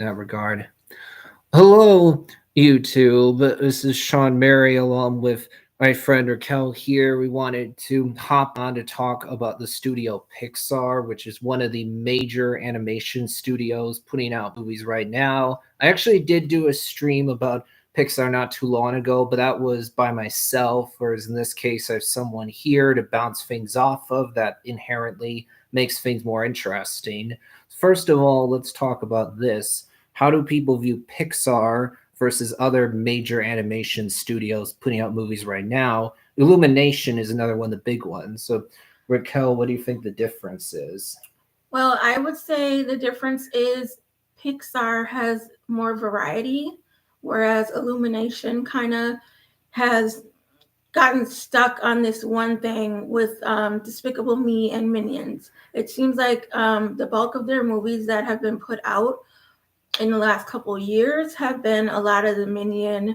that regard. Hello, YouTube. This is Sean Mary along with my friend Raquel here. We wanted to hop on to talk about the studio Pixar, which is one of the major animation studios putting out movies right now. I actually did do a stream about Pixar not too long ago, but that was by myself, whereas in this case, I have someone here to bounce things off of that inherently makes things more interesting. First of all, let's talk about this. How do people view Pixar versus other major animation studios putting out movies right now? Illumination is another one of the big ones. So, Raquel, what do you think the difference is? Well, I would say the difference is Pixar has more variety, whereas Illumination kind of has gotten stuck on this one thing with Despicable Me and Minions. It seems like the bulk of their movies that have been put out in the last couple of years have been a lot of the Minion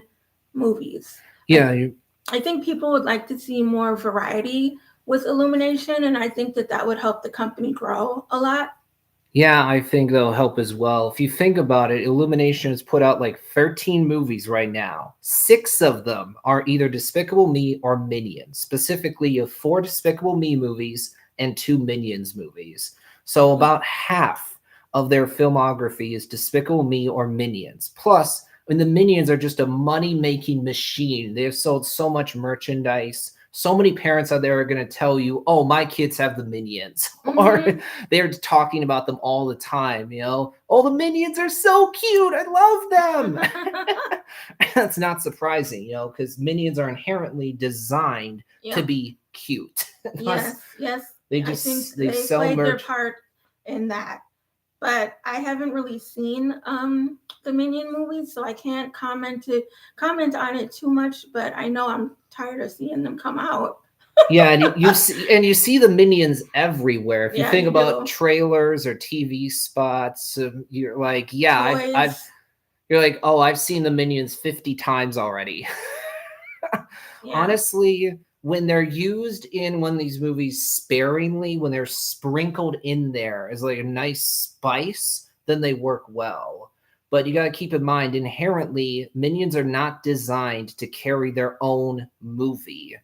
movies. Yeah, I think people would like to see more variety with Illumination, and I think that that would help the company grow a lot. yeah, I think that'll help as well. If you think about it, Illumination has put out like 13 movies right now. Six of them are either Despicable Me or Minions. Specifically, you have four Despicable Me movies and two Minions movies. So about half of their filmography is Despicable Me or Minions. Plus, the Minions are just a money-making machine. They have sold so much merchandise. So many parents out there are going to tell you, oh, my kids have the Minions. Or they're talking about them all the time, Oh, the Minions are so cute. I love them. That's not surprising, because Minions are inherently designed to be cute. Yes. They I think they they sell played their merch. part in that. But I haven't really seen the Minion movies, so I can't comment on it too much. But I know I'm tired of seeing them come out. Yeah, and you see the Minions everywhere. If you Yeah, think you about do. trailers or TV spots, you're like, yeah, I've Toys. you're like, oh, I've seen the Minions 50 times already. Yeah. Honestly, when they're used in one of these movies sparingly, when they're sprinkled in there as like a nice spice, then they work well. But you got to keep in mind, inherently, Minions are not designed to carry their own movie.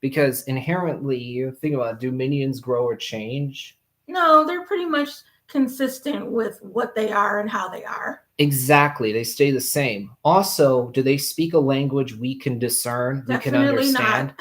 Because inherently, think about it, do Minions grow or change? No, they're pretty much consistent with what they are and how they are. Exactly, they stay the same. Also, do they speak a language we can discern, we can Definitely not. understand?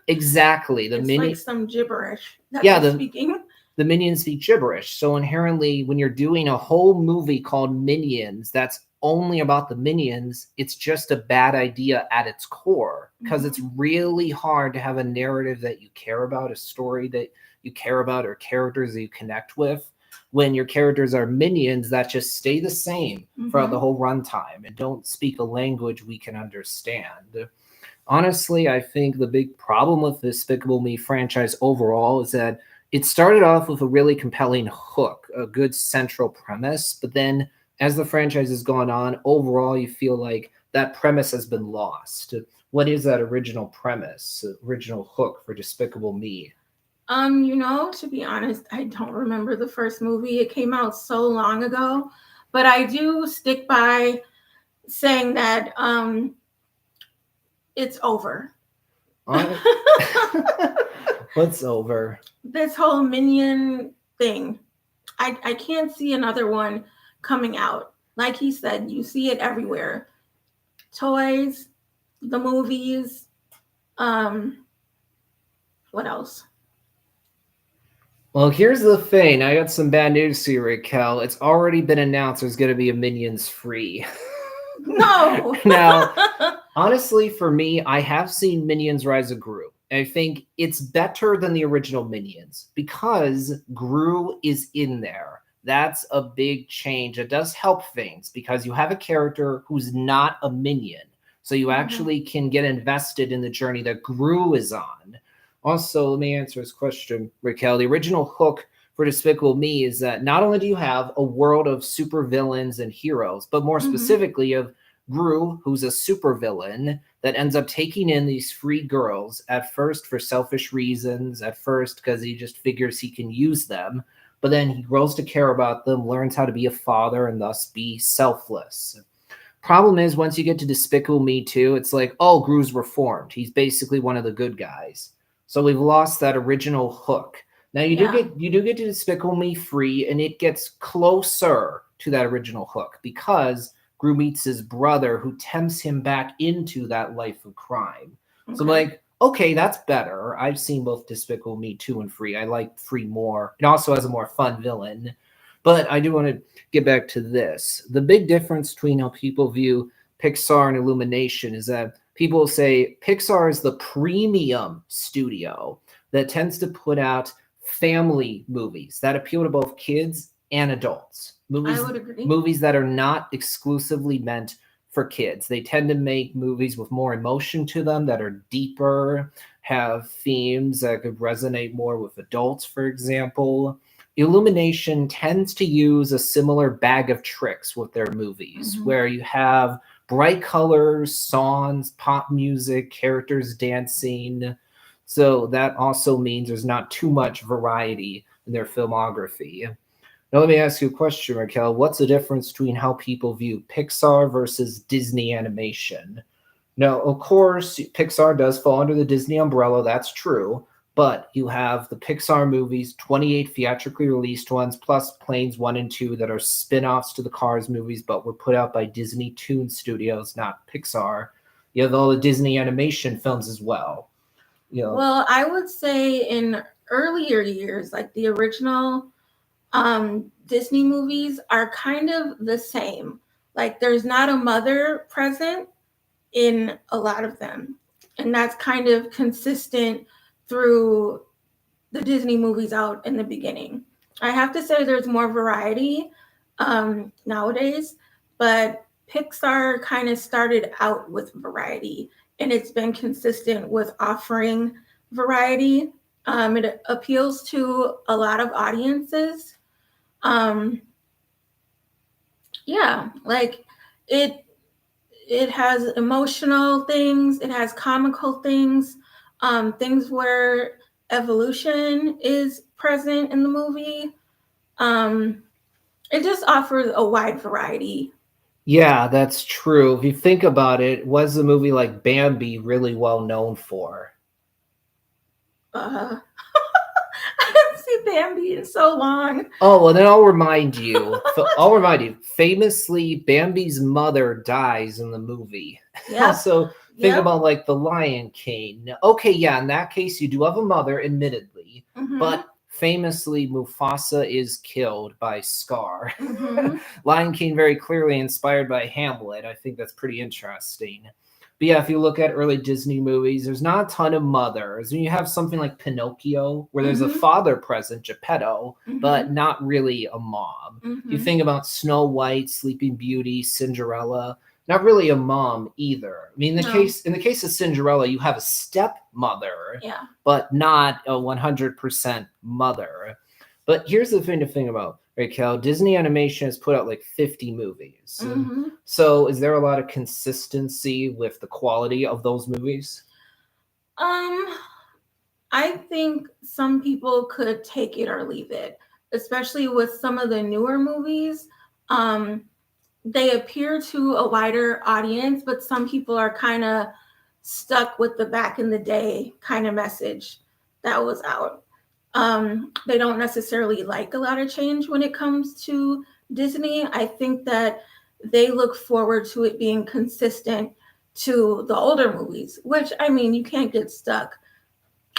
Exactly. It's like some gibberish that Yeah, they're speaking. the Minions speak gibberish. So inherently, when you're doing a whole movie called Minions that's only about the Minions, it's just a bad idea at its core because it's really hard to have a narrative that you care about, a story that you care about, or characters that you connect with when your characters are minions that just stay the same throughout the whole runtime and don't speak a language we can understand. Honestly, I think the big problem with the Despicable Me franchise overall is that it started off with a really compelling hook, a good central premise, but then as the franchise has gone on, overall you feel like that premise has been lost. What is that original premise, original hook for Despicable Me? To be honest, I don't remember the first movie. It came out so long ago, but I do stick by saying that it's over. What's over? This whole Minion thing. I can't see another one coming out. Like he said, you see it everywhere. Toys, the movies, what else? Well, here's the thing. I got some bad news to you, Raquel. It's already been announced there's going to be a Minions free. No. Now, honestly, for me, I have seen Minions Rise of Gru. I think it's better than the original Minions because Gru is in there. That's a big change. It does help things because you have a character who's not a minion. So you actually can get invested in the journey that Gru is on. Also, let me answer this question, Raquel. The original hook for Despicable Me is that not only do you have a world of supervillains and heroes, but more specifically of Gru, who's a supervillain that ends up taking in these free girls, at first for selfish reasons, at first because he just figures he can use them, but then he grows to care about them, learns how to be a father, and thus be selfless. Problem is, once you get to Despicable Me 2, it's like, oh, Gru's reformed. He's basically one of the good guys. So we've lost that original hook. Now Yeah. you do get to Despicable Me 3, and it gets closer to that original hook because Gru meets his brother who tempts him back into that life of crime. So I'm Okay. like, okay, that's better. I've seen both Despicable Me 2 and 3. I like 3 more. It also has a more fun villain. But I do want to get back to this. The big difference between how people view Pixar and Illumination is that people say Pixar is the premium studio that tends to put out family movies that appeal to both kids and adults. I would agree. Movies that are not exclusively meant for kids. They tend to make movies with more emotion to them, that are deeper, have themes that could resonate more with adults, for example. Illumination tends to use a similar bag of tricks with their movies, where you have bright colors, songs, pop music, characters dancing. So that also means there's not too much variety in their filmography. Now, let me ask you a question, Raquel. What's the difference between how people view Pixar versus Disney animation? Now, of course, Pixar does fall under the Disney umbrella. That's true. But you have the Pixar movies, 28 theatrically released ones, plus Planes 1 and 2 that are spin offs to the Cars movies, but were put out by Disney Toon Studios, not Pixar. You have all the Disney animation films as well. You know, Well, I would say in earlier years, like the original Disney movies are kind of the same. Like there's not a mother present in a lot of them. And that's kind of consistent through the Disney movies out in the beginning. I have to say there's more variety nowadays, but Pixar kind of started out with variety and it's been consistent with offering variety. It appeals to a lot of audiences. Um, yeah, like it it has emotional things, it has comical things, things where evolution is present in the movie. Um, it just offers a wide variety. yeah, that's true. If you think about it, was a movie like Bambi really well known for? Uh, I haven't seen Bambi in so long. Oh, well, then I'll remind you. I'll remind you. Famously, Bambi's mother dies in the movie. Yep. So think Yep. about like The Lion King. Okay, yeah, in that case, you do have a mother, admittedly, Mhm. but famously, Mufasa is killed by Scar. Mhm. Lion King very clearly inspired by Hamlet. I think that's pretty interesting. But yeah, if you look at early Disney movies, there's not a ton of mothers. And you have something like Pinocchio, where there's a Mhm. father present, Geppetto, but Mhm. not really a mom. If you Mhm. think about Snow White, Sleeping Beauty, Cinderella, not really a mom either. I mean, No. in the case of Cinderella, you have a stepmother, Yeah. but not a 100% mother. But here's the thing to think about, Raquel. Disney Animation has put out like 50 movies. Mhm. So is there a lot of consistency with the quality of those movies? Um, I think some people could take it or leave it, especially with some of the newer movies. Um, they appear to a wider audience, but some people are kind of stuck with the back in the day kind of message that was out. They don't necessarily like a lot of change when it comes to Disney. I think that they look forward to it being consistent to the older movies, which I mean, you can't get stuck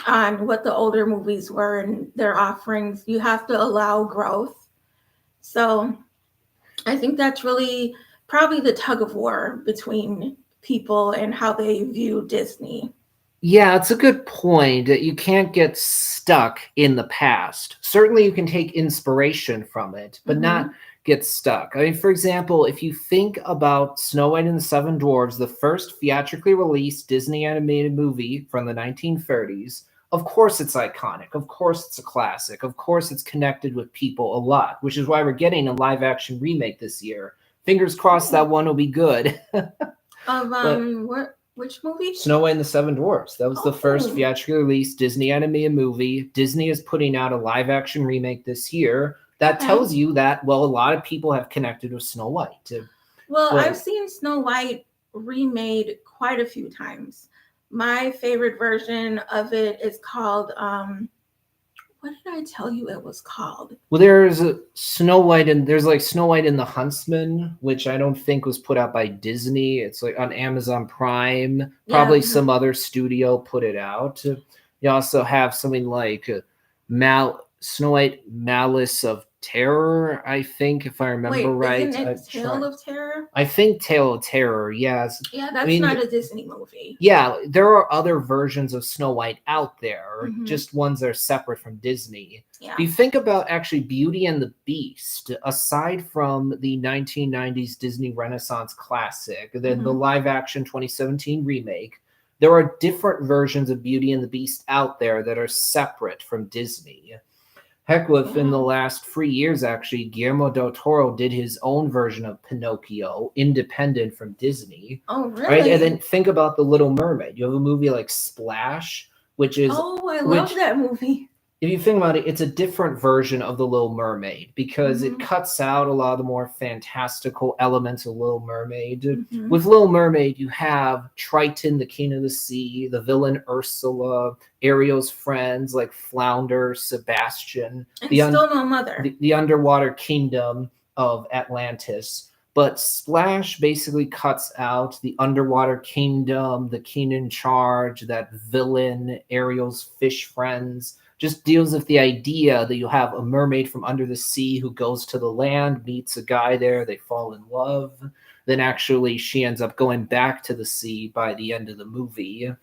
on what the older movies were and their offerings. You have to allow growth. So I think that's really probably the tug of war between people and how they view Disney. Yeah, it's a good point. You can't get stuck in the past. Certainly, you can take inspiration from it, but not Mhm. get stuck. I mean, for example, if you think about Snow White and the Seven Dwarfs, the first theatrically released Disney animated movie from the 1930s, of course it's iconic. Of course it's a classic. Of course it's connected with people a lot, which is why we're getting a live action remake this year. Fingers crossed Cool. that one will be good. Of But what Which movie? Snow White and the Seven Dwarfs. That was the first Oh. theatrically released Disney animated movie. Disney is putting out a live action remake this year. That Okay. tells you that, well, a lot of people have connected with Snow White. Well, Like- I've seen Snow White remade quite a few times. My favorite version of it is called what did I tell you it was called? Well, there's Snow White and there's like Snow White and the Huntsman, which I don't think was put out by Disney. It's like on Amazon Prime. Probably Yeah. some other studio put it out. You also have something like Snow White Malice of Terror, I think, if I remember right. Isn't it Tale of Terror? I think Tale of Terror, yes. Yeah, that's not a Disney movie. Yeah, there are other versions of Snow White out there, Mhm. just ones that are separate from Disney. Yeah. If you think about actually Beauty and the Beast, aside from the 1990s Disney Renaissance classic, then the live action 2017 remake, there are different versions of Beauty and the Beast out there that are separate from Disney. Heck, within the last 3 years, actually, Guillermo del Toro did his own version of Pinocchio, independent from Disney. Oh, really? Right? And then think about The Little Mermaid. You have a movie like Splash, which is... Oh, I love that movie. If you think about it, it's a different version of The Little Mermaid because it cuts out a lot of the more fantastical elements of Little Mermaid. With Little Mermaid, you have Triton, the king of the sea, the villain Ursula, Ariel's friends like Flounder, Sebastian, and still no mother. The underwater kingdom of Atlantis. But Splash basically cuts out the underwater kingdom, the king in charge, that villain, Ariel's fish friends. Just deals with the idea that you have a mermaid from under the sea who goes to the land, meets a guy there, they fall in love. Then actually she ends up going back to the sea by the end of the movie.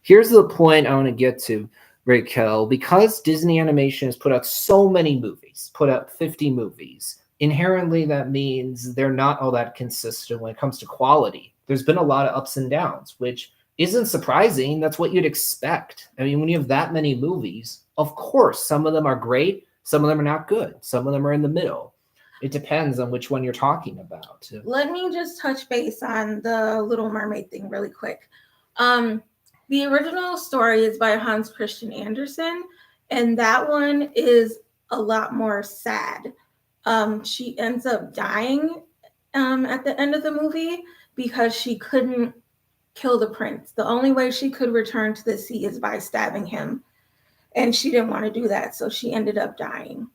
Here's the point I want to get to, Raquel. Because Disney Animation has put out so many movies, put out 50 movies, inherently that means they're not all that consistent when it comes to quality. There's been a lot of ups and downs, which isn't surprising. That's what you'd expect. I mean, when you have that many movies, of course, some of them are great, some of them are not good, some of them are in the middle. It depends on which one you're talking about. Let me just touch base on the Little Mermaid thing really quick. The original story is by Hans Christian Andersen, and that one is a lot more sad. She ends up dying at the end of the movie because she couldn't kill the prince. The only way she could return to the sea is by stabbing him. And she didn't want to do that, so she ended up dying.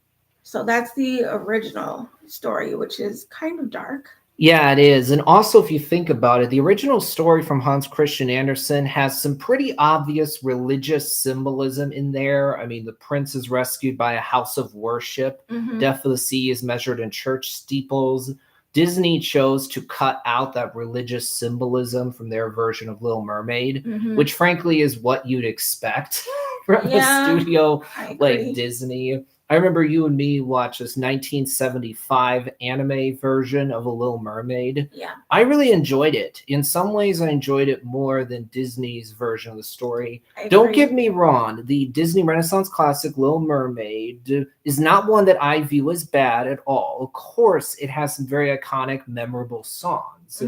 So that's the original story, which is kind of dark. Yeah, it is. And also, if you think about it, the original story from Hans Christian Andersen has some pretty obvious religious symbolism in there. I mean, the prince is rescued by a house of worship. Death of the Sea is measured in church steeples. Disney chose to cut out that religious symbolism from their version of Little Mermaid, which frankly is what you'd expect from a studio like Disney. I remember you and me watched this 1975 anime version of A Little Mermaid. Yeah. I really enjoyed it. In some ways, I enjoyed it more than Disney's version of the story. Don't get me wrong. The Disney Renaissance classic Little Mermaid is not one that I view as bad at all. Of course, it has some very iconic, memorable songs.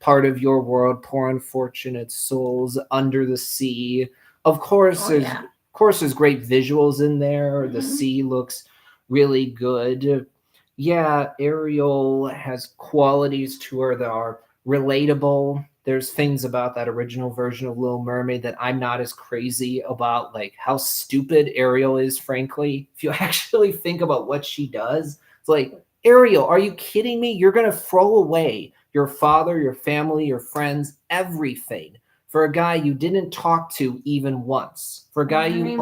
Part of Your World, Poor Unfortunate Souls, Under the Sea. Of course, there's great visuals in there. The sea looks really good. Yeah, Ariel has qualities to her that are relatable. There's things about that original version of Little Mermaid that I'm not as crazy about, like how stupid Ariel is, frankly. If you actually think about what she does, it's like, Ariel, are you kidding me? You're going to throw away your father, your family, your friends, everything for a guy you didn't talk to even once, for a guy you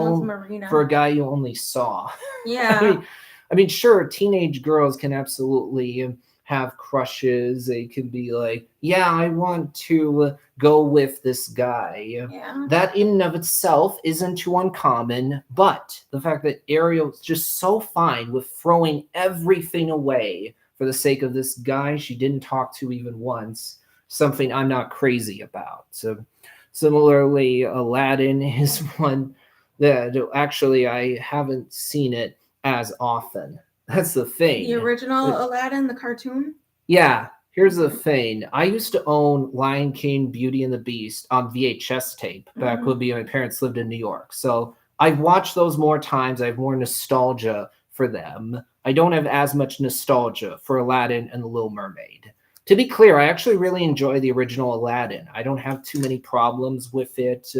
only saw. Yeah. I mean, sure, teenage girls can absolutely have crushes. They can be like, yeah, I want to go with this guy. Yeah. That in and of itself isn't too uncommon, but the fact that Ariel's just so fine with throwing everything away for the sake of this guy she didn't talk to even once, something I'm not crazy about. So similarly, Aladdin is one that actually I haven't seen it as often. That's the thing. The original Aladdin, the cartoon? Yeah. Here's the thing. I used to own Lion King, Beauty and the Beast on VHS tape back Mhm. when my parents lived in New York. So I've watched those more times. I have more nostalgia for them. I don't have as much nostalgia for Aladdin and the Little Mermaid. To be clear, I actually really enjoy the original Aladdin. I don't have too many problems with it.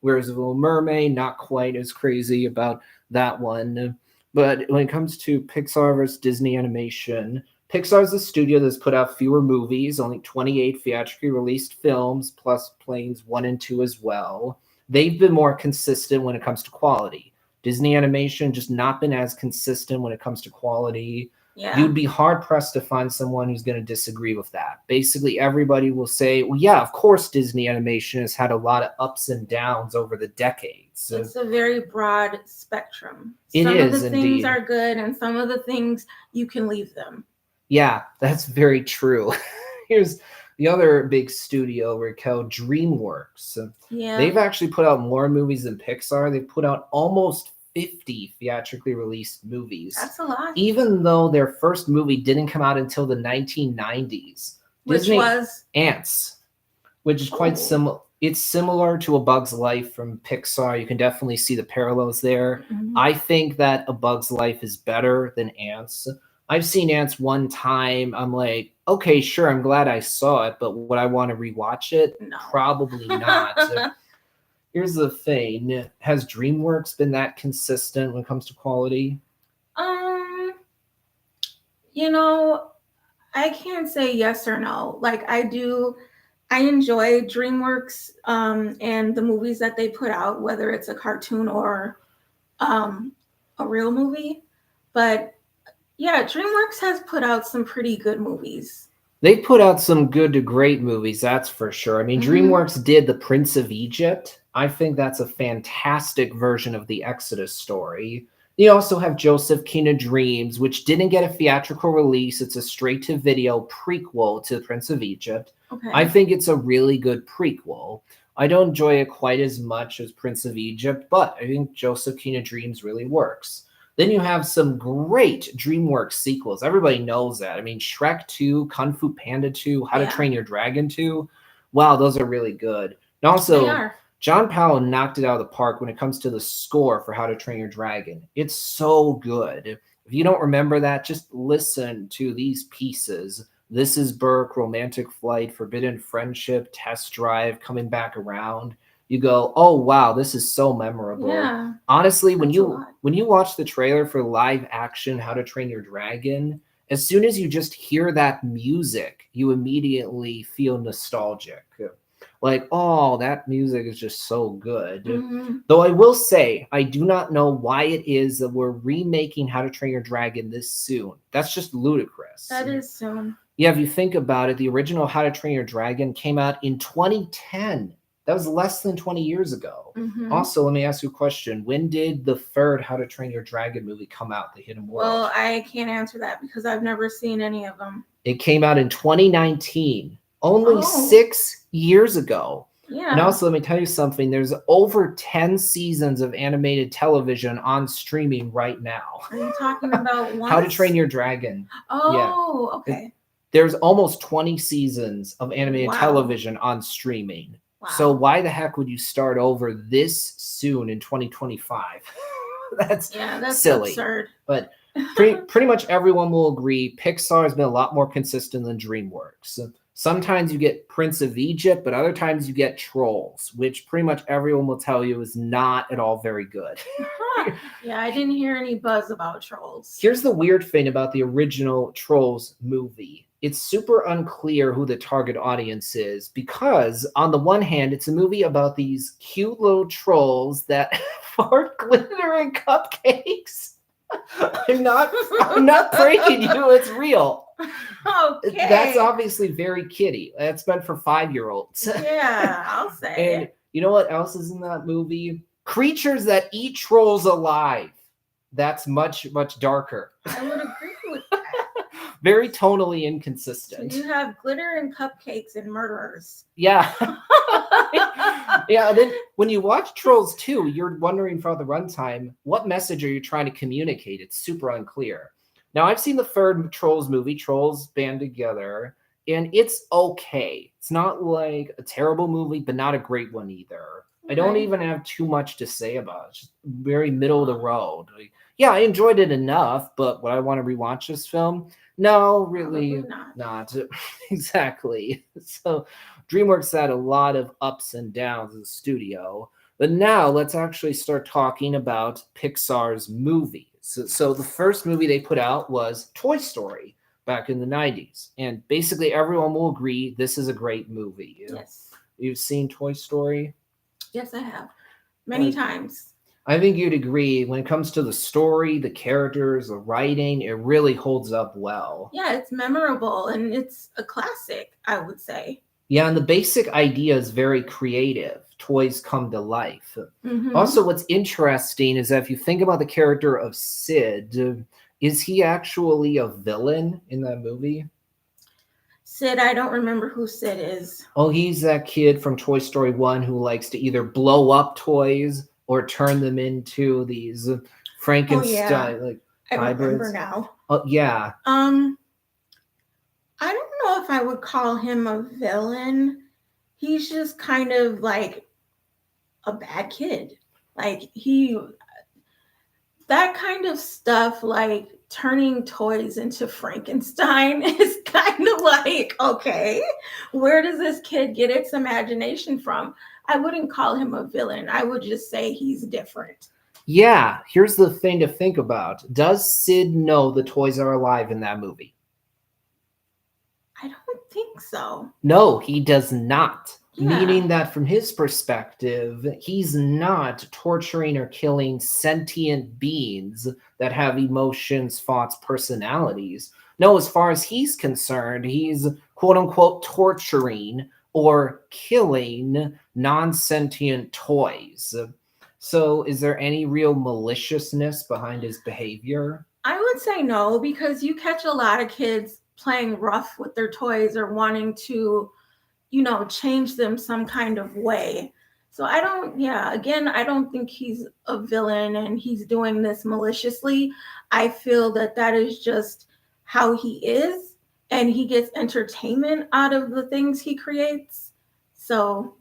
Whereas the Little Mermaid, not quite as crazy about that one. But when it comes to Pixar versus Disney animation, Pixar's the studio that's put out fewer movies, only 28 theatrically released films, plus Planes 1 and 2 as well. They've been more consistent when it comes to quality. Disney animation just not been as consistent when it comes to quality. Yeah. You'd be hard pressed to find someone who's going to disagree with that. Basically, everybody will say, well, yeah, of course, Disney animation has had a lot of ups and downs over the decades. It's a very broad spectrum. It Some of is the things indeed. are good, and some of the things you can leave them. Yeah, that's very true. Here's the other big studio, Raquel, DreamWorks. Yeah. They've actually put out more movies than Pixar. They've put out almost 50 theatrically released movies. That's a lot. Even though their first movie didn't come out until the 1990s. Which Disney was Ants, which is quite similar. It's similar to A Bug's Life from Pixar. You can definitely see the parallels there. Mhm. I think that A Bug's Life is better than Ants. I've seen Ants one time. I'm like, okay, sure, I'm glad I saw it, but would I want to rewatch it? No. Probably not. Here's the thing. Has DreamWorks been that consistent when it comes to quality? You know, I can't say yes or no. Like I enjoy DreamWorks and the movies that they put out, whether it's a cartoon or a real movie. But yeah, DreamWorks has put out some pretty good movies. They put out some good to great movies, that's for sure. I mean, DreamWorks did The Prince of Egypt. I think that's a fantastic version of the Exodus story. You also have Joseph King of Dreams, which didn't get a theatrical release. It's a straight-to-video prequel to The Prince of Egypt. Okay. I think it's a really good prequel. I don't enjoy it quite as much as Prince of Egypt, but I think Joseph King of Dreams really works. Then you have some great DreamWorks sequels. Everybody knows that. I mean, Shrek 2, Kung Fu Panda 2, How to Train Your Dragon 2. Wow, those are really good. And also, John Powell knocked it out of the park when it comes to the score for How to Train Your Dragon. It's so good. If you don't remember that, just listen to these pieces. This Is Burke, Romantic Flight, Forbidden Friendship, Test Drive, Coming Back Around. You go, oh wow, this is so memorable. Yeah, honestly, when you watch the trailer for live action How to Train Your Dragon, as soon as you just hear that music, you immediately feel nostalgic. Like, oh, that music is just so good. Though I will say, I do not know why it is that we're remaking How to Train Your Dragon this soon. That's just ludicrous. That is soon. Yeah, if you think about it, the original How to Train Your Dragon came out in 2010. That was less than 20 years ago. Also, let me ask you a question. When did the third How to Train Your Dragon movie come out, The Hidden World? Well, I can't answer that because I've never seen any of them. It came out in 2019, only 6 years ago. Yeah. And also, let me tell you something. There's over 10 seasons of animated television on streaming right now. Are you talking about one? How to Train Your Dragon. Oh, yeah. Okay. There's almost 20 seasons of animated television on streaming. Wow. So why the heck would you start over this soon in 2025? That's silly. Absurd. But pretty much everyone will agree Pixar has been a lot more consistent than DreamWorks. Sometimes you get Prince of Egypt, but other times you get Trolls, which pretty much everyone will tell you is not at all very good. Yeah, I didn't hear any buzz about Trolls. Here's the weird thing about the original Trolls movie. It's super unclear who the target audience is because, on the one hand, it's a movie about these cute little trolls that fart glitter and cupcakes. I'm not breaking you. It's real. Okay. That's obviously very kiddie. That's meant for 5-year-olds. Yeah, I'll say. And you know what else is in that movie? Creatures that eat trolls alive. That's much, much darker. I would agree with that. Very tonally inconsistent. So you have glitter and cupcakes and murderers. Yeah. Yeah. Then when you watch Trolls 2, you're wondering throughout the runtime, what message are you trying to communicate? It's super unclear. Now, I've seen the third Trolls movie, Trolls Band Together. and it's okay. It's not like a terrible movie, but not a great one either. I don't Okay. even have too much to say about it. It's just very middle of the road. Like, yeah, I enjoyed it enough, but would I want to rewatch this film? No, Probably really not. not. Exactly. So DreamWorks had a lot of ups and downs as a studio. But now let's actually start talking about Pixar's movies. So the first movie they put out was Toy Story back in the 90s. And basically everyone will agree this is a great movie. Yes. You've seen Toy Story? Yes, I have. Uh, Many times. I think you'd agree when it comes to the story, the characters, the writing, it really holds up well. Yeah, it's memorable and it's a classic, I would say. Yeah, and the basic idea is very creative. Toys come to life. Hmm. Also, what's interesting is that if you think about the character of Sid, is he actually a villain in that movie? Sid, I don't remember who Sid is. Oh, he's that kid from Toy Story 1 who likes to either blow up toys or turn them into these Oh yeah, Frankenstein like I remember hybrids. now. Oh, yeah. Um, I don't know if I would call him a villain. He's just kind of like a bad kid. Like he that kind of stuff, like turning toys into Frankenstein, is kind of like, okay, where does this kid get its imagination from? I wouldn't call him a villain. I would just say he's different. Yeah, here's the thing to think about. Does Sid know the toys are alive in that movie? I don't think so. No, he does not. Yeah. Meaning that from his perspective, he's not torturing or killing sentient beings that have emotions, thoughts, personalities. No, as far as he's concerned, he's quote unquote torturing or killing non sentient toys. So, is there any real maliciousness behind his behavior? I would say no, because you catch a lot of kids playing rough with their toys or wanting to, change them some kind of way. So I don't, yeah, again, I don't think he's a villain and he's doing this maliciously. I feel that that is just how he is and he gets entertainment out of the things he creates. So,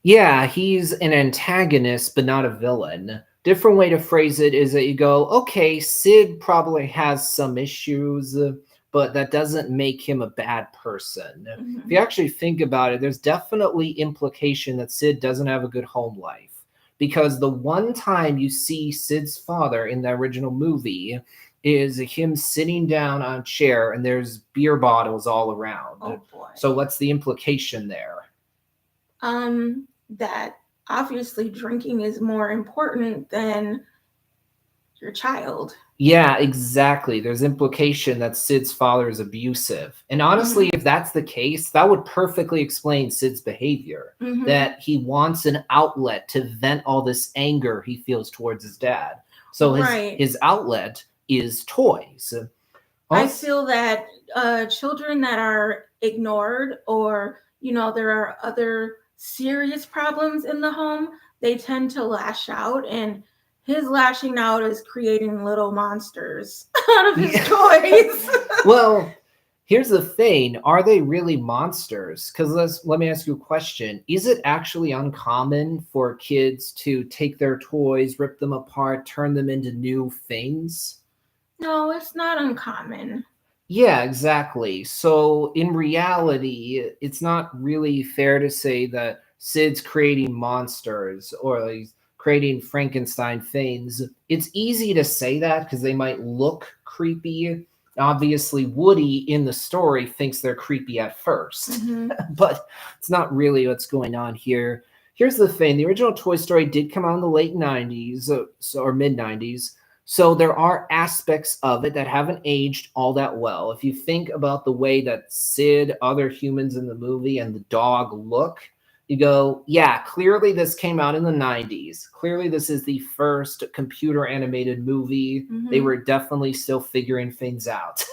Yeah, he's an antagonist, but not a villain. Different way to phrase it is that you go, okay, Sid probably has some issues, but that doesn't make him a bad person. If you mhm. actually think about it, there's definitely implication that Sid doesn't have a good home life. Because the one time you see Sid's father in the original movie is him sitting down on a chair and there's beer bottles all around. Oh boy. So, what's the implication there? That obviously drinking is more important than your child. Yeah, exactly. There's implication that Sid's father is abusive. And honestly, Hmm. if that's the case, that would perfectly explain Sid's behavior. Hmm. That he wants an outlet to vent all this anger he feels towards his dad. So his Right. his outlet is toys. I Also, feel that children that are ignored or, there are other serious problems in the home, they tend to lash out. And his lashing out is creating little monsters out of his yeah. toys. Well, here's the thing: are they really monsters? Because let me ask you a question: is it actually uncommon for kids to take their toys, rip them apart, turn them into new things? No, it's not uncommon. Yeah, exactly. So in reality, it's not really fair to say that Sid's creating monsters or like creating Frankenstein things. It's easy to say that because they might look creepy. Obviously, Woody in the story thinks they're creepy at first, Hmm. but it's not really what's going on here. Here's the thing: the original Toy Story did come out in the late '90s, or mid '90s. So there are aspects of it that haven't aged all that well. If you think about the way that Sid, other humans in the movie, and the dog look, you go, yeah, clearly this came out in the 90s. Clearly this is the first computer animated movie. They Hmm. were definitely still figuring things out.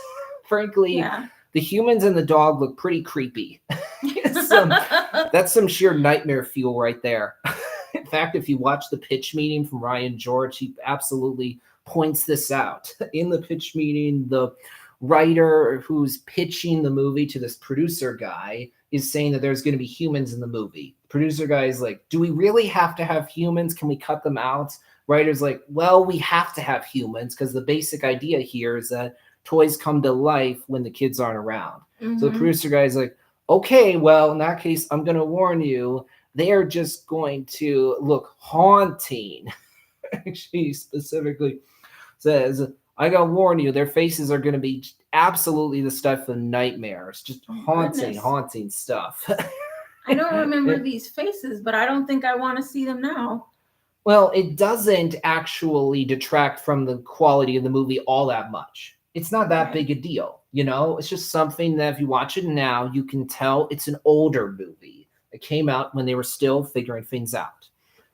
Frankly, Yeah. the humans and the dog look pretty creepy. That's some sheer nightmare fuel right there. In fact, if you watch the pitch meeting from Ryan George, he absolutely points this out. In the pitch meeting, the writer who's pitching the movie to this producer guy is saying that there's going to be humans in the movie. Producer guy is like, do we really have to have humans? Can we cut them out? Writer's like, well, we have to have humans because the basic idea here is that toys come to life when the kids aren't around. So the producer guy is like, okay, well, in that case, I'm going to warn you, they are just going to look haunting. She specifically says, I got to warn you, their faces are going to be absolutely the stuff of nightmares, just haunting stuff. I don't remember these faces, but I don't think I want to see them now. Well, it doesn't actually detract from the quality of the movie all that much. It's not that big a deal, you know? It's just something that if you watch it now, you can tell it's an older movie. It came out when they were still figuring things out.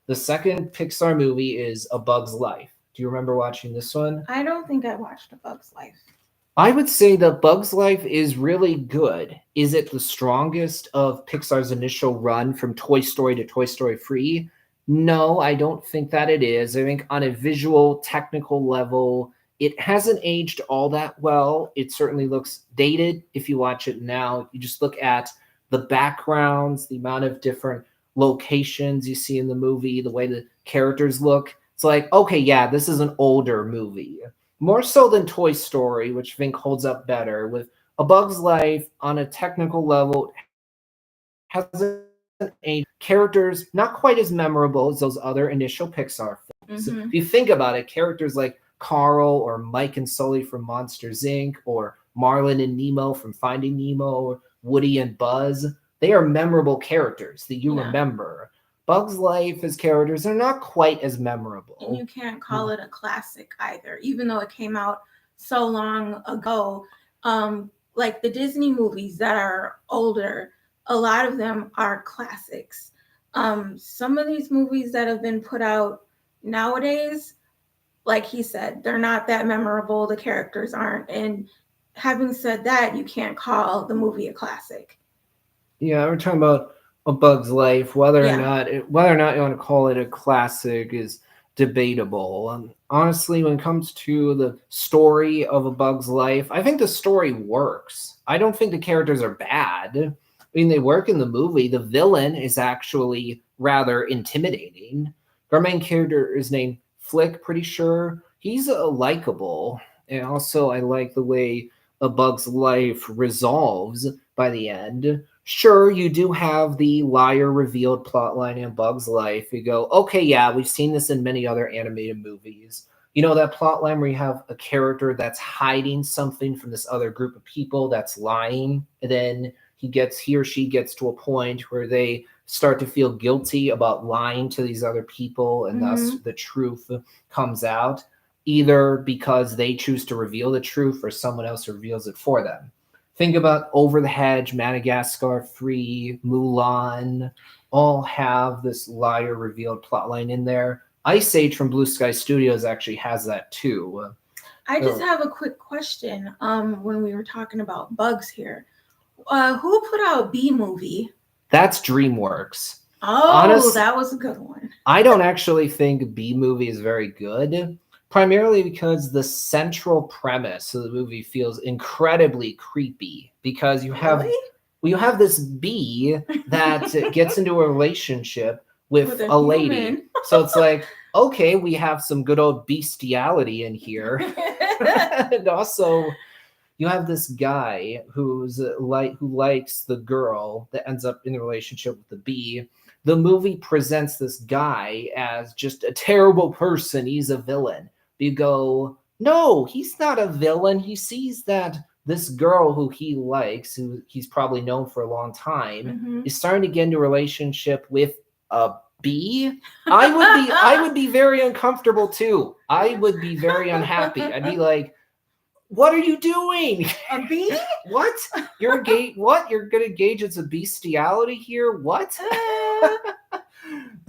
The second Pixar movie is A Bug's Life. Do you remember watching this one? I don't think I watched A Bug's Life. I would say that Bug's Life is really good. Is it the strongest of Pixar's initial run from Toy Story to Toy Story 3? No, I don't think that it is. I think on a visual, technical level, it hasn't aged all that well. It certainly looks dated if you watch it now. You just look at the backgrounds, the amount of different locations you see in the movie, the way the characters look. It's like, okay, yeah, this is an older movie. More so than Toy Story, which I think holds up better. With A Bug's Life, on a technical level, hasn't aged. Characters not quite as memorable as those other initial Pixar films. If you think about it, characters like Carl or Mike and Sully from Monsters, Inc., or Marlin and Nemo from Finding Nemo, or Woody and Buzz, they are memorable characters that you remember. Bug's Life as characters are not quite as memorable. And you can't call it a classic either, even though it came out so long ago. Like the Disney movies that are older, a lot of them are classics. Some of these movies that have been put out nowadays, like he said, they're not that memorable. The characters aren't. And having said that, you can't call the movie a classic. Yeah, we're talking about A Bug's Life. Whether or not you want to call it a classic is debatable. Honestly, when it comes to the story of A Bug's Life, I think the story works. I don't think the characters are bad. I mean, they work in the movie. The villain is actually rather intimidating. Our main character is named Flick, pretty sure. He's likable. And also, I like the way A Bug's Life resolves by the end. Sure, you do have the liar revealed plotline in Bug's Life. You go, okay, yeah, we've seen this in many other animated movies. You know, that plotline where you have a character that's hiding something from this other group of people that's lying, and then he or she gets to a point where they start to feel guilty about lying to these other people, and thus the truth comes out, either because they choose to reveal the truth or someone else reveals it for them. Think about Over the Hedge, Madagascar 3, Mulan, all have this liar revealed plotline in there. Ice Age from Blue Sky Studios actually has that too. I just have a quick question. When we were talking about bugs here, who put out B Movie? That's DreamWorks. Oh, honestly, that was a good one. I don't actually think B Movie is very good. Primarily because the central premise of the movie feels incredibly creepy because you have this bee that gets into a relationship with a lady. So it's like, okay, we have some good old bestiality in here. And also you have this guy who likes the girl that ends up in a relationship with the bee. The movie presents this guy as just a terrible person. He's a villain. You go, no, he's not a villain. He sees that this girl who he likes, who he's probably known for a long time, is starting to get into a relationship with a bee. I would be very uncomfortable too. I would be very unhappy. I'd be like, what are you doing? A bee? What? You're gonna gauge it's a bestiality here? What?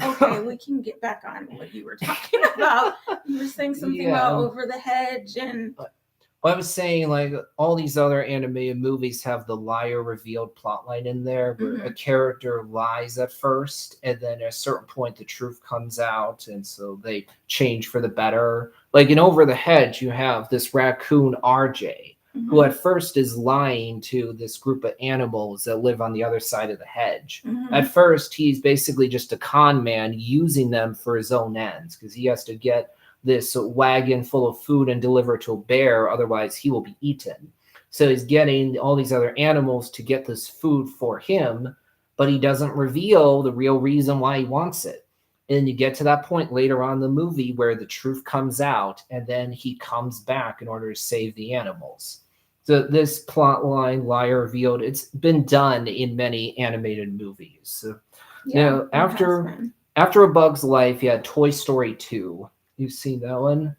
Okay, we can get back on what you were talking about. You were saying something about Over the Hedge and... Well, I was saying, like, all these other animated movies have the liar revealed plotline in there where a character lies at first, and then at a certain point the truth comes out, and so they change for the better. Like in Over the Hedge, you have this raccoon RJ. who Mhm. at first is lying to this group of animals that live on the other side of the hedge. At Mhm. first, he's basically just a con man using them for his own ends because he has to get this wagon full of food and deliver it to a bear, otherwise, he will be eaten. So he's getting all these other animals to get this food for him, but he doesn't reveal the real reason why he wants it. And you get to that point later on in the movie where the truth comes out, and then he comes back in order to save the animals. So this plot line, Liar Revealed, it's been done in many animated movies. So Yeah, now, it has after been. after A Bug's Life, you had Toy Story 2. You've seen that one?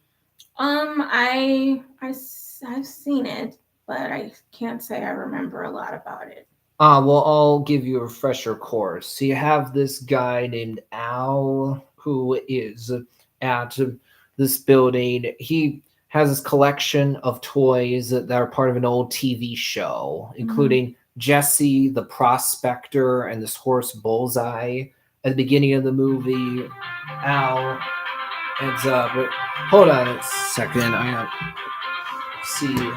I've seen it, but I can't say I remember a lot about it. Well, I'll give you a refresher course. So you have this guy named Al who is at this building. He has this collection of toys that are part of an old TV show, Mhm. including Jesse the Prospector and this horse Bullseye. At the beginning of the movie, Al ends up. Wait, hold on a second. I gotta see.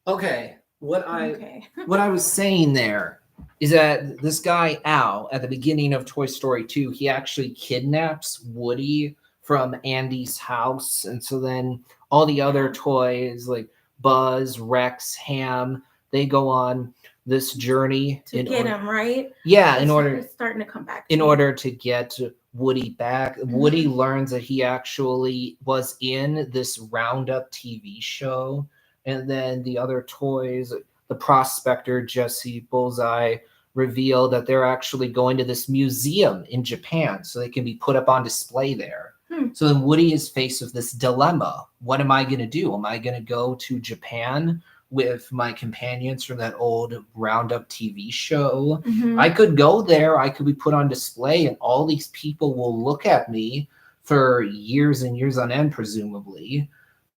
Okay, Okay. what I was saying there is that this guy Al at the beginning of Toy Story 2, he actually kidnaps Woody from Andy's house, and so then all the other Yeah. toys like Buzz, Rex, Ham, they go on this journey To get him right. yeah, It's starting to come back to in me. order to get Woody back. Woody learns that he actually was in this Roundup TV show, and then the other toys, the Prospector, Jesse, Bullseye, reveal that they're actually going to this museum in Japan so they can be put up on display there. Hmm. So then Woody is faced with this dilemma. What am I going to do? Am I going to go to Japan with my companions from that old Roundup TV show? Mhm. I could go there, I could be put on display, and all these people will look at me for years and years on end, presumably.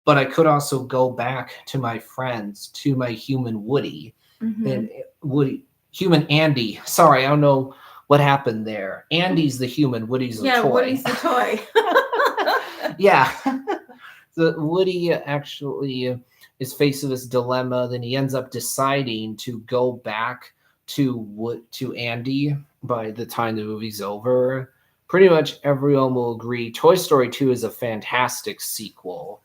But I could also go back to my friends, to my human Woody, and Mhm. human Andy. Sorry, I don't know what happened there. Andy's the human, Woody's the Yeah, toy. Woody's the toy. Yeah. The Woody actually is faced with this dilemma. Then he ends up deciding to go back to Andy by the time the movie's over. Pretty much everyone will agree Toy Story 2 is a fantastic sequel.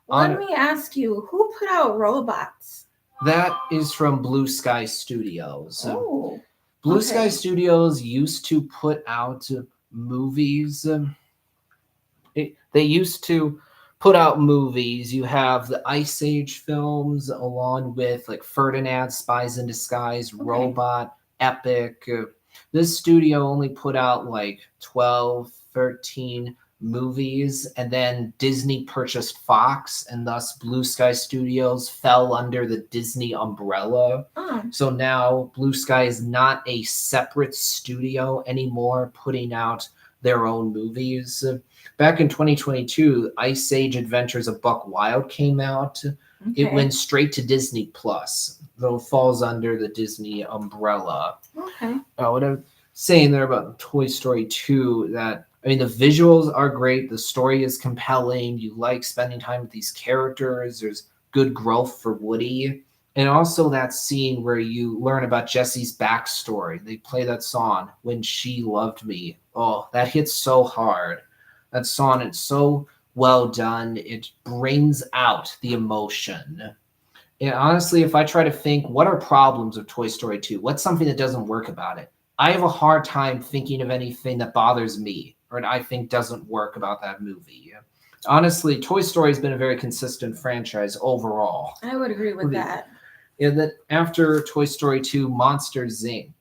Let me ask you, who put out robots? That is from Blue Sky Studios. Oh, Blue Sky okay. Studios used to put out movies. They used to put out movies. You have the Ice Age films, along with like Ferdinand, Spies in Disguise, Okay. Robot, Epic. This studio only put out like 12, 13 movies, and then Disney purchased Fox, and thus Blue Sky Studios fell under the Disney umbrella. Oh, So now Blue Sky is not a separate studio anymore, putting out their own movies. Back in 2022, Ice Age Adventures of Buck Wild came out. It okay. went straight to Disney Plus, though it falls under the Disney umbrella. Okay. What I'm saying there about Toy Story 2, that I mean, the visuals are great, the story is compelling, you like spending time with these characters, there's good growth for Woody. And also that scene where you learn about Jesse's backstory. They play that song, When She Loved Me. Oh, that hits so hard. That song, it's so well done. It brings out the emotion. And honestly, if I try to think, what are problems of Toy Story 2? What's something that doesn't work about it? I have a hard time thinking of anything that bothers me or I think doesn't work about that movie. Honestly, Toy Story has been a very consistent franchise overall. I would agree with that. Yeah, that after Toy Story 2, Monsters Inc.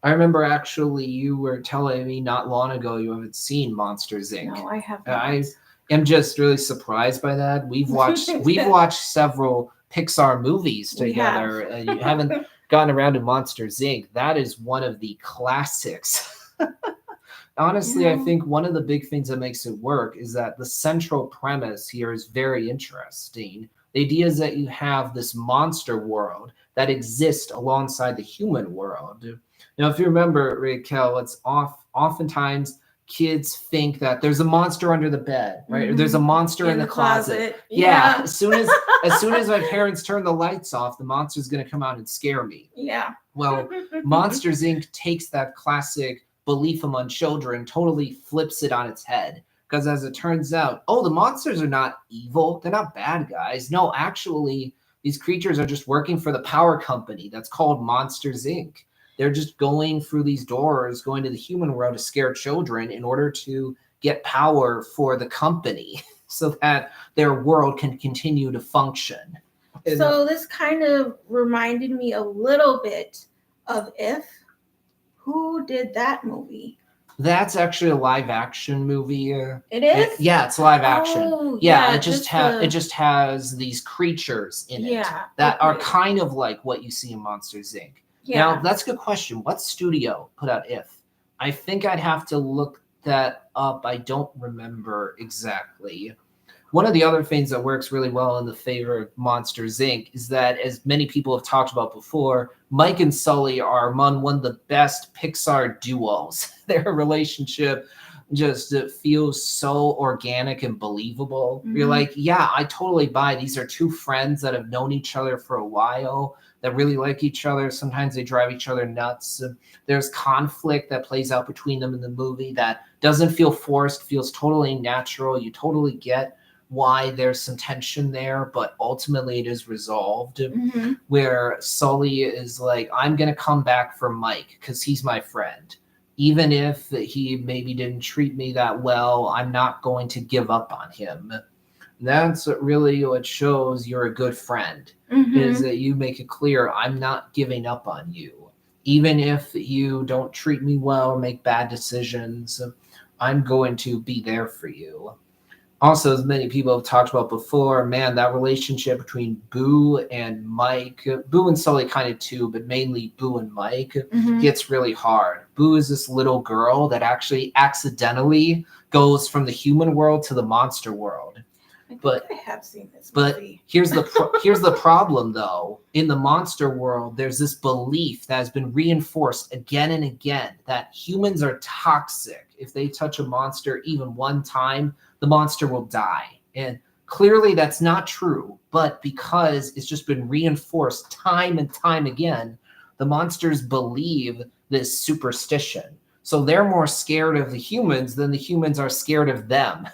I remember actually you were telling me not long ago you haven't seen Monsters Inc. No, I have not. I am just really surprised by that. We've watched several Pixar movies We together, have. and you haven't gotten around to Monsters Inc. That is one of the classics. Honestly, I Yeah. think one of the big things that makes it work is that the central premise here is very interesting. The idea is that you have this monster world that exists alongside the human world. Now, if you remember, Raquel, oftentimes kids think that there's a monster under the bed, right? Or there's a monster in the closet. Yeah. As soon as my parents turn the lights off, the monster's going to come out and scare me. Yeah. Well, Monsters Inc. takes that classic belief among children, totally flips it on its head. Because as it turns out, the monsters are not evil. They're not bad guys. No, actually, these creatures are just working for the power company that's called Monsters Inc. They're just going through these doors, going to the human world to scare children in order to get power for the company so that their world can continue to function. So this kind of reminded me a little bit of If. Who did that movie? That's actually a live action movie. It is? Yeah, it's live action. Oh, yeah, it just has these creatures in it that are kind of like what you see in Monsters Inc. Yeah. Now, that's a good question. What studio put out If? I think I'd have to look that up. I don't remember exactly. One of the other things that works really well in the favor of Monsters Inc. is that, as many people have talked about before, Mike and Sully are among one of the best Pixar duos. Their relationship just feels so organic and believable. You're like, yeah, I totally buy. These are two friends that have known each other for a while, that really like each other. Sometimes they drive each other nuts. There's conflict that plays out between them in the movie that doesn't feel forced, feels totally natural. You totally get why there's some tension there, but ultimately it is resolved. Where Sully is like, I'm going to come back for Mike because he's my friend. Even if he maybe didn't treat me that well, I'm not going to give up on him. That's really what shows you're a good friend, is that you make it clear, I'm not giving up on you. Even if you don't treat me well or make bad decisions, I'm going to be there for you. Also, as many people have talked about before, man, that relationship between Boo and Mike, Boo and Sully kind of too, but mainly Boo and Mike, gets really hard. Boo is this little girl that actually accidentally goes from the human world to the monster world. I have seen this movie. Here's the problem, though. In the monster world, there's this belief that has been reinforced again and again that humans are toxic. If they touch a monster even one time, the monster will die. And clearly that's not true. But because it's just been reinforced time and time again, the monsters believe this superstition. So they're more scared of the humans than the humans are scared of them.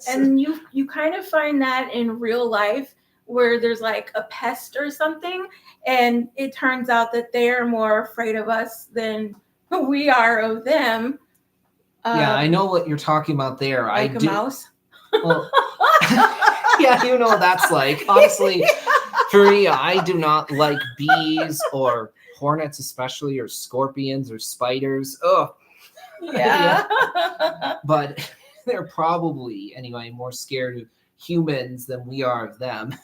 And you kind of find that in real life where there's like a pest or something, and it turns out that they're more afraid of us than we are of them. Yeah, I know what you're talking about there. Like a mouse? Well, yeah, you know what that's like. Honestly, for me, I do not like bees or hornets especially, or scorpions or spiders. Ugh. Yeah. But they're probably, anyway, more scared of humans than we are of them.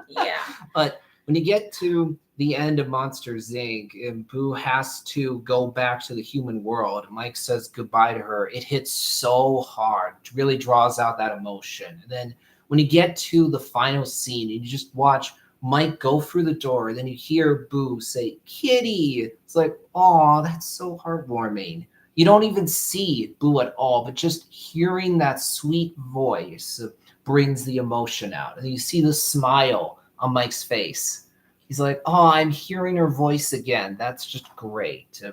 Yeah. But when you get to the end of Monsters Inc., and Boo has to go back to the human world, Mike says goodbye to her. It hits so hard. It really draws out that emotion. And then when you get to the final scene, and you just watch Mike go through the door, and then you hear Boo say, "Kitty." It's like, oh, that's so heartwarming. You don't even see Boo at all, but just hearing that sweet voice brings the emotion out. And you see the smile on Mike's face. He's like, oh, I'm hearing her voice again. That's just great.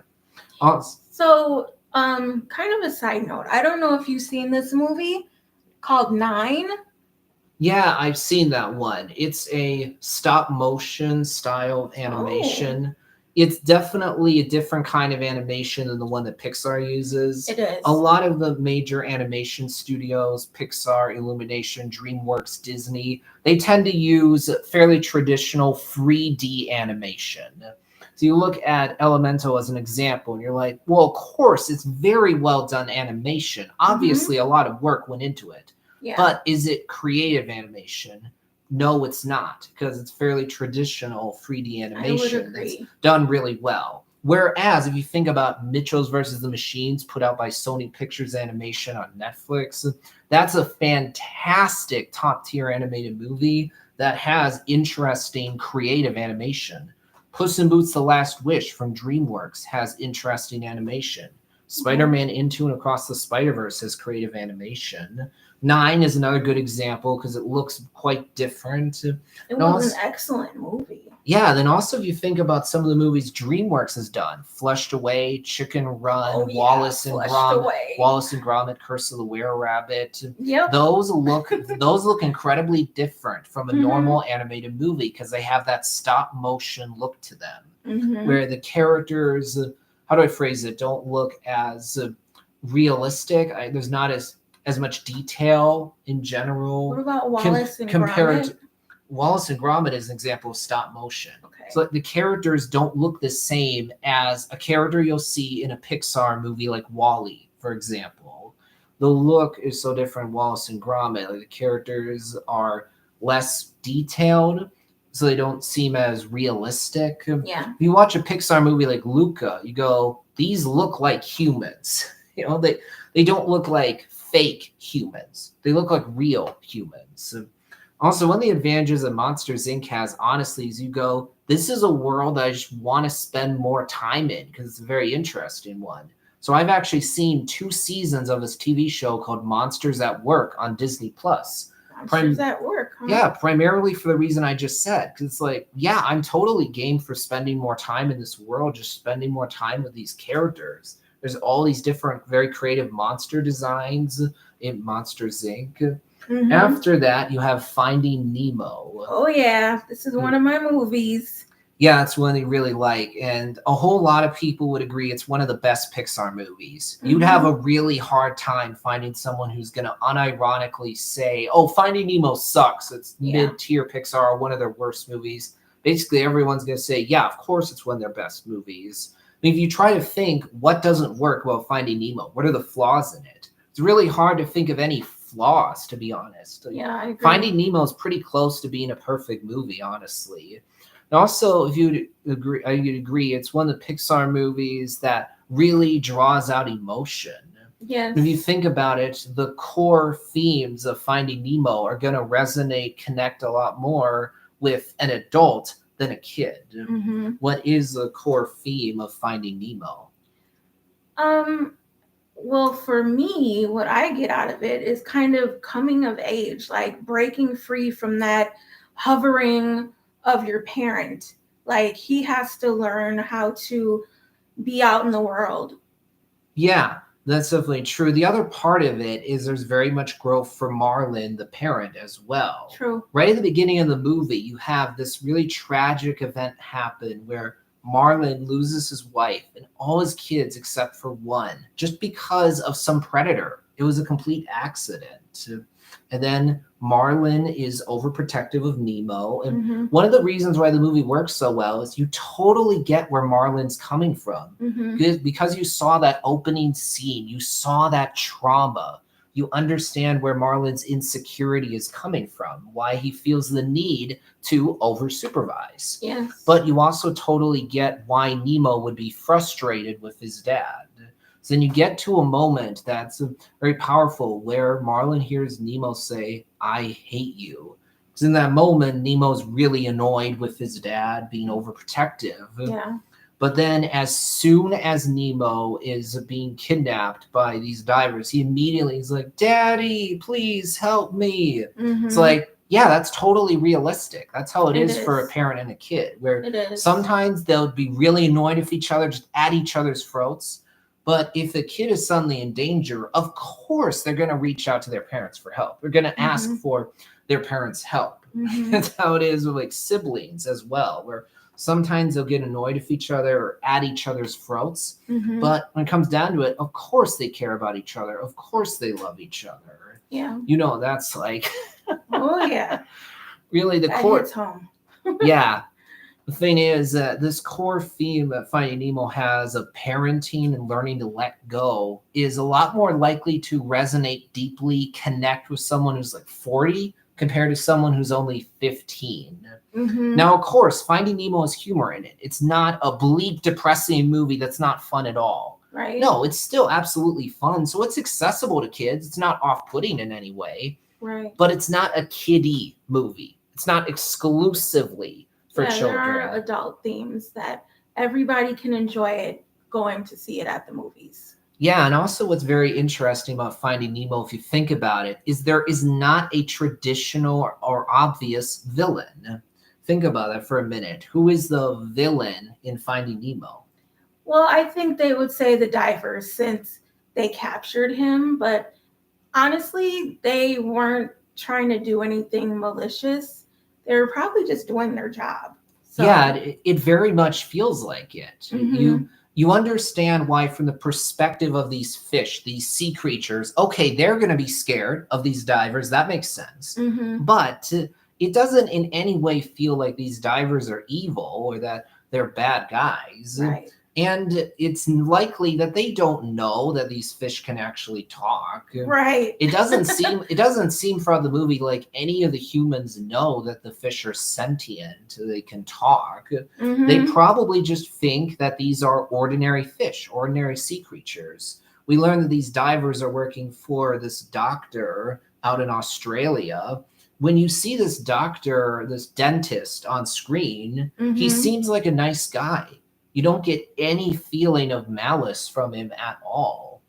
So, kind of a side note. I don't know if you've seen this movie called 9. Yeah, I've seen that one. It's a stop motion style of animation. It's definitely a different kind of animation than the one that Pixar uses. It is. A lot of the major animation studios, Pixar, Illumination, DreamWorks, Disney, they tend to use fairly traditional 3D animation. So you look at Elemental as an example, and you're like, well, of course, it's very well done animation. Obviously, a lot of work went into it. Yeah. But is it creative animation? No, it's not, because it's fairly traditional 3D animation that's done really well. Whereas if you think about Mitchell's versus the Machines, put out by Sony Pictures Animation on Netflix, that's a fantastic top-tier animated movie that has interesting creative animation. Puss in Boots: The Last Wish from DreamWorks has interesting animation. Spider-Man Into and Across the Spider-Verse has creative animation. 9 is another good example because it looks quite different. It And was also- an excellent movie. Yeah, then also if you think about some of the movies DreamWorks has done, Flushed Away, Chicken Run, Oh, yeah, Wallace and Flushed Gromit, Away. Wallace and Gromit, Curse of the Were-Rabbit. Yep. Those look incredibly different from a Mhm. normal animated movie because they have that stop motion look to them, Mhm. where the characters, how do I phrase it, don't look as realistic. There's not as much detail in general. What about Wallace and compared Gromit? to Wallace and Gromit is an example of stop motion. Okay. So the characters don't look the same as a character you'll see in a Pixar movie like WALL-E, for example. The look is so different in Wallace and Gromit. Like the characters are less detailed, so they don't seem as realistic. Yeah. If you watch a Pixar movie like Luca, you go, these look like humans. You know, they don't look like fake humans. They look like real humans. Also, one of the advantages that Monsters Inc. has, honestly, is you go, this is a world I just want to spend more time in because it's a very interesting one. So I've actually seen 2 seasons of this TV show called Monsters at Work on Disney+. Monsters at Work, huh? Yeah, primarily for the reason I just said. Because it's like, yeah, I'm totally game for spending more time in this world, just spending more time with these characters. There's all these different, very creative monster designs in Monsters Inc. Mhm. After that, you have Finding Nemo. Oh yeah, this is one of my movies. Yeah, it's one they really like, and a whole lot of people would agree it's one of the best Pixar movies. You'd have a really hard time finding someone who's going to unironically say, oh, Finding Nemo sucks. It's mid-tier Pixar, or one of their worst movies. Basically, everyone's going to say, yeah, of course it's one of their best movies. I mean, if you try to think what doesn't work about Finding Nemo, what are the flaws in it? It's really hard to think of any flaws, to be honest. Yeah, I agree. Finding Nemo is pretty close to being a perfect movie, honestly. And also, if you'd agree, it's one of the Pixar movies that really draws out emotion. Yes. If you think about it, the core themes of Finding Nemo are going to resonate, connect a lot more with an adult than a kid. Mhm. What is the core theme of Finding Nemo? Well, for me, what I get out of it is kind of coming of age, like breaking free from that hovering of your parent. Like he has to learn how to be out in the world. Yeah, that's definitely true. The other part of it is there's very much growth for Marlin, the parent, as well. True. Right at the beginning of the movie, you have this really tragic event happen where Marlin loses his wife and all his kids except for one, just because of some predator. It was a complete accident. And then Marlin is overprotective of Nemo. And one of the reasons why the movie works so well is you totally get where Marlin's coming from. Because you saw that opening scene, you saw that trauma. You understand where Marlin's insecurity is coming from, why he feels the need to over-supervise. Yes. But you also totally get why Nemo would be frustrated with his dad. So then you get to a moment that's very powerful where Marlin hears Nemo say, I hate you. Because in that moment, Nemo's really annoyed with his dad being overprotective. Yeah. But then as soon as Nemo is being kidnapped by these divers, he immediately is like, Daddy, please help me. It's like, yeah, that's totally realistic. That's how it is for a parent and a kid, where sometimes they'll be really annoyed with each other, just at each other's throats. But if a kid is suddenly in danger, of course they're going to reach out to their parents for help. They're going to ask for their parents' help. That's how it is with like siblings as well, where sometimes they'll get annoyed with each other or at each other's throats. But when it comes down to it, of course they care about each other. Of course they love each other. Yeah. You know, that's like, oh yeah, really the that core. hits home. Yeah. The thing is that this core theme that Finding Nemo has of parenting and learning to let go is a lot more likely to resonate deeply, connect with someone who's like 40 compared to someone who's only 15. Now, of course, Finding Nemo has humor in it. It's not a bleak, depressing movie that's not fun at all. Right. No, it's still absolutely fun. So it's accessible to kids. It's not off-putting in any way. Right. But it's not a kiddie movie. It's not exclusively for children. There are adult themes that everybody can enjoy it going to see it at the movies. Yeah, and also what's very interesting about Finding Nemo, if you think about it, is there is not a traditional or obvious villain. Think about that for a minute. Who is the villain in Finding Nemo? Well, I think they would say the divers since they captured him, but honestly, they weren't trying to do anything malicious. They were probably just doing their job. Yeah, So, it very much feels like it. hmm You understand why, from the perspective of these fish, these sea creatures, okay, they're going to be scared of these divers. That makes sense. hmm But it doesn't in any way feel like these divers are evil or that they're bad guys. right, And it's likely that they don't know that these fish can actually talk. right. It doesn't seem throughout the movie like any of the humans know that the fish are sentient, they can talk. They hmm probably just think that these are ordinary fish, ordinary sea creatures. We learn that these divers are working for this doctor out in Australia. When you see this doctor, this dentist on screen, he hmm seems like a nice guy. You don't get any feeling of malice from him at all.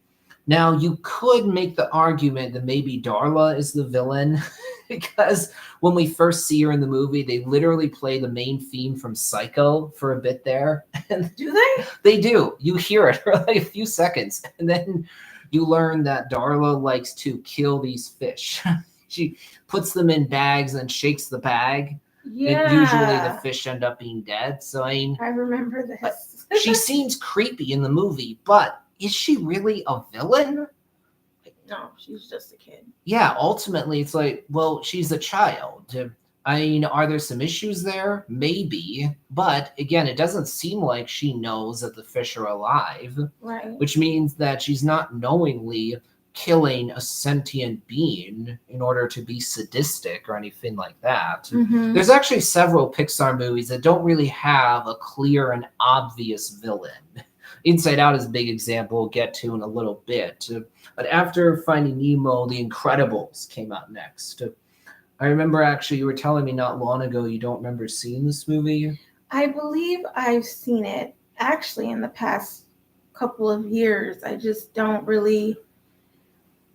Now, you could make the argument that maybe Darla is the villain because when we first see her in the movie, they literally play the main theme from Psycho for a bit there. And Do they? they do. You hear it for like a few seconds. And then you learn that Darla likes to kill these fish. She puts them in bags and shakes the bag. Usually the Yeah, fish end up being dead. So, I mean, I remember uh, this. she seems creepy in the movie, but is she really a villain? No, she's just a kid. Yeah, ultimately, it's like, well, she's a child. I mean, are there some issues there? Maybe. But again, it doesn't seem like she knows that the fish are alive, Right. which means that she's not knowingly killing a sentient being in order to be sadistic or anything like that. hmm There's actually several Pixar movies that don't really have a clear and obvious villain. Inside Out is a big example we'll get to in a little bit. But after Finding Nemo, The Incredibles came out next. I remember actually you were telling me not long ago you don't remember seeing this movie. I believe I've seen it actually in the past couple of years. I just don't really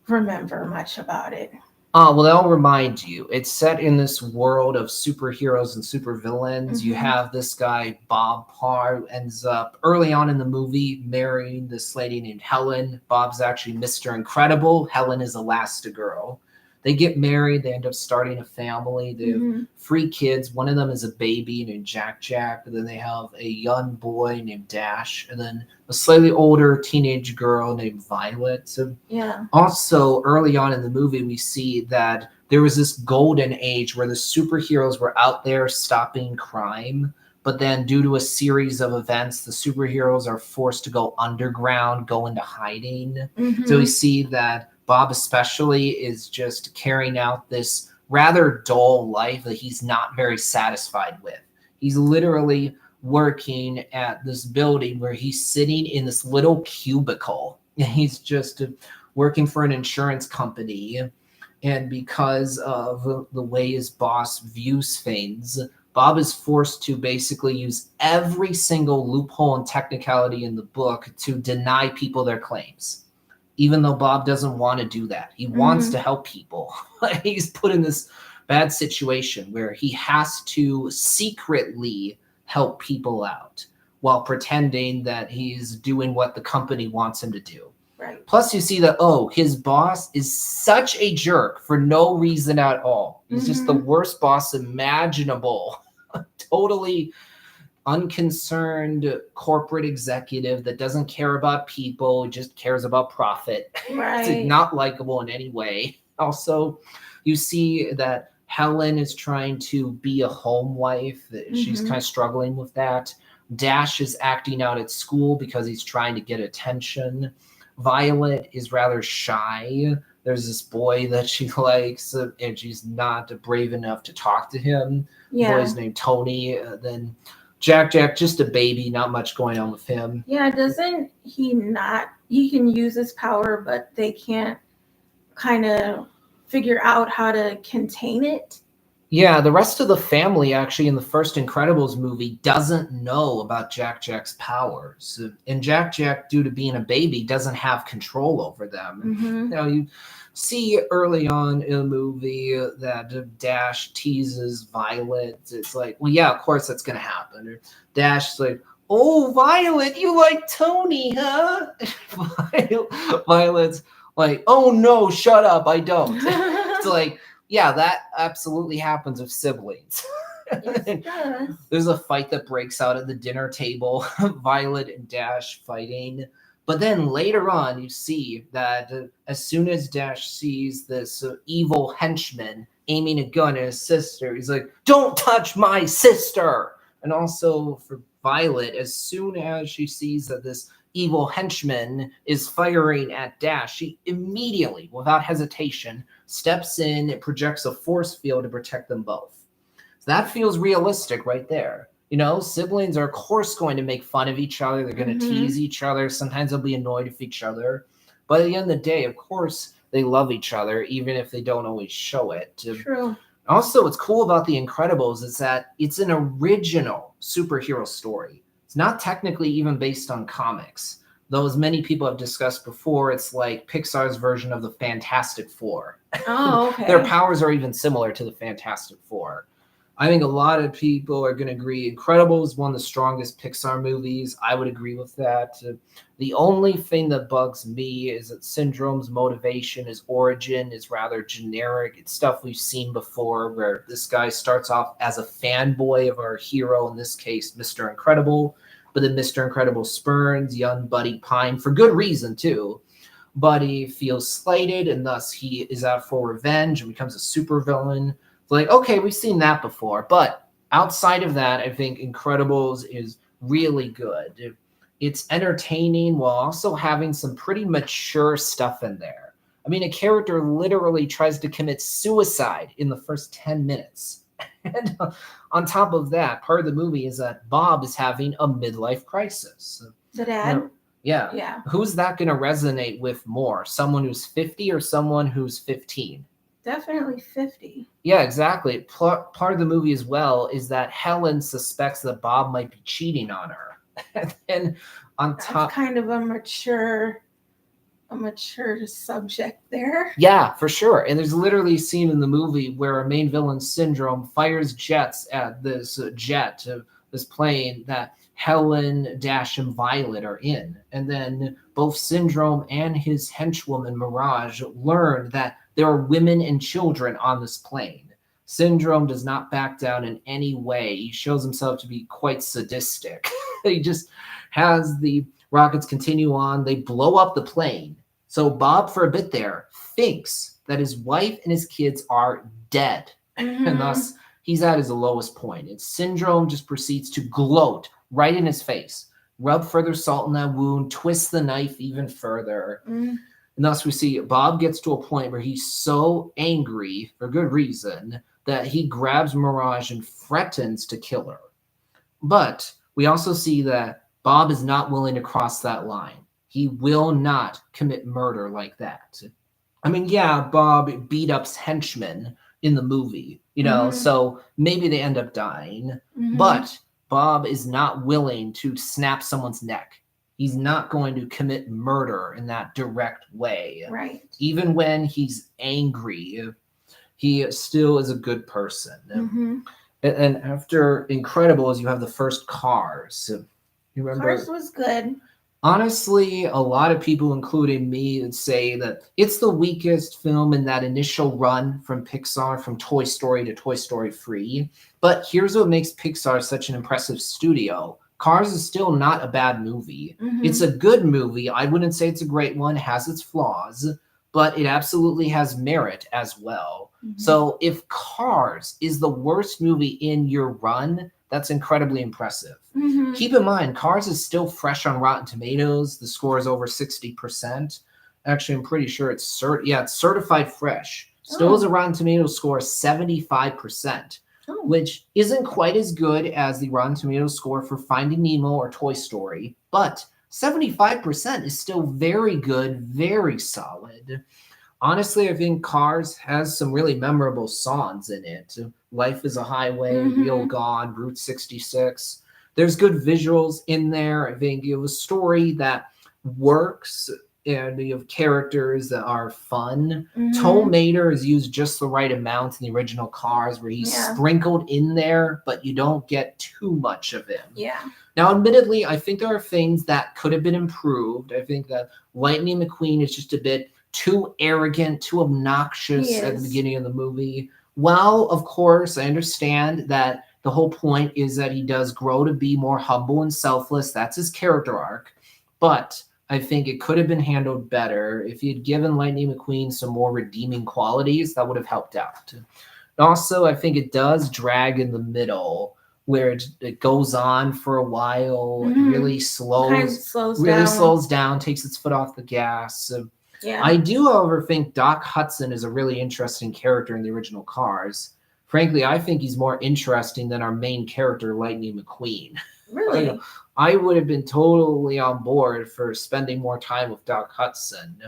remember much about it. Well, I'll remind you. It's set in this world of superheroes and supervillains. You hmm have this guy, Bob Parr, who ends up early on in the movie marrying this lady named Helen. Bob's actually Mr. Incredible. Helen is Elastigirl. They get married. They end up starting a family. They have hmm 3 kids. One of them is a baby named Jack Jack. And then they have a young boy named Dash. And then a slightly older teenage girl named Violet. So Yeah. also, early on in the movie, we see that there was this golden age where the superheroes were out there stopping crime. But then, due to a series of events, the superheroes are forced to go underground, go into hiding. So we hmm see that Bob, especially, is just carrying out this rather dull life that he's not very satisfied with. He's literally working at this building where he's sitting in this little cubicle. And he's just working for an insurance company. And because of the way his boss views things, Bob is forced to basically use every single loophole and technicality in the book to deny people their claims. Even though Bob doesn't want to do that, he wants to hmm help people. He's put in this bad situation where he has to secretly help people out while pretending that he's doing what the company wants him to do. Right. Plus, you see that, oh, his boss is such a jerk for no reason at all. He's just the hmm worst boss imaginable. Totally unconcerned corporate executive that doesn't care about people, just cares about profit. It's like Right. not likable in any way. Also, you see that Helen is trying to be a home wife. She's hmm kind of struggling with that. Dash is acting out at school because he's trying to get attention. Violet is rather shy. There's this boy that she likes, and she's not brave enough to talk to him. The Yeah. boy's named Tony. Then Jack Jack, just a baby, not much going on with him. Yeah. Doesn't he not? He can use his power, but they can't kind of figure out how to contain it. Yeah, the rest of the family actually in the first Incredibles movie doesn't know about Jack's powers. And Jack, due to being a baby, doesn't have control over them. Mm-hmm. You see early on in the movie that Dash teases Violet. It's like, well, yeah, of course that's going to happen. Or Dash's like, oh, Violet, you like Tony, huh? Violet's like, oh, no, shut up, I don't. It's like, yeah, that absolutely happens with siblings. Yes, it does. There's a fight that breaks out at the dinner table, Violet and Dash fighting. But then later on, you see that as soon as Dash sees this evil henchman aiming a gun at his sister, he's like, don't touch my sister! And also for Violet, as soon as she sees that this evil henchman is firing at Dash, she immediately, without hesitation, steps in and projects a force field to protect them both. So that feels realistic right there. Siblings are of course going to make fun of each other. They're going to tease each other. Sometimes they'll be annoyed with each other. But at the end of the day, of course, they love each other, even if they don't always show it. True. Also, what's cool about The Incredibles is that it's an original superhero story. It's not technically even based on comics. Though, as many people have discussed before, it's like Pixar's version of the Fantastic Four. Oh, okay. Their powers are even similar to the Fantastic Four. I think a lot of people are going to agree Incredibles is one of the strongest Pixar movies. I would agree with that. The only thing that bugs me is that Syndrome's motivation, his origin is rather generic. It's stuff we've seen before where this guy starts off as a fanboy of our hero, in this case, Mr. Incredible. But then Mr. Incredible spurns young Buddy Pine for good reason, too. Buddy feels slighted, and thus he is out for revenge and becomes a supervillain. Like, okay, we've seen that before, but outside of that, I think Incredibles is really good. It's entertaining while also having some pretty mature stuff in there. I mean, a character literally tries to commit suicide in the first 10 minutes. And on top of that, part of the movie is that Bob is having a midlife crisis. The dad? Yeah. Yeah. Who's that going to resonate with more? Someone who's 50 or someone who's 15? Definitely 50. Yeah, exactly. Part of the movie as well is that Helen suspects that Bob might be cheating on her. And then on top, That's kind of a mature subject there. yeah, for sure. And there's literally a scene in the movie where our main villain Syndrome fires jets at this jet of this plane that Helen, Dash, and Violet are in. And then both Syndrome and his henchwoman Mirage learn that there are women and children on this plane. Syndrome does not back down in any way. He shows himself to be quite sadistic. He just has the rockets continue on. They blow up the plane. So Bob, for a bit there, thinks that his wife and his kids are dead. And thus, he's at his lowest point. And Syndrome just proceeds to gloat right in his face, rub further salt in that wound, twist the knife even further. And thus we see Bob gets to a point where he's so angry, for good reason, that he grabs Mirage and threatens to kill her. But we also see that Bob is not willing to cross that line. He will not commit murder like that. I mean, yeah, Bob beat up henchmen in the movie, so maybe they end up dying. But Bob is not willing to snap someone's neck. He's not going to commit murder in that direct way. Right. Even when he's angry, he still is a good person. And after Incredibles, you have the first Cars. You remember? Cars was good. Honestly, a lot of people, including me, would say that it's the weakest film in that initial run from Pixar, from Toy Story to Toy Story 3. But here's what makes Pixar such an impressive studio. Cars is still not a bad movie. It's a good movie. I wouldn't say it's a great one. It has its flaws, but it absolutely has merit as well. So if Cars is the worst movie in your run, that's incredibly impressive. Keep in mind, Cars is still fresh on Rotten Tomatoes. The score is over 60%. Actually, I'm pretty sure it's certified fresh. Still has a Rotten Tomatoes score of 75%. Which isn't quite as good as the Rotten Tomatoes score for Finding Nemo or Toy Story, but 75% is still very good, very solid. Honestly, I think Cars has some really memorable songs in it. Life is a Highway, Real Mm-hmm. Gone, Route 66. There's good visuals in there. I think you have a story that works, and you have characters that are fun. Tow Mm-hmm. Mater is used just the right amount in the original Cars, where he's Yeah. sprinkled in there, but you don't get too much of him. Yeah. Now, admittedly, I think there are things that could have been improved. I think that Lightning McQueen is just a bit too arrogant, too He obnoxious at the is. beginning of the movie. Well, of course, I understand that the whole point is that he does grow to be more humble and selfless. That's his character arc. But I think it could have been handled better. If you'd given Lightning McQueen some more redeeming qualities, that would have helped out. Also, I think it does drag in the middle where it goes on for a while, Mm-hmm. really Kind of slows, slows really down. slows down, takes its foot off the gas. Yeah. I do, however, think Doc Hudson is a really interesting character in the original Cars. Frankly, I think he's more interesting than our main character, Lightning McQueen. Really. I would have been totally on board for spending more time with Doc Hudson.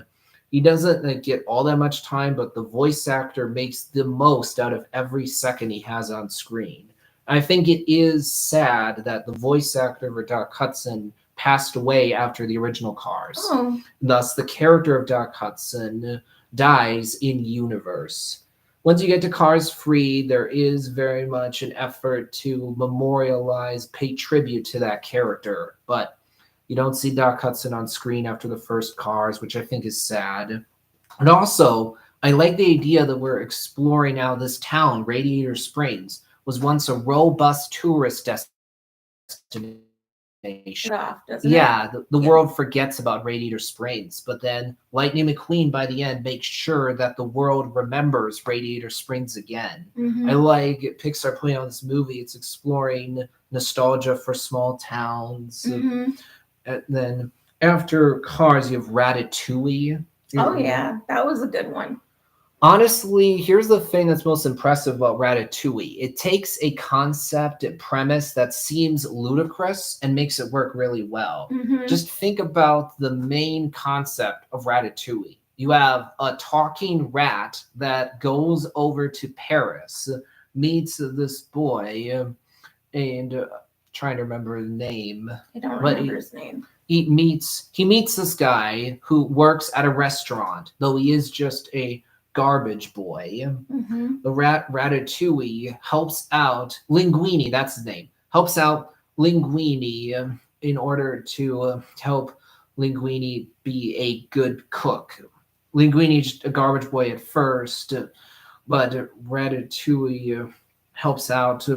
He doesn't get all that much time, but the voice actor makes the most out of every second he has on screen. I think it is sad that the voice actor for Doc Hudson passed away after the original Cars. Oh. Thus, the character of Doc Hudson dies in universe. Once you get to Cars Free, there is very much an effort to memorialize, pay tribute to that character, but you don't see Doc Hudson on screen after the first Cars, which I think is sad. And also, I like the idea that we're exploring now this town, Radiator Springs, was once a robust tourist destination. It off, doesn't it? Yeah, the Yeah. world forgets about Radiator Springs, but then Lightning McQueen by the end makes sure that the world remembers Radiator Springs again. I Mm-hmm. like Pixar putting out this movie. It's exploring nostalgia for small towns. Mm-hmm. And then after Cars, you have Ratatouille. Oh yeah, that was a good one. Honestly, here's the thing that's most impressive about Ratatouille. It takes a concept and premise that seems ludicrous and makes it work really well. Mm-hmm. Just think about the main concept of Ratatouille. You have a talking rat that goes over to Paris, meets this boy, and trying to remember the name. I don't But remember his name. he meets this guy who works at a restaurant, though he is just a garbage boy. Mm-hmm. The Ratatouille helps out Linguini, that's his name, helps out Linguini in order to help Linguini be a good cook. Linguini's just a garbage boy at first, but Ratatouille helps out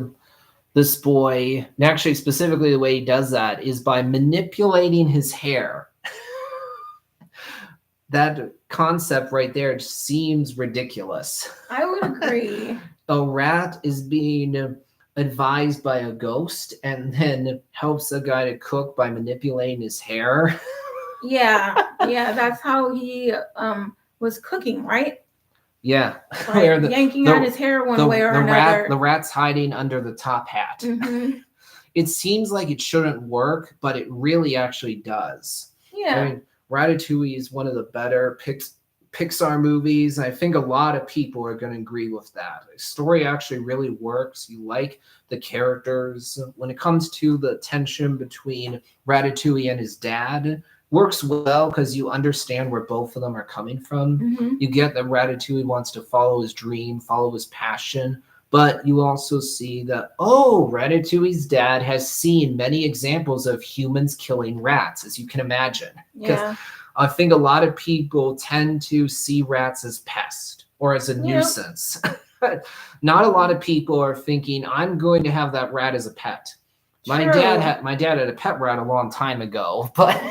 this boy. And actually, specifically, the way he does that is by manipulating his hair. That concept right there seems ridiculous. I would agree. A rat is being advised by a ghost and then helps a guy to cook by manipulating his hair. Yeah, that's how he was cooking, right? Yeah. Like yanking out his hair one way or another. The rat's hiding under the top hat. Mm-hmm. It seems like it shouldn't work, but it really actually does. Yeah. I mean, Ratatouille is one of the better Pixar movies. I think a lot of people are going to agree with that. The story actually really works. You like the characters. When it comes to the tension between Ratatouille and his dad, works well because you understand where both of them are coming from. Mm-hmm. You get that Ratatouille wants to follow his dream, follow his passion, but you also see that, Ratatouille's dad has seen many examples of humans killing rats, as you can imagine. Yeah. I think a lot of people tend to see rats as pests or as a nuisance. Not a lot of people are thinking, I'm going to have that rat as a pet. My dad had a pet rat a long time ago, but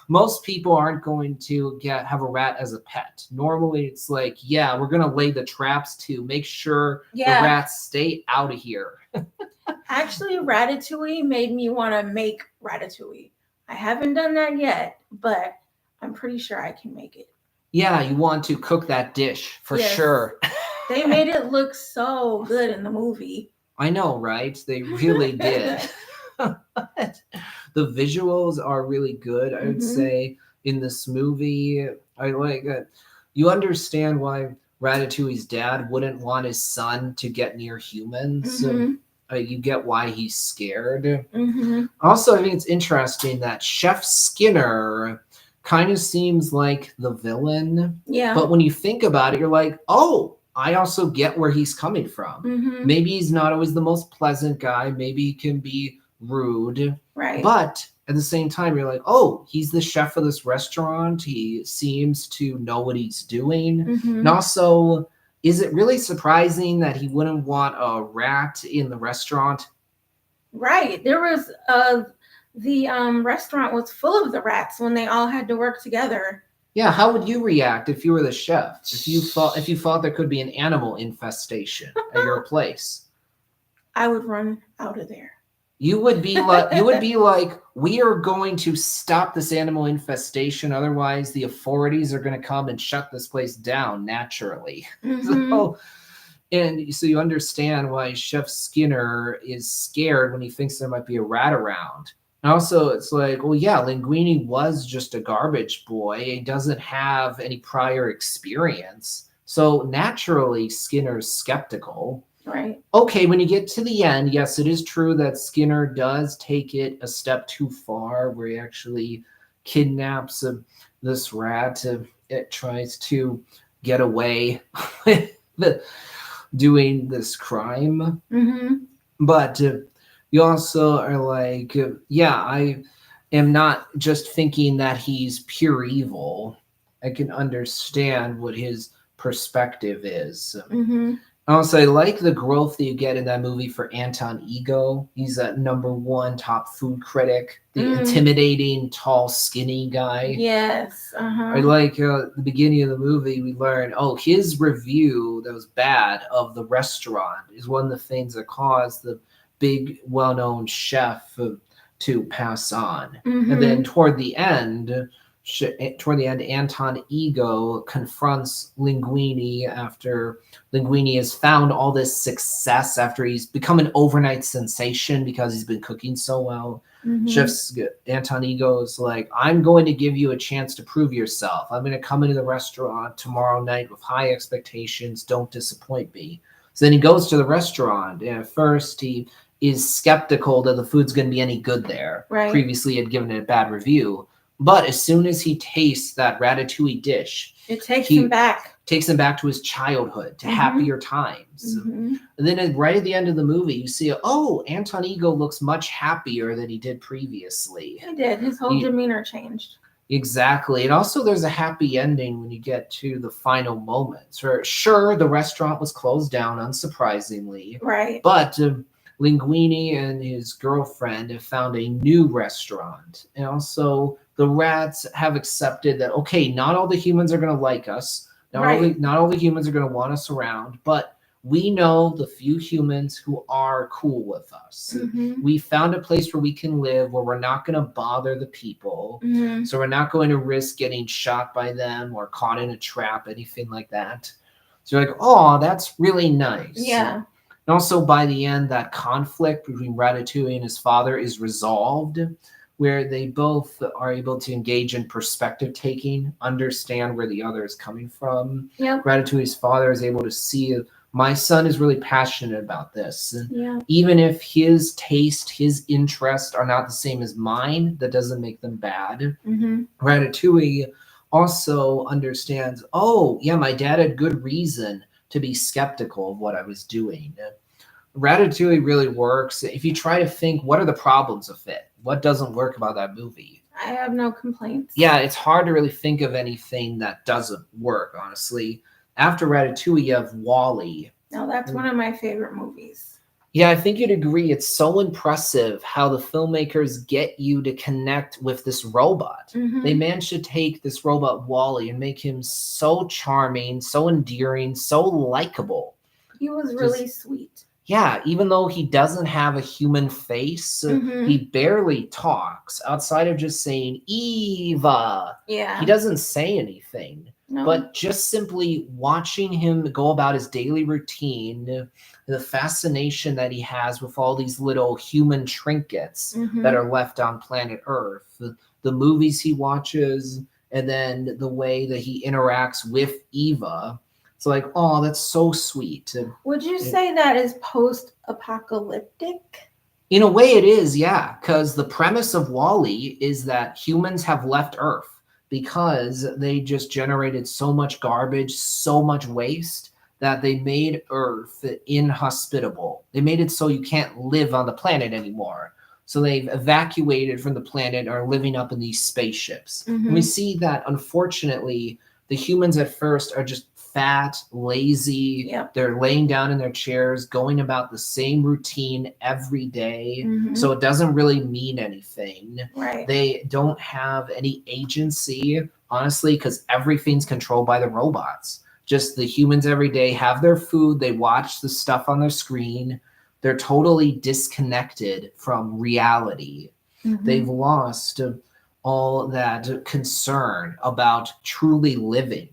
most people aren't going to have a rat as a pet. Normally, it's like, we're gonna lay the traps to make sure the rats stay out of here. Actually, Ratatouille made me want to make Ratatouille. I haven't done that yet, but I'm pretty sure I can make it. Yeah, you want to cook that dish for sure. They made it look so good in the movie. I know, right? They really did. The visuals are really good, I would say. in this movie. I like you understand why Ratatouille's dad wouldn't want his son to get near humans. Mm-hmm. You get why he's scared. Mm-hmm. Also, I think it's interesting that Chef Skinner kind of seems like the villain, Yeah. but when you think about it, you're like, oh, I also get where he's coming from. Mm-hmm. Maybe he's not always the most pleasant guy. Maybe he can be rude. Right. But at the same time, you're like, oh, he's the chef of this restaurant. He seems to know what he's doing. Mm-hmm. And also, is it really surprising that he wouldn't want a rat in the restaurant? Right. There was the restaurant was full of the rats when they all had to work together. Yeah, how would you react if you were the chef? If you thought there could be an animal infestation at your place? I would run out of there. You would be like, we are going to stop this animal infestation, otherwise the authorities are going to come and shut this place down naturally. Mm-hmm. So you understand why Chef Skinner is scared when he thinks there might be a rat around. And also, it's like, well, yeah, Linguini was just a garbage boy. He doesn't have any prior experience. So naturally, Skinner's skeptical. Right. Okay, when you get to the end, yes, it is true that Skinner does take it a step too far, where he actually kidnaps this rat. It tries to get away with doing this crime. Mm-hmm. But you also are like, yeah, I am not just thinking that he's pure evil. I can understand what his perspective is. Mm-hmm. Also, I like the growth that you get in that movie for Anton Ego. He's that #1 top food critic, the intimidating, tall, skinny guy. Yes. I like the beginning of the movie, we learn, oh, his review that was bad of the restaurant is one of the things that caused the big, well-known chef to pass on. Mm-hmm. And then toward the end, Anton Ego confronts Linguini after Linguini has found all this success after he's become an overnight sensation because he's been cooking so well. Mm-hmm. Anton Ego is like, I'm going to give you a chance to prove yourself. I'm going to come into the restaurant tomorrow night with high expectations. Don't disappoint me. So then he goes to the restaurant, and at first he is skeptical that the food's going to be any good there. Right. Previously, he had given it a bad review. But as soon as he tastes that ratatouille dish, it takes him back. Takes him back to his childhood, to happier times. And then right at the end of the movie, you see, oh, Anton Ego looks much happier than he did previously. He did. His whole demeanor changed. Exactly. And also there's a happy ending when you get to the final moments. Where, sure, the restaurant was closed down, unsurprisingly. Right. But Linguini and his girlfriend have found a new restaurant. And also the rats have accepted that, okay, not all the humans are going to like us. Not all the humans are going to want us around, but we know the few humans who are cool with us. We found a place where we can live, where we're not going to bother the people. So we're not going to risk getting shot by them or caught in a trap, anything like that. So you're like, oh, that's really nice. Yeah. And also by the end, that conflict between Ratatouille and his father is resolved, where they both are able to engage in perspective taking, understand where the other is coming from. Yep. Ratatouille's father is able to see, my son is really passionate about this. And yeah. Even if his taste, his interest are not the same as mine, that doesn't make them bad. Ratatouille also understands, oh, yeah, my dad had good reason to be skeptical of what I was doing. Ratatouille really works. If you try to think, what are the problems of it? What doesn't work about that movie? I have no complaints. Yeah, it's hard to really think of anything that doesn't work, honestly. After Ratatouille, you have WALL-E. Now, that's one of my favorite movies. Yeah, I think you'd agree. It's so impressive how the filmmakers get you to connect with this robot. They managed to take this robot WALL-E and make him so charming, so endearing, so likable. He was really sweet. Yeah, even though he doesn't have a human face, he barely talks outside of just saying, Eva. Yeah. He doesn't say anything. No. But just simply watching him go about his daily routine, the fascination that he has with all these little human trinkets that are left on planet Earth, the movies he watches, and then the way that he interacts with Eva. It's like, oh, that's so sweet. Would you say that is post-apocalyptic? In a way, it is, yeah, because the premise of Wall-E is that humans have left Earth because they just generated so much garbage, so much waste that they made Earth inhospitable. They made it so you can't live on the planet anymore. So they've evacuated from the planet and are living up in these spaceships. And we see that, unfortunately, the humans at first are just fat, lazy. Yep. They're laying down in their chairs, going about the same routine every day. So it doesn't really mean anything. Right. They don't have any agency, honestly, because everything's controlled by the robots. Just the humans every day have their food, they watch the stuff on their screen. They're totally disconnected from reality. They've lost all that concern about truly living.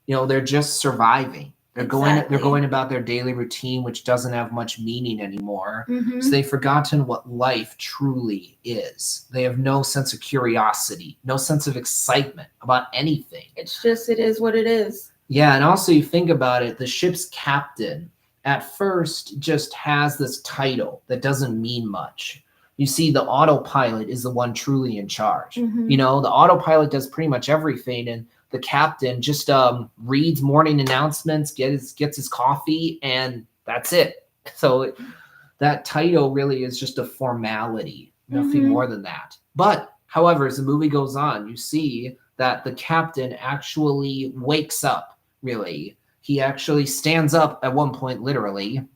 You know, they're just surviving. They're going about their daily routine, which doesn't have much meaning anymore. So they've forgotten what life truly is. They have no sense of curiosity, no sense of excitement about anything. It's just, it is what it is. Yeah, and also you think about it, the ship's captain at first just has this title that doesn't mean much. You see, the autopilot is the one truly in charge. You know, the autopilot does pretty much everything, and the captain just reads morning announcements, gets his coffee, and that's it. So that title really is just a formality, nothing more than that. But, however, as the movie goes on, you see that the captain actually wakes up, really. He actually stands up at one point, literally,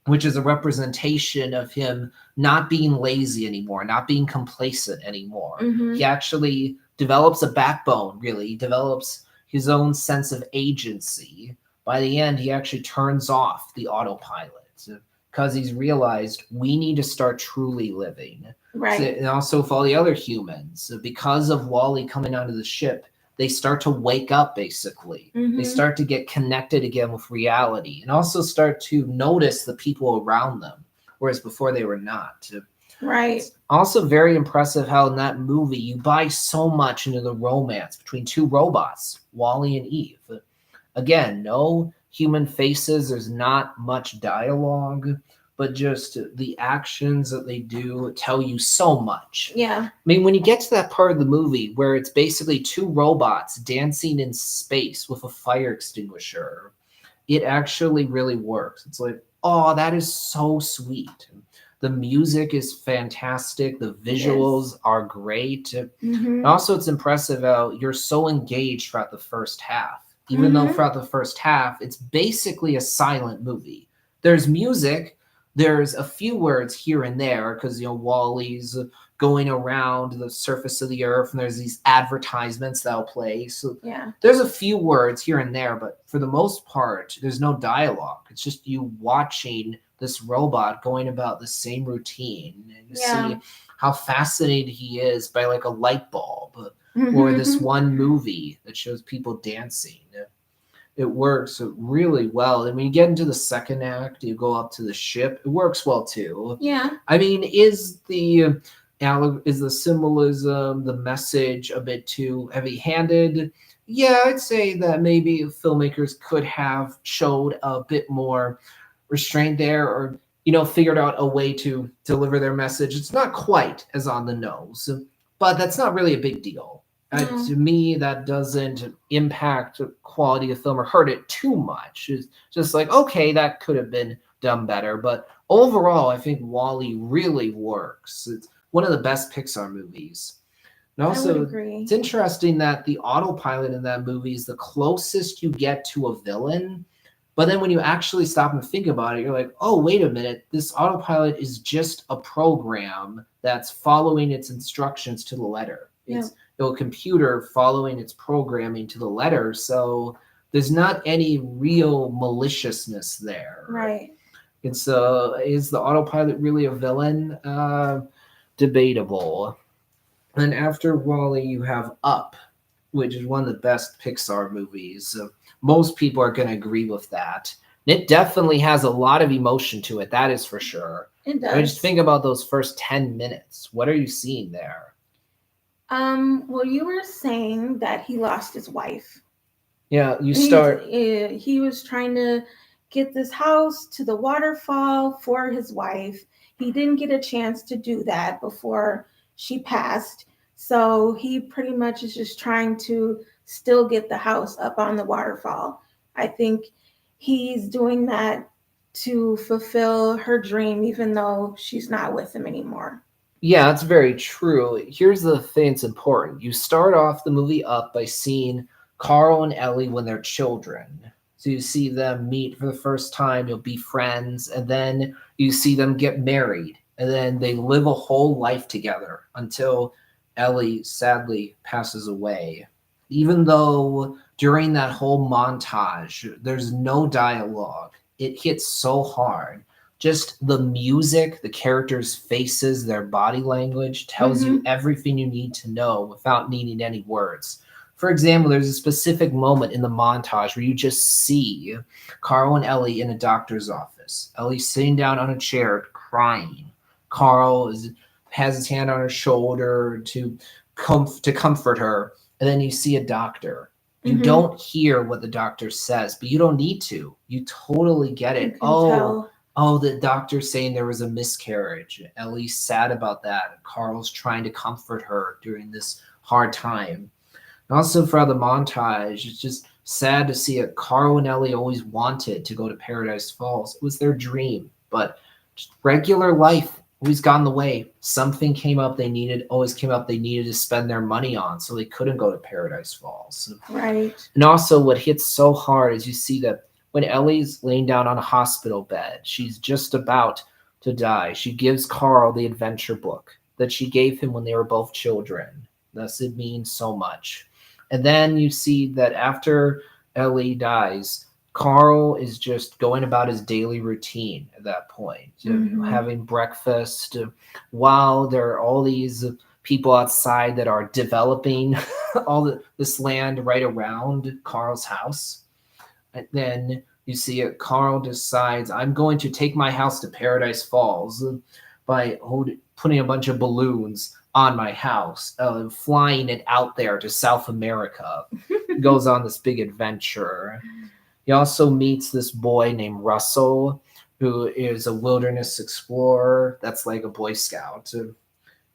which is a representation of him not being lazy anymore, not being complacent anymore. He actually develops a backbone, really. He develops his own sense of agency. By the end, he actually turns off the autopilot because he's realized we need to start truly living. Right. So, and also for all the other humans, because of Wall-E coming onto the ship, they start to wake up, basically. They start to get connected again with reality and also start to notice the people around them, whereas before they were not. Right. It's also very impressive how in that movie you buy so much into the romance between two robots, Wall-E and Eve. Again, no human faces, there's not much dialogue, but just the actions that they do tell you so much. Yeah. I mean, when you get to that part of the movie where it's basically two robots dancing in space with a fire extinguisher, it actually really works. It's like, oh, that is so sweet. The music is fantastic. The visuals are great. Also, it's impressive how you're so engaged throughout the first half. Even though throughout the first half, it's basically a silent movie. There's music. There's a few words here and there because, you know, Wall-E's going around the surface of the earth and there's these advertisements that'll play. So there's a few words here and there, but for the most part, there's no dialogue. It's just you watching this robot going about the same routine. And you see how fascinated he is by like a light bulb or this one movie that shows people dancing. It works really well. And when you get into the second act, you go up to the ship. It works well too. Yeah. I mean, is the symbolism, the message a bit too heavy-handed? Yeah, I'd say that maybe filmmakers could have showed a bit more restraint there, or figured out a way to deliver their message. It's not quite as on the nose, but that's not really a big deal. To me, that doesn't impact quality of film or hurt it too much. It's just like, okay, that could have been done better. But overall, I think Wall-E really works. It's one of the best Pixar movies. And also, it's interesting that the autopilot in that movie is the closest you get to a villain. But then when you actually stop and think about it, you're like, oh, wait a minute. This autopilot is just a program that's following its instructions to the letter. It's a computer following its programming to the letter. So there's not any real maliciousness there. Right. And so is the autopilot really a villain? Debatable. And after Wall-E, you have Up, which is one of the best Pixar movies. Most people are going to agree with that. It definitely has a lot of emotion to it. That is for sure. It does. I mean, just think about those first 10 minutes. What are you seeing there? Well, you were saying that he lost his wife. Yeah, you He's start. he was trying to get this house to the waterfall for his wife. He didn't get a chance to do that before she passed. So he pretty much is just trying to still get the house up on the waterfall. I think he's doing that to fulfill her dream, even though she's not with him anymore. Yeah, that's very true. Here's the thing that's important. You start off the movie up by seeing Carl and Ellie when they're children. So you see them meet for the first time, you'll be friends, and then you see them get married, and then they live a whole life together until Ellie sadly passes away. Even though during that whole montage, there's no dialogue, it hits so hard. Just the music, the characters' faces, their body language tells you Mm-hmm. everything you need to know without needing any words. For example, there's a specific moment in the montage where you just see Carl and Ellie in a doctor's office. Ellie's sitting down on a chair crying. Carl has his hand on her shoulder to comfort her, and then you see a doctor. You Mm-hmm. don't hear what the doctor says, but you don't need to. You totally get You it. can Oh, tell. oh, the doctor's saying there was a miscarriage. Ellie's sad about that. Carl's trying to comfort her during this hard time. And also throughout the montage, it's just sad to see it. Carl and Ellie always wanted to go to Paradise Falls. It was their dream, but just regular life always got in the way. Something came up they needed, always came up they needed to spend their money on, so they couldn't go to Paradise Falls. Right. And also, what hits so hard is you see that when Ellie's laying down on a hospital bed, she's just about to die. She gives Carl the adventure book that she gave him when they were both children. Thus, it means so much. And then you see that after Ellie dies, Carl is just going about his daily routine at that point, Mm-hmm. having breakfast while there are all these people outside that are developing this land right around Carl's house. And then you see it. Carl decides, I'm going to take my house to Paradise Falls by putting a bunch of balloons on my house, flying it out there to South America. Goes on this big adventure. He also meets this boy named Russell, who is a wilderness explorer that's like a Boy Scout. And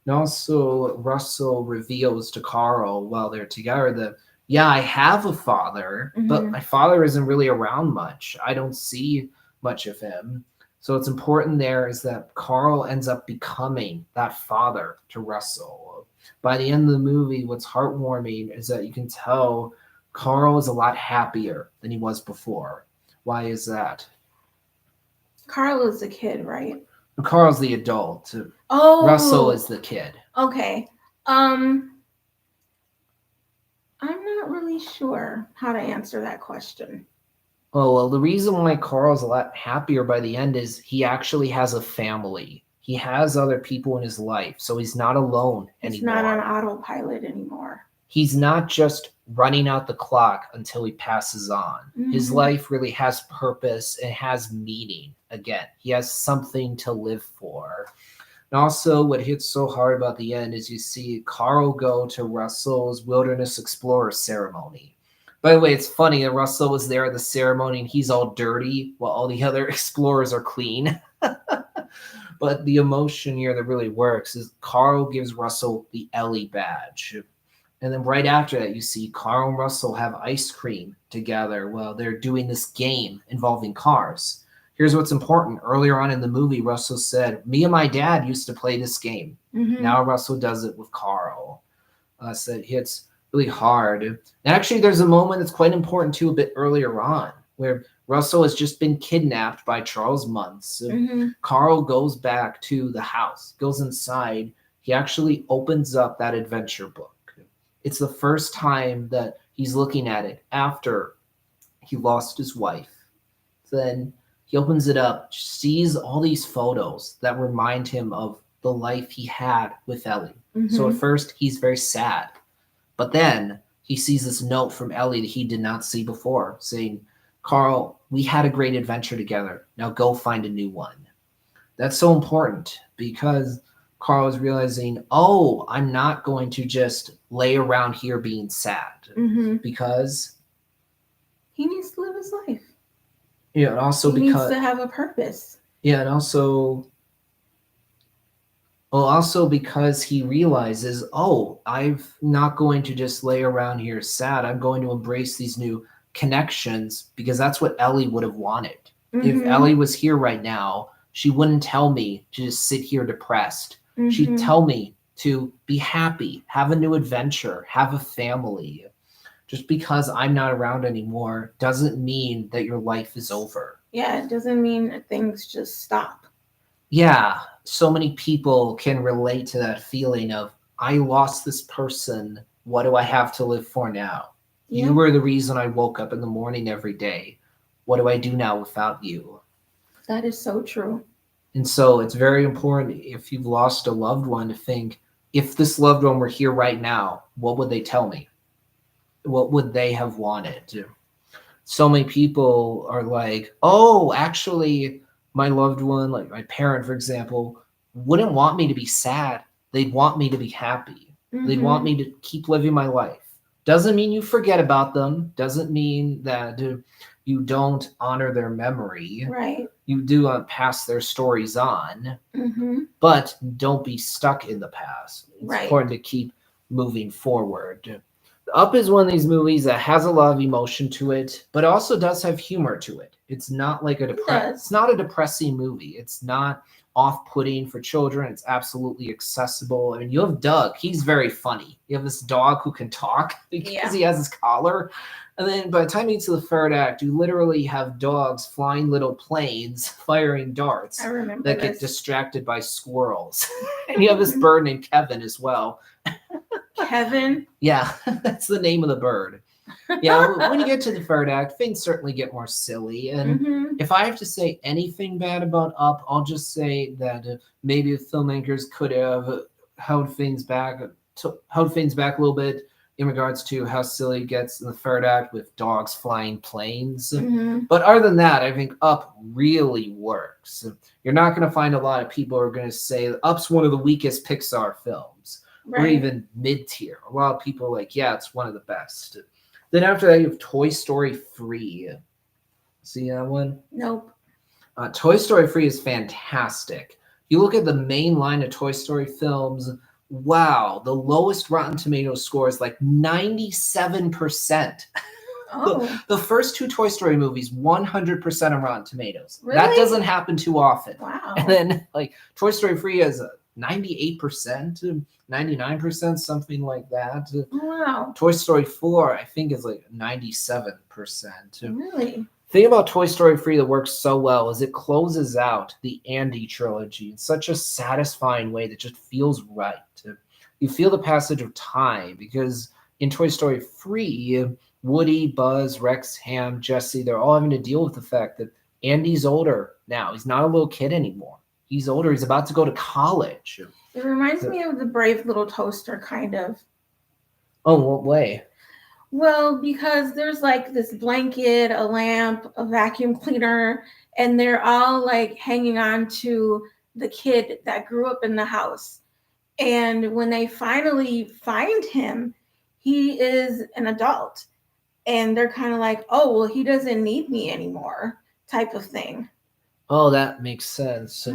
also, Russell reveals to Carl while they're together that, yeah, I have a father, but Mm-hmm. my father isn't really around much. I don't see much of him. So, what's important there is that Carl ends up becoming that father to Russell. By the end of the movie, what's heartwarming is that you can tell Carl is a lot happier than he was before. Why is that? Carl is a kid, right? Carl's the adult, Russell Oh, is the kid. okay. Um, I'm not really sure how to answer that question. Oh, well, the reason why Carl's a lot happier by the end is he actually has a family. He has other people in his life, so he's not alone He's not on anymore. autopilot anymore. He's not just running out the clock until he passes on. His Mm-hmm. life really has purpose and has meaning again. He has something to live for. And also, what hits so hard about the end is you see Carl go to Russell's Wilderness Explorer ceremony. By the way, it's funny that Russell was there at the ceremony and he's all dirty while all the other explorers are clean. But the emotion here that really works is Carl gives Russell the Ellie badge. And then right after that, you see Carl and Russell have ice cream together while they're doing this game involving cars. Here's what's important. Earlier on in the movie, Russell said, me and my dad used to play this game. Mm-hmm. Now Russell does it with Carl. So it hits really hard. And actually, there's a moment that's quite important too, a bit earlier on, where Russell has just been kidnapped by Charles Muntz. Mm-hmm. Carl goes back to the house, goes inside. He actually opens up that adventure book. It's the first time that he's looking at it after he lost his wife. Then he opens it up, sees all these photos that remind him of the life he had with Ellie. So Mm-hmm. at first, he's very sad. But then he sees this note from Ellie that he did not see before saying, Carl, we had a great adventure together. Now go find a new one. That's so important because Carl is realizing, oh, I'm not going to just lay around here being sad because he needs to live his life. And also he because needs to have a purpose. and also because he realizes, oh, I'm not going to just lay around here sad. I'm going to embrace these new connections because that's what Ellie would have wanted. If Ellie was here right now, she wouldn't tell me to just sit here depressed. She'd tell me to be happy, have a new adventure, have a family. Just because I'm not around anymore doesn't mean that your life is over. Yeah, it doesn't mean that things just stop. Yeah, so many people can relate to that feeling of, I lost this person. What do I have to live for now? Yeah. You were the reason I woke up in the morning every day. What do I do now without you? That is so true. And so it's very important if you've lost a loved one to think, if this loved one were here right now, what would they tell me? What would they have wanted? So many people are like, oh, actually, my loved one, like my parent, for example, wouldn't want me to be sad. They'd want me to be happy. They'd want me to keep living my life. Doesn't mean you forget about them. Doesn't mean that you don't honor their memory. Right. You do pass their stories on, but don't be stuck in the past. It's important to keep moving forward. Up is one of these movies that has a lot of emotion to it, but also does have humor to it. It's not like it's not a depressing movie. It's not off-putting for children. It's absolutely accessible. I mean, you have Doug. He's very funny. You have this dog who can talk because he has his collar. And then by the time you get to the third act, you literally have dogs flying little planes, firing darts that get distracted by squirrels. And you have this bird named Kevin as well. Kevin? Yeah, that's the name of the bird. Yeah, when you get to the third act, things certainly get more silly. And if I have to say anything bad about Up, I'll just say that maybe the filmmakers could have held things back a little bit in regards to how silly it gets in the third act with dogs flying planes. But other than that, I think Up really works. You're not going to find a lot of people who are going to say Up's one of the weakest Pixar films. Or even mid-tier. A lot of people are like, yeah, it's one of the best. Then after that, you have Toy Story 3. See that one? Nope. Toy Story 3 is fantastic. You look at the main line of Toy Story films, wow, the lowest Rotten Tomatoes score is like 97%. Oh. The first two Toy Story movies, 100% on Rotten Tomatoes. Really? That doesn't happen too often. Wow. And then like Toy Story 3 has 98%, 99%, something like that. Wow. Toy Story 4, I think, is like 97%. Really? The thing about Toy Story 3 that works so well is it closes out the Andy trilogy in such a satisfying way that just feels right. You feel the passage of time because in Toy Story 3, Woody, Buzz, Rex, Ham, Jesse, they're all having to deal with the fact that Andy's older now. He's not a little kid anymore. He's older. He's about to go to college. It reminds me of the Brave Little Toaster, kind of. Oh, what way? Well, because there's like this blanket, a lamp, a vacuum cleaner, and they're all like hanging on to the kid that grew up in the house. And when they finally find him, he is an adult. And they're kind of like, oh, well, he doesn't need me anymore, type of thing. Oh, that makes sense.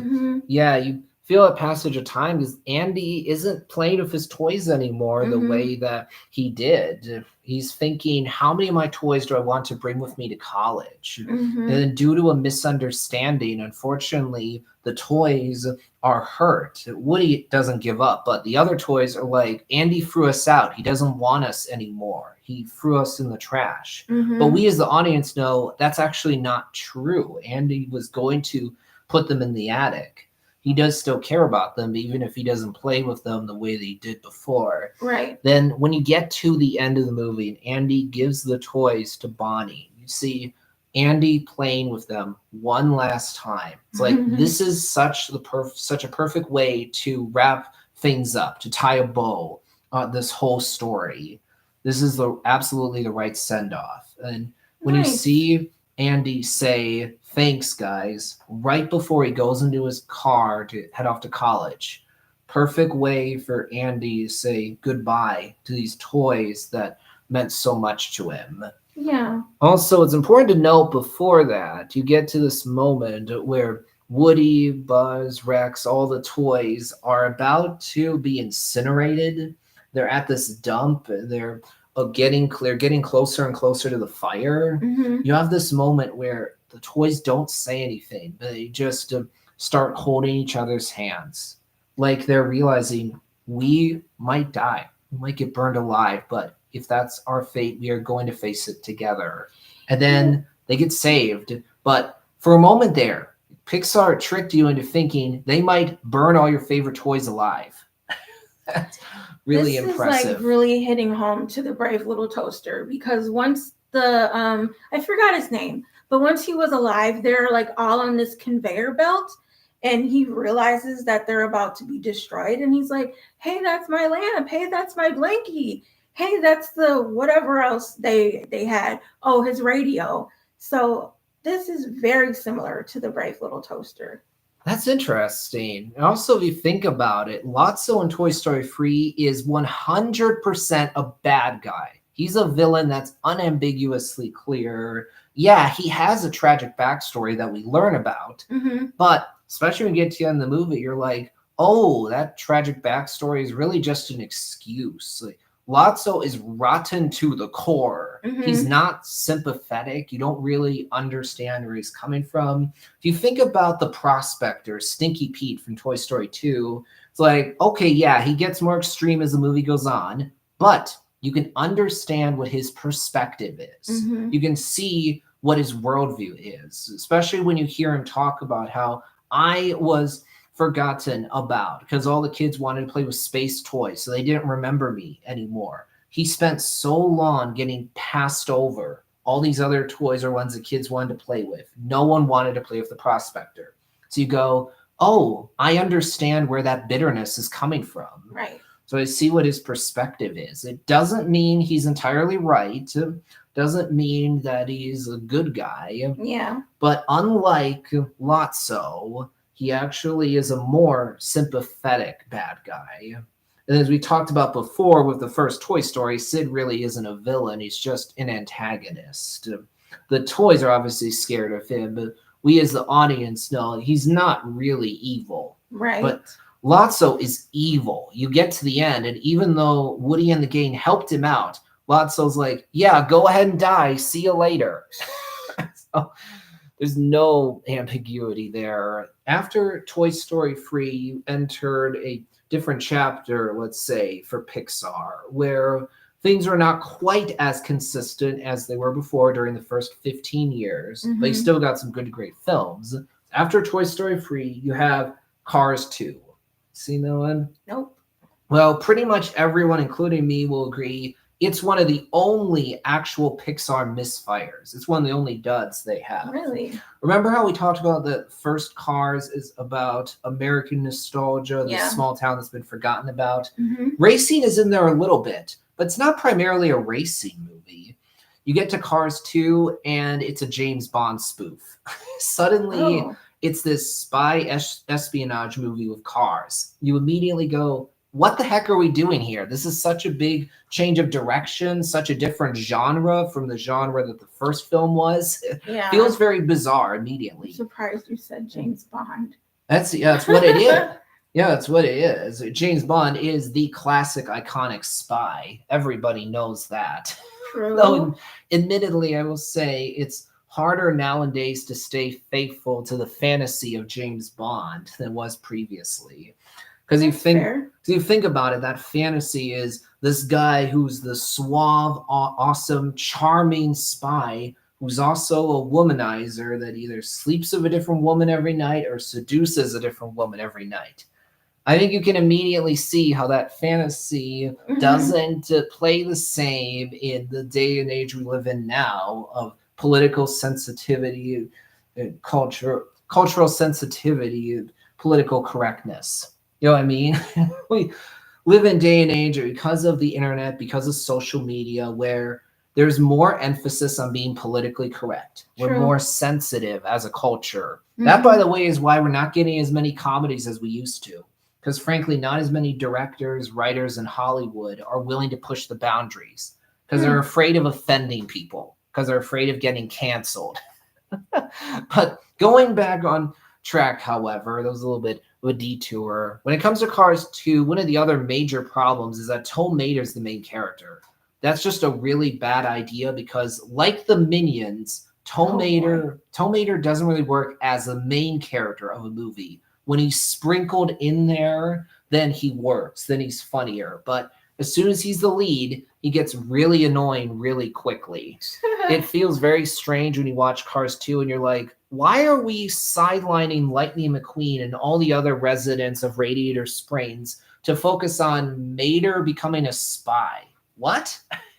Yeah, you feel a passage of time because Andy isn't playing with his toys anymore the way that he did. He's thinking, how many of my toys do I want to bring with me to college? And then due to a misunderstanding, unfortunately, the toys are hurt. Woody doesn't give up, but the other toys are like, Andy threw us out. He doesn't want us anymore. He threw us in the trash. But we as the audience know that's actually not true. Andy was going to put them in the attic. He does still care about them, even if he doesn't play with them the way that he did before. Right. Then when you get to the end of the movie and Andy gives the toys to Bonnie, you see Andy playing with them one last time. It's like, this is such a perfect way to wrap things up, to tie a bow on this whole story. This is absolutely the right send-off. And when you see Andy say, thanks, guys, right before he goes into his car to head off to college, perfect way for Andy to say goodbye to these toys that meant so much to him. Yeah. Also, it's important to note before that, you get to this moment where Woody, Buzz, Rex, all the toys are about to be incinerated. They're at this dump. They're getting closer and closer to the fire. Hmm. You have this moment where the toys don't say anything. They just start holding each other's hands, like they're realizing we might die, we might get burned alive, but if that's our fate, we are going to face it together. And then they get saved. But for a moment there, Pixar tricked you into thinking they might burn all your favorite toys alive. That's really This impressive. is like really hitting home to the brave little toaster, because once the I forgot his name, but once he was alive, they're like all on this conveyor belt, and he realizes that they're about to be destroyed, and he's like, "Hey, that's my lamp. Hey, that's my blankie. Hey, that's the whatever else they had. Oh, his radio." So this is very similar to the brave little toaster. That's interesting. And also, if you think about it, Lotso in Toy Story 3 is 100% a bad guy. He's a villain that's unambiguously clear. Yeah, he has a tragic backstory that we learn about, Hmm. but especially when you get to the end of the movie, you're like, oh, that tragic backstory is really just an excuse. Like, Lotso is rotten to the core. He's Hmm. not sympathetic. You don't really understand where he's coming from. If you think about the prospector, Stinky Pete from Toy Story 2, it's like, okay, yeah, he gets more extreme as the movie goes on, but you can understand what his perspective is. Hmm. You can see what his worldview is, especially when you hear him talk about how I was forgotten about because all the kids wanted to play with space toys, so they didn't remember me anymore. He spent so long getting passed over. All these other toys are ones that kids wanted to play with. No one wanted to play with the prospector. So you go, oh, I understand where that bitterness is coming from. Right. So I see what his perspective is. It doesn't mean he's entirely right. Doesn't mean that he's a good guy. Yeah. But unlike Lotso, he actually is a more sympathetic bad guy. And as we talked about before with the first Toy Story, Sid really isn't a villain. He's just an antagonist. The toys are obviously scared of him, but we as the audience know he's not really evil. Right. But Lotso is evil. You get to the end, and even though Woody and the gang helped him out, Lotso's like, yeah, go ahead and die. See you later. So, there's no ambiguity there. After Toy Story 3, you entered a different chapter, let's say, for Pixar, where things are not quite as consistent as they were before during the first 15 years, but you still got some good, great films. After Toy Story 3, you have Cars 2. Seen that one? Nope. Well, pretty much everyone, including me, will agree it's one of the only actual Pixar misfires. It's one of the only duds they have. Really? Remember how we talked about the first Cars is about American nostalgia, this Yeah. small town that's been forgotten about? Hmm. Racing is in there a little bit, but it's not primarily a racing movie. You get to Cars 2, and it's a James Bond spoof. Suddenly, it's this spy espionage movie with cars. You immediately go, what the heck are we doing here? This is such a big change of direction, such a different genre from the genre that the first film was. Yeah. It feels very bizarre I'm immediately. surprised you said James Bond. That's what it is. Yeah, that's what it is. James Bond is the classic, iconic spy. Everybody knows that. True. Though, admittedly, I will say it's harder nowadays to stay faithful to the fantasy of James Bond than was previously. Because you think about it, that fantasy is this guy who's the suave, awesome, charming spy who's also a womanizer that either sleeps with a different woman every night or seduces a different woman every night. I think you can immediately see how that fantasy doesn't play the same in the day and age we live in now of political sensitivity, cultural sensitivity, political correctness. You know what I mean? We live in day and age because of the internet, because of social media, where there's more emphasis on being politically correct. True. We're more sensitive as a culture. That, by the way, is why we're not getting as many comedies as we used to. because frankly, not as many directors, writers in Hollywood are willing to push the boundaries because they're afraid of offending people, because they're afraid of getting canceled. But going back on track, however, that was a little bit of a detour. When it comes to Cars 2, one of the other major problems is that Tow Mater's the main character. That's just a really bad idea because, like the Minions, Tow Mater doesn't really work as the main character of a movie. When he's sprinkled in there, then he works, then he's funnier. But as soon as he's the lead, he gets really annoying really quickly. It feels very strange when you watch Cars 2 and you're like, why are we sidelining Lightning McQueen and all the other residents of Radiator Springs to focus on Mater becoming a spy? What?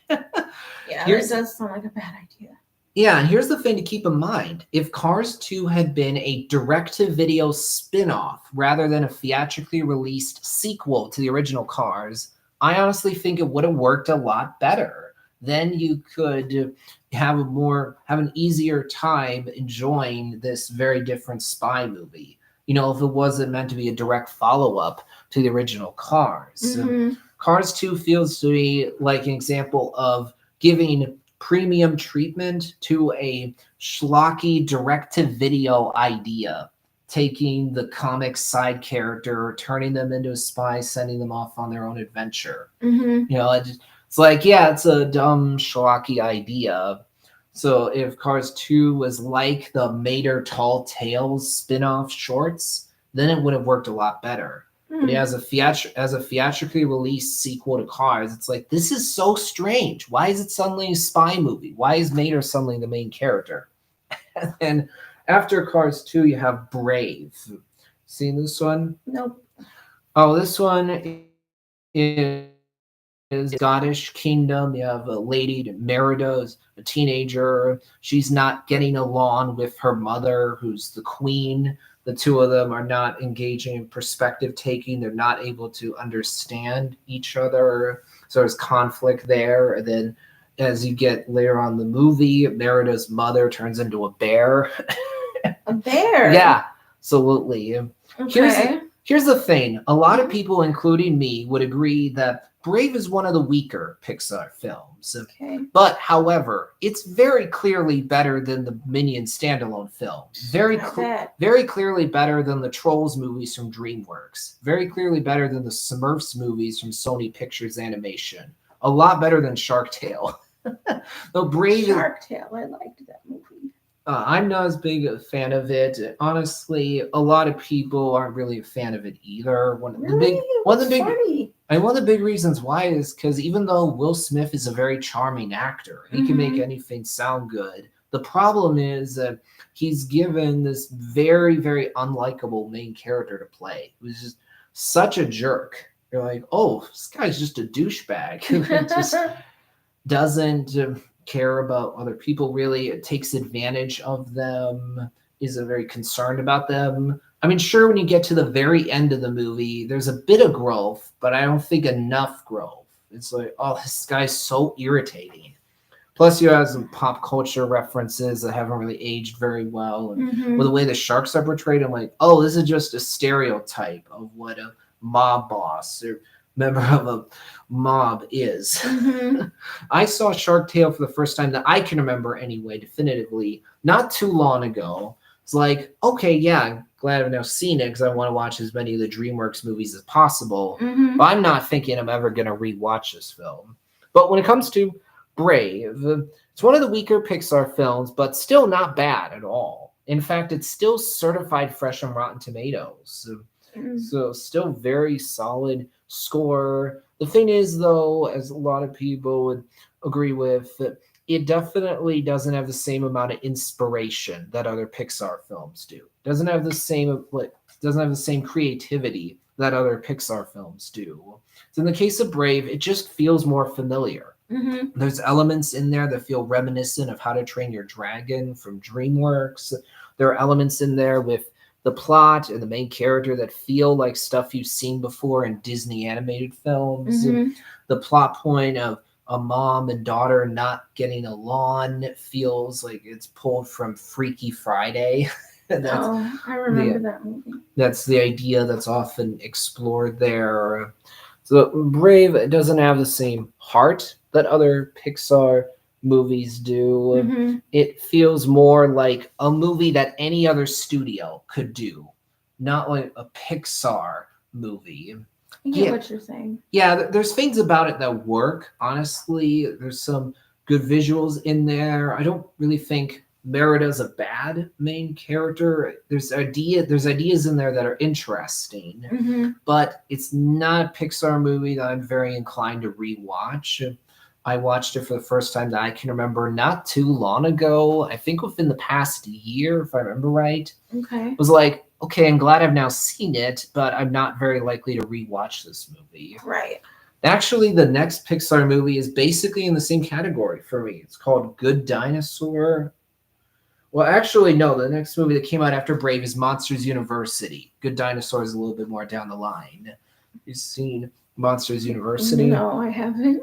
Yeah, it does sound like a bad idea. Yeah, and here's the thing to keep in mind. If Cars 2 had been a direct-to-video spin-off rather than a theatrically released sequel to the original Cars, I honestly think it would have worked a lot better. Then you could have an easier time enjoying this very different spy movie. You know, if it wasn't meant to be a direct follow-up to the original Cars. Cars 2 feels to me like an example of giving premium treatment to a schlocky direct-to-video idea, taking the comic side character, turning them into a spy, sending them off on their own adventure. You know, it's like, yeah, it's a dumb schlocky idea. So if Cars 2 was like the Mater Tall Tales spin-off shorts, then it would have worked a lot better. But as a theatrically released sequel to Cars, it's like, this is so strange. Why is it suddenly a spy movie? Why is Mater suddenly the main character? And then after Cars 2, you have Brave. Seen this one? Nope. Oh, this one is Scottish Kingdom. You have a lady, Merida, a teenager. She's not getting along with her mother, who's the queen. The two of them are not engaging in perspective taking. They're not able to understand each other. So there's conflict there. And then as you get later on in the movie, Merida's mother turns into a bear. A bear? Yeah, absolutely. Okay. Here's the thing. A lot of people, including me, would agree that Brave is one of the weaker Pixar films. Okay. But, however, it's very clearly better than the Minions standalone film. Very clearly better than the Trolls movies from DreamWorks. Very clearly better than the Smurfs movies from Sony Pictures Animation. A lot better than Shark Tale. Shark Tale, I liked that movie. I'm not as big a fan of it. Honestly, a lot of people aren't really a fan of it either. One of the big reasons why is because even though Will Smith is a very charming actor, he can make anything sound good. The problem is that he's given this very, very unlikable main character to play. It was just such a jerk. You're like, oh, this guy's just a douchebag who just doesn't care about other people really. It takes advantage of them, isn't very concerned about them. I mean, sure, when you get to the very end of the movie, there's a bit of growth, but I don't think enough growth. It's like, oh, this guy's so irritating. Plus, you have some pop culture references that haven't really aged very well. And with the way the sharks are portrayed, I'm like, oh, this is just a stereotype of what a mob boss or member of a mob is. I saw Shark Tale for the first time that I can remember anyway, definitively, not too long ago. It's like, okay, yeah, I'm glad I've now seen it because I want to watch as many of the DreamWorks movies as possible. But I'm not thinking I'm ever going to rewatch this film. But when it comes to Brave, it's one of the weaker Pixar films, but still not bad at all. In fact, it's still certified fresh on Rotten Tomatoes. So still very solid score. The thing is, though, as a lot of people would agree with, it definitely doesn't have the same amount of inspiration that other Pixar films do. Doesn't have the same creativity that other Pixar films do. So in the case of Brave, it just feels more familiar. There's elements in there that feel reminiscent of How to Train Your Dragon from DreamWorks. There are elements in there with the plot and the main character that feel like stuff you've seen before in Disney animated films. The plot point of a mom and daughter not getting along feels like it's pulled from Freaky Friday. that's Oh, I remember the that movie. that's the idea that's often explored there. So Brave doesn't have the same heart that other Pixar movies do. Mm-hmm. It feels more like a movie that any other studio could do, not like a Pixar movie. I get Yeah, what you're saying. yeah, there's things about it that work. Honestly, there's some good visuals in there. I don't really think Merida's a bad main character. There's ideas in there that are interesting, Mm-hmm. but it's not a Pixar movie that I'm very inclined to rewatch. I watched it for the first time that I can remember not too long ago. I think within the past year, if I remember right. Okay. Was like, okay, I'm glad I've now seen it, but I'm not very likely to rewatch this movie. Right. Actually, the next Pixar movie is basically in the same category for me. It's called Good Dinosaur. Well, actually, no. The next movie that came out after Brave is Monsters University. Good Dinosaur is a little bit more down the line. You've seen Monsters University? No, I haven't.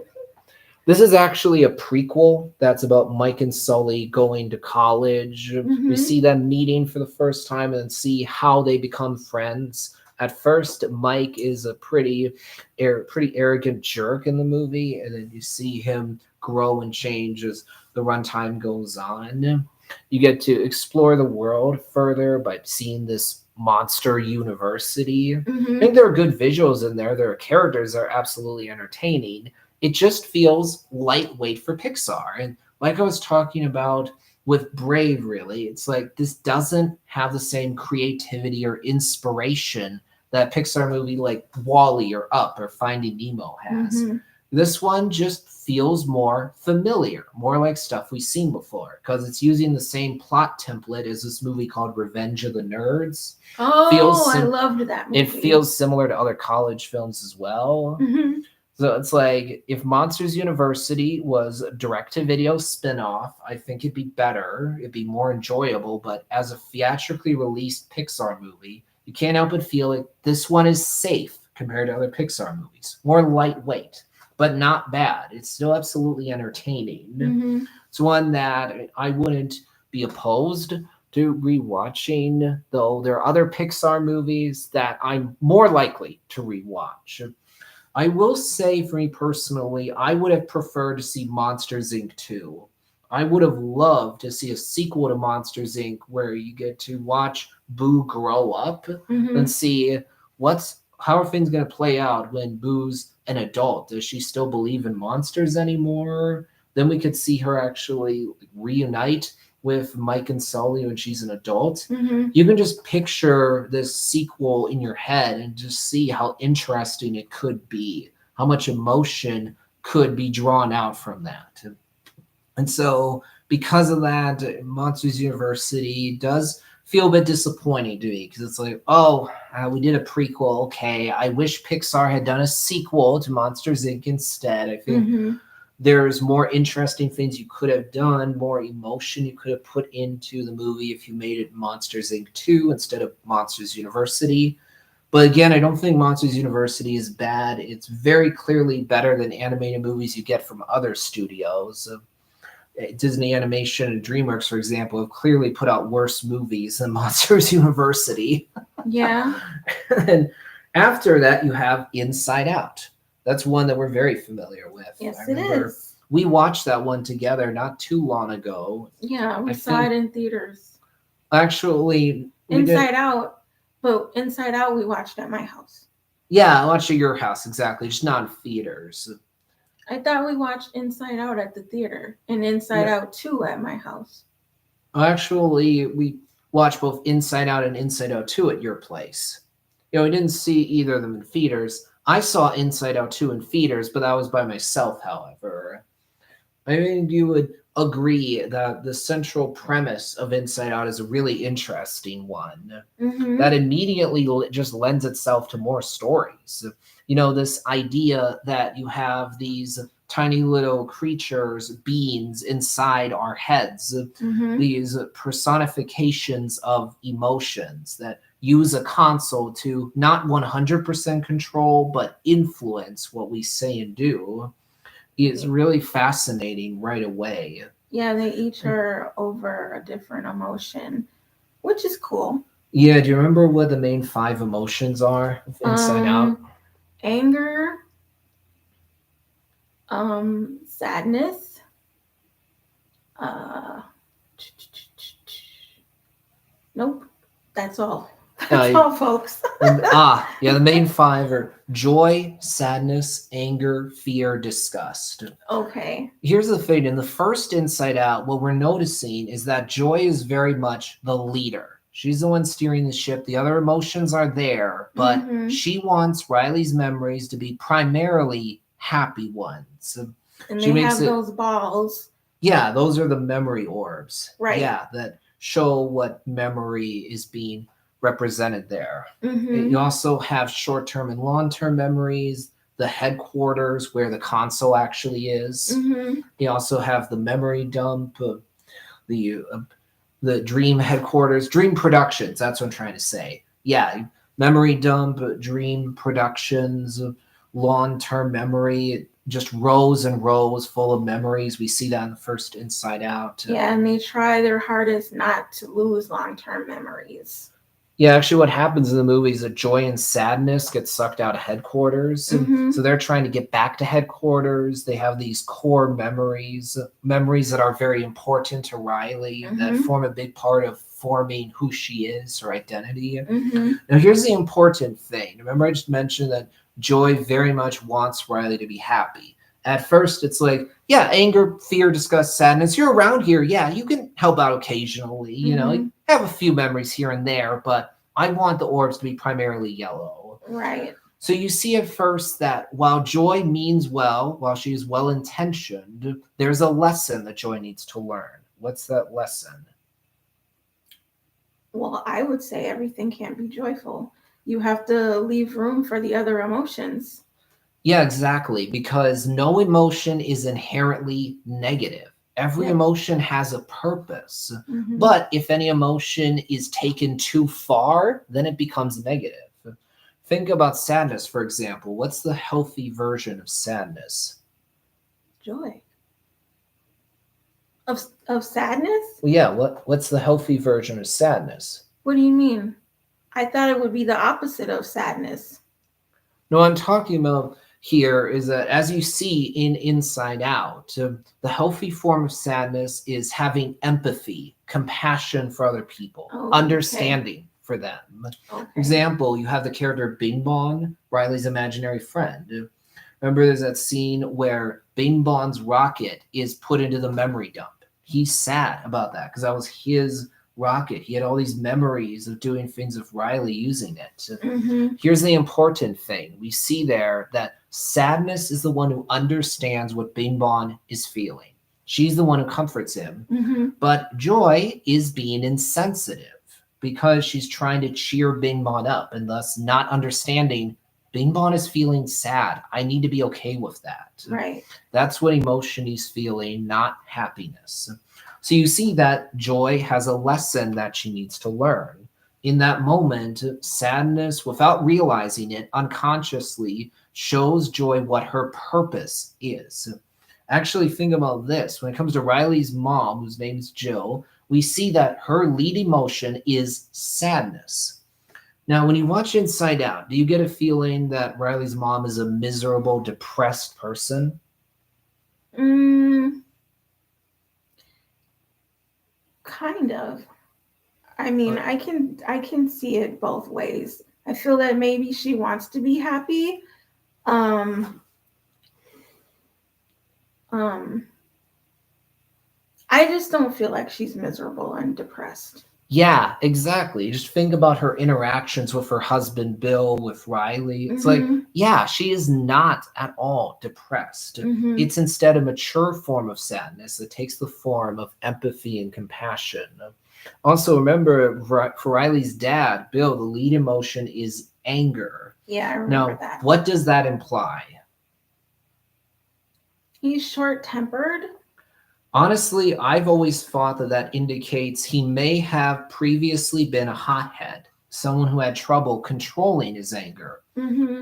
This is actually a prequel that's about Mike and Sully going to college. We Mm-hmm. see them meeting for the first time and see how they become friends. At first, Mike is a pretty arrogant jerk in the movie, and then you see him grow and change as the runtime goes on. You get to explore the world further by seeing this monster university. I Mm-hmm. think there are good visuals in there. There are characters that are absolutely entertaining. It just feels lightweight for Pixar. And like I was talking about with Brave, really, it's like this doesn't have the same creativity or inspiration that Pixar movie like Wall-E or Up or Finding Nemo has. Mm-hmm. This one just feels more familiar, more like stuff we've seen before, because it's using the same plot template as this movie called Revenge of the Nerds. Oh, I loved that movie. It feels similar to other college films as well. Mm-hmm. So it's like if Monsters University was a direct-to-video spin-off, I think it'd be better. It'd be more enjoyable. But as a theatrically released Pixar movie, you can't help but feel like this one is safe compared to other Pixar movies. More lightweight, but not bad. It's still absolutely entertaining. Mm-hmm. It's one that I wouldn't be opposed to rewatching, though there are other Pixar movies that I'm more likely to rewatch. I will say, for me personally, I would have preferred to see Monsters Inc. 2. I would have loved to see a sequel to Monsters Inc. where you get to watch Boo grow up Mm-hmm. and see how are things going to play out when Boo's an adult. Does she still believe in monsters anymore? Then we could see her actually reunite with Mike and Sully when she's an adult. Mm-hmm. You can just picture this sequel in your head and just see how interesting it could be, how much emotion could be drawn out from that. And so, because of that, Monsters University does feel a bit disappointing to me because it's like, we did a prequel. Okay, I wish Pixar had done a sequel to Monsters Inc. instead. I think Mm-hmm. there's more interesting things you could have done, more emotion you could have put into the movie if you made it Monsters Inc. 2 instead of Monsters University. But again, I don't think Monsters University is bad. It's very clearly better than animated movies you get from other studios. Disney Animation and DreamWorks, for example, have clearly put out worse movies than Monsters University. Yeah. And after that, you have Inside Out. That's one that we're very familiar with. Yes, I it remember is. we watched that one together not too long ago. Yeah, we I saw think- it in theaters. Actually, we did. Inside Out, but Inside Out we watched at my house. Yeah, I watched at your house, exactly, just not in theaters. I thought we watched Inside Out at the theater and Inside Out 2 at my house. Actually, we watched both Inside Out and Inside Out 2 at your place. We didn't see either of them in theaters. I saw Inside Out 2 in theaters, but that was by myself, however. I think you would agree that the central premise of Inside Out is a really interesting one Mm-hmm. that immediately just lends itself to more stories. This idea that you have these tiny little creatures, beings inside our heads, Mm-hmm. these personifications of emotions that use a console to not 100% control, but influence what we say and do is really fascinating right away. Yeah, they each are over a different emotion. which is cool. Yeah, do you remember what the main 5 emotions are of Inside Out? Anger, sadness, uh, nope, that's all. That's Uh, all, folks. yeah, the main 5 are joy, sadness, anger, fear, disgust. Okay. Here's the thing, in the first Inside Out, what we're noticing is that Joy is very much the leader. She's the one steering the ship. The other emotions are there, but she wants Riley's memories to be primarily happy ones. And she they makes have those balls. Yeah, those are the memory orbs. Right. Yeah, that show what memory is being represented there. You also have short-term and long-term memories, the headquarters where the console actually is. You also have the memory dump, the dream headquarters, dream productions. That's what I'm trying to say. Yeah, memory dump, dream productions, long-term memory, just rows and rows full of memories. We see that in the first Inside Out. Yeah, and they try their hardest not to lose long-term memories. Yeah, actually what happens in the movie is that joy and sadness get sucked out of headquarters. So they're trying to get back to headquarters. They have these core memories that are very important to Riley, that form a big part of forming who she is, her identity. Now here's the important thing. Remember I just mentioned that Joy very much wants Riley to be happy. At first, it's like, yeah, anger, fear, disgust, sadness. You're around here. Yeah, you can help out occasionally. You know, you have a few memories here and there, but I want the orbs to be primarily yellow. Right. So you see at first that while Joy means well, while she is well-intentioned, there's a lesson that Joy needs to learn. What's that lesson? Well, I would say everything can't be joyful. You have to leave room for the other emotions. Yeah, exactly, because no emotion is inherently negative. Every emotion has a purpose. But if any emotion is taken too far, then it becomes negative. Think about sadness, for example. What's the healthy version of sadness? Joy. Of sadness? Well, yeah, what's the healthy version of sadness? What do you mean? I thought it would be the opposite of sadness. No, I'm talking about here is that as you see in Inside Out, the healthy form of sadness is having empathy, compassion for other people, understanding for them. For example, you have the character Bing Bong, Riley's imaginary friend. Remember there's that scene where Bing Bong's rocket is put into the memory dump. He's sad about that because that was his rocket. He had all these memories of doing things with Riley using it. Here's the important thing. We see there that sadness is the one who understands what Bing Bong is feeling. She's the one who comforts him. But Joy is being insensitive because she's trying to cheer Bing Bong up and thus not understanding Bing Bong is feeling sad. I need to be okay with that. Right. That's what emotion he's feeling, not happiness. So you see that Joy has a lesson that she needs to learn. In that moment, sadness, without realizing it, unconsciously shows Joy what her purpose is. Actually, think about this. When it comes to Riley's mom, whose name is Jill, we see that her lead emotion is sadness. Now, when you watch Inside Out, do you get a feeling that Riley's mom is a miserable, depressed person? Kind of. I mean, I can see it both ways. I feel that maybe she wants to be happy. I just don't feel like she's miserable and depressed. Yeah, exactly. Just think about her interactions with her husband, Bill, with Riley. It's like, yeah, she is not at all depressed. It's instead a mature form of sadness that takes the form of empathy and compassion. Also, remember, for Riley's dad, Bill, the lead emotion is anger. Yeah, I remember that. What does that imply? He's short-tempered. Honestly, I've always thought that indicates he may have previously been a hothead, someone who had trouble controlling his anger.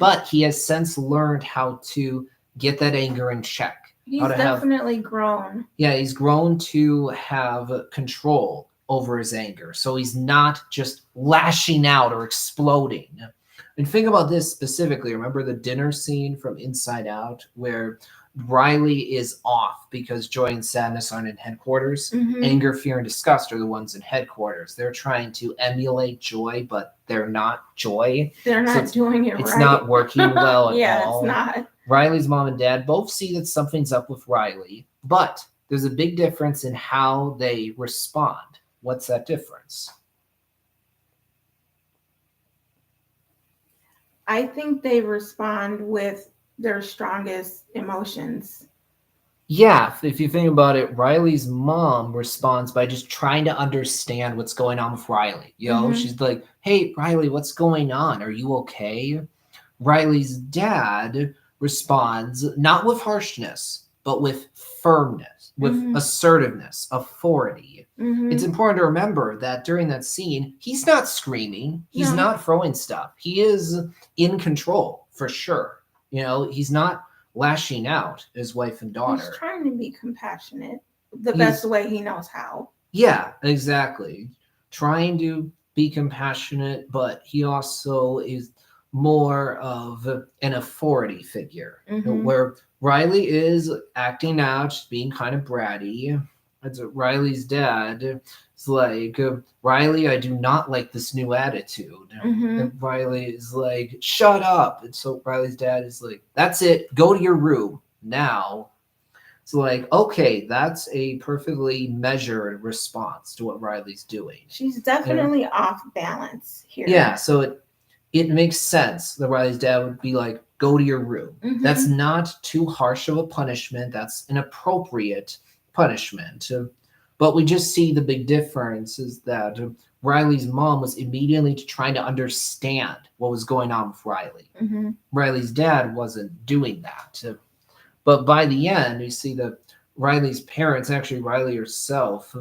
But he has since learned how to get that anger in check. He's definitely grown. Yeah, he's grown to have control over his anger. So he's not just lashing out or exploding. And think about this specifically. Remember the dinner scene from Inside Out where Riley is off because Joy and Sadness aren't in headquarters? Mm-hmm. Anger, fear, and disgust are the ones in headquarters. They're trying to emulate Joy, but they're not Joy. They're So not it's, doing it it's right. not working well at Yeah, all. it's not. Riley's mom and dad both see that something's up with Riley, but there's a big difference in how they respond. What's that difference? I think they respond with their strongest emotions. Yeah, if you think about it, Riley's mom responds by just trying to understand what's going on with Riley. Mm-hmm. She's like, "Hey, Riley, what's going on? Are you okay?" Riley's dad responds not with harshness, but with firmness, with Mm-hmm. assertiveness, authority. Mm-hmm. It's important to remember that during that scene, he's not screaming, he's No. not throwing stuff. He is in control for sure. He's not lashing out his wife and daughter. He's trying to be compassionate the He's- best way he knows how. Yeah, exactly. Trying to be compassionate, but he also is more of an authority figure. Mhm. Where Riley is acting out, just being kind of bratty. It's Riley's dad is like, Riley, I do not like this new attitude. Mhm. And Riley is like, shut up. And so Riley's dad is like, that's it, go to your room now. It's like, okay, that's a perfectly measured response to what Riley's doing. She's definitely off balance here. Yeah, so it makes sense that Riley's dad would be like, go to your room. Mhm. That's not too harsh of a punishment. That's an appropriate punishment. But we just see the big difference is that Riley's mom was immediately trying to understand what was going on with Riley. Mhm. Riley's dad wasn't doing that. But by the end, you see that Riley's parents, actually Riley herself,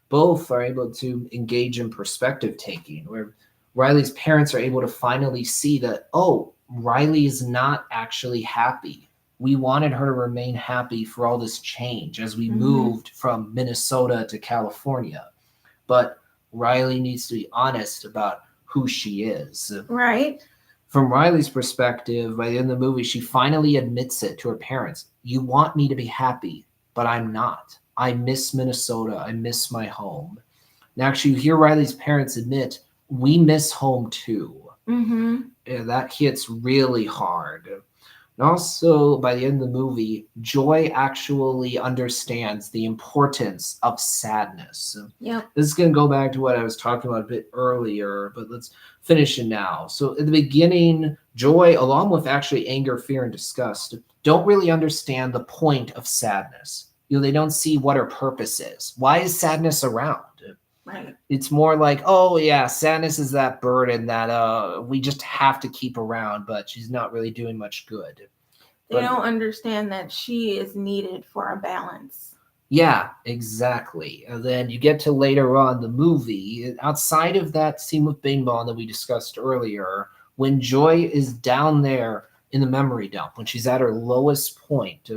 both are able to engage in perspective taking, where Riley's parents are able to finally see that, oh, Riley is not actually happy. We wanted her to remain happy for all this change as we Mhm. moved from Minnesota to California. But Riley needs to be honest about who she is. Right. From Riley's perspective, by the end of the movie, she finally admits it to her parents. You want me to be happy, but I'm not. I miss Minnesota. I miss my home. And actually, you hear Riley's parents admit, we miss home too. Mhm. Yeah, that hits really hard. And also, by the end of the movie, Joy actually understands the importance of sadness. Yep. This is going to go back to what I was talking about a bit earlier, but let's finish it now. So, at the beginning, Joy, along with actually anger, fear, and disgust, don't really understand the point of sadness. They don't see what her purpose is. Why is sadness around? Right. It's more like, oh yeah, sadness is that burden that we just have to keep around, but she's not really doing much good. They don't understand that she is needed for a balance. Yeah, exactly. And then you get to later on the movie, outside of that scene with Bing Bong that we discussed earlier, when Joy is down there in the memory dump, when she's at her lowest point,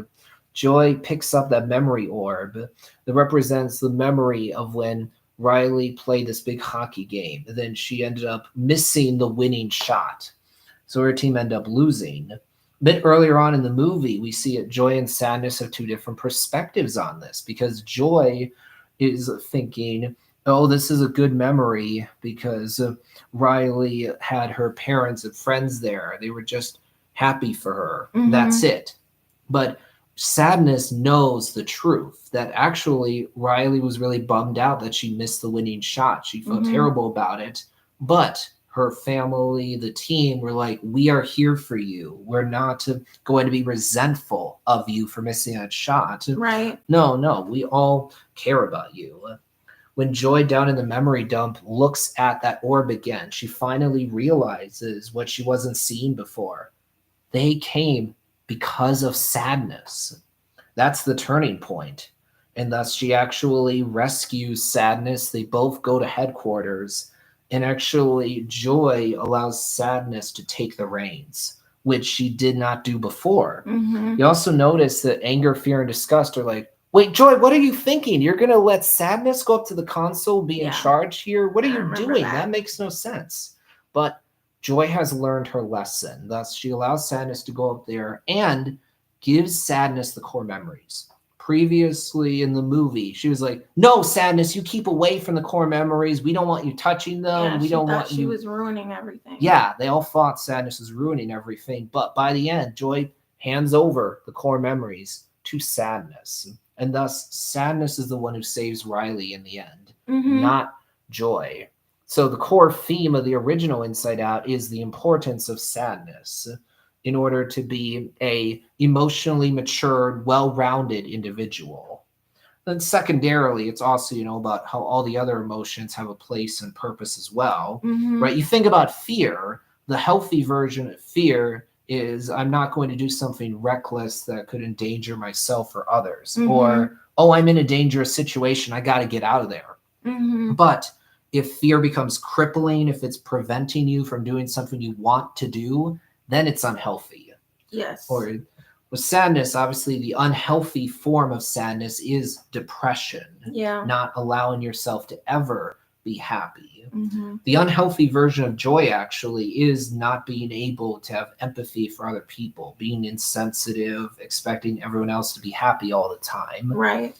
Joy picks up that memory orb that represents the memory of when Riley played this big hockey game, and then she ended up missing the winning shot. So her team ended up losing. A bit earlier on in the movie, we see it Joy and Sadness have two different perspectives on this because Joy is thinking, oh, this is a good memory because Riley had her parents and friends there. They were just happy for her. Mhm. That's it. But Sadness knows the truth that actually Riley was really bummed out that she missed the winning shot. She felt Mhm. terrible about it, but her family, the team were like, we are here for you. We're not going to be resentful of you for missing that shot. Right. No, we all care about you. When Joy down in the memory dump looks at that orb again, she finally realizes what she wasn't seeing before. They came because of sadness. That's the turning point. And thus she actually rescues Sadness. They both go to headquarters. And actually, Joy allows Sadness to take the reins, which she did not do before. Mhm. You also notice that anger, fear, and disgust are like, Wait, Joy, what are you thinking? You're going to let Sadness go up to the console, be in Yeah, charge here? What are I you remember doing? that. That makes no sense. But Joy has learned her lesson. Thus, she allows Sadness to go up there and gives Sadness the core memories. Previously in the movie, she was like, "No, Sadness, you keep away from the core memories. We don't want you touching them. Yeah, We she don't thought want she you." was ruining everything. Yeah, they all thought Sadness was ruining everything. But by the end, Joy hands over the core memories to Sadness. And thus, Sadness is the one who saves Riley in the end, Mm-hmm. not Joy. So, the core theme of the original Inside Out is the importance of sadness in order to be a emotionally matured, well-rounded individual. Then secondarily, it's also, about how all the other emotions have a place and purpose as well, Mm-hmm. right? You think about fear, the healthy version of fear is I'm not going to do something reckless that could endanger myself or others. Mm-hmm. Or, oh, I'm in a dangerous situation. I got to get out of there. Mm-hmm. But if fear becomes crippling, if it's preventing you from doing something you want to do, then it's unhealthy. Yes. Or with sadness, obviously, the unhealthy form of sadness is depression, Yeah. not allowing yourself to ever be happy. Mm-hmm. The unhealthy version of joy actually is not being able to have empathy for other people, being insensitive, expecting everyone else to be happy all the time. Right.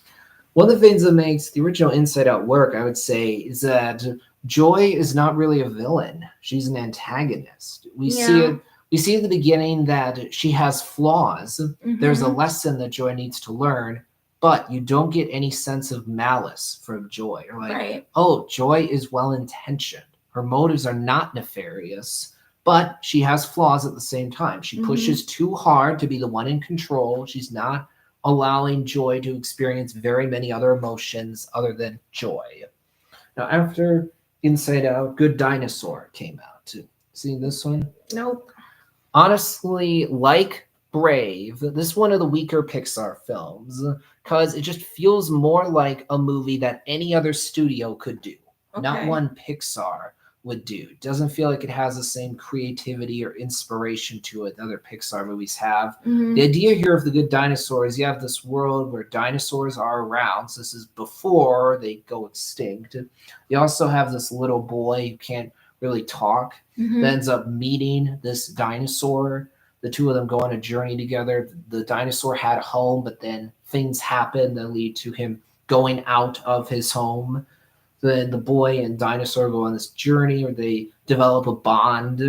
One of the things that makes the original Inside Out work, I would say, is that Joy is not really a villain. She's an antagonist. We see Yeah. it. We see at the beginning that she has flaws. There's a Mm-hmm. lesson that Joy needs to learn, but you don't get any sense of malice from Joy. Or like, Right. oh, Joy is well intentioned. Her motives are not nefarious, but she has flaws at the same time. She Mm-hmm. pushes too hard to be the one in control. She's not allowing Joy to experience very many other emotions other than joy. Now, after Inside Out, Good Dinosaur came out. See this one? Nope. Honestly, like Brave, this is one of the weaker Pixar films because it just feels more like a movie that any other studio could do, not Okay. one Pixar would do. It doesn't feel like it has the same creativity or inspiration to it that other Pixar movies have. Mm-hmm. The idea here of the Good Dinosaur is you have this world where dinosaurs are around. So this is before they go extinct. You also have this little boy who can't really talk that Mm-hmm. ends up meeting this dinosaur. The two of them go on a journey together. The dinosaur had a home, but then things happen that lead to him going out of his home. Then the boy and dinosaur go on this journey where they develop a bond.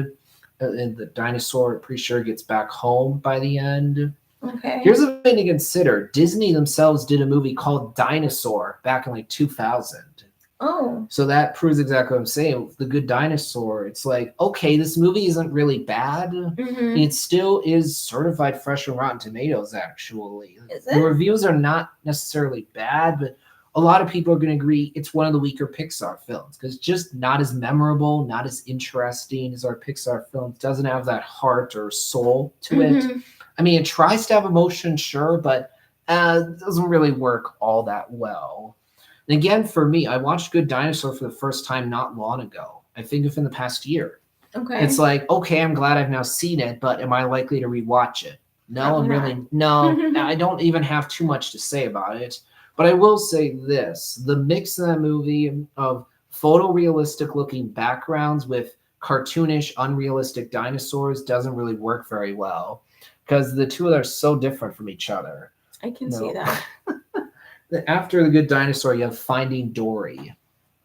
And the dinosaur, pretty sure, gets back home by the end. Okay. Here's a thing to consider. Disney themselves did a movie called Dinosaur back in like 2000. Oh. So that proves exactly what I'm saying. The Good Dinosaur, it's like, okay, this movie isn't really bad. Mm-hmm. It still is certified fresh on Rotten Tomatoes, actually. Is The it? reviews are not necessarily bad, but a lot of people are going to agree it's one of the weaker Pixar films because it's just not as memorable, not as interesting as our Pixar films. It doesn't have that heart or soul to it. Mm-hmm. I mean, it tries to have emotion, sure, but it doesn't really work all that well. And again, for me, I watched Good Dinosaur for the first time not long ago. I think within the past year. It's Okay. like, okay, I'm glad I've now seen it, but am I likely to rewatch it? No, Probably I'm not. really no. I don't even have too much to say about it. But I will say this: the mix in that movie of photorealistic looking backgrounds with cartoonish, unrealistic dinosaurs doesn't really work very well because the two are so different from each other. I can see No. that. After the Good Dinosaur, you have Finding Dory.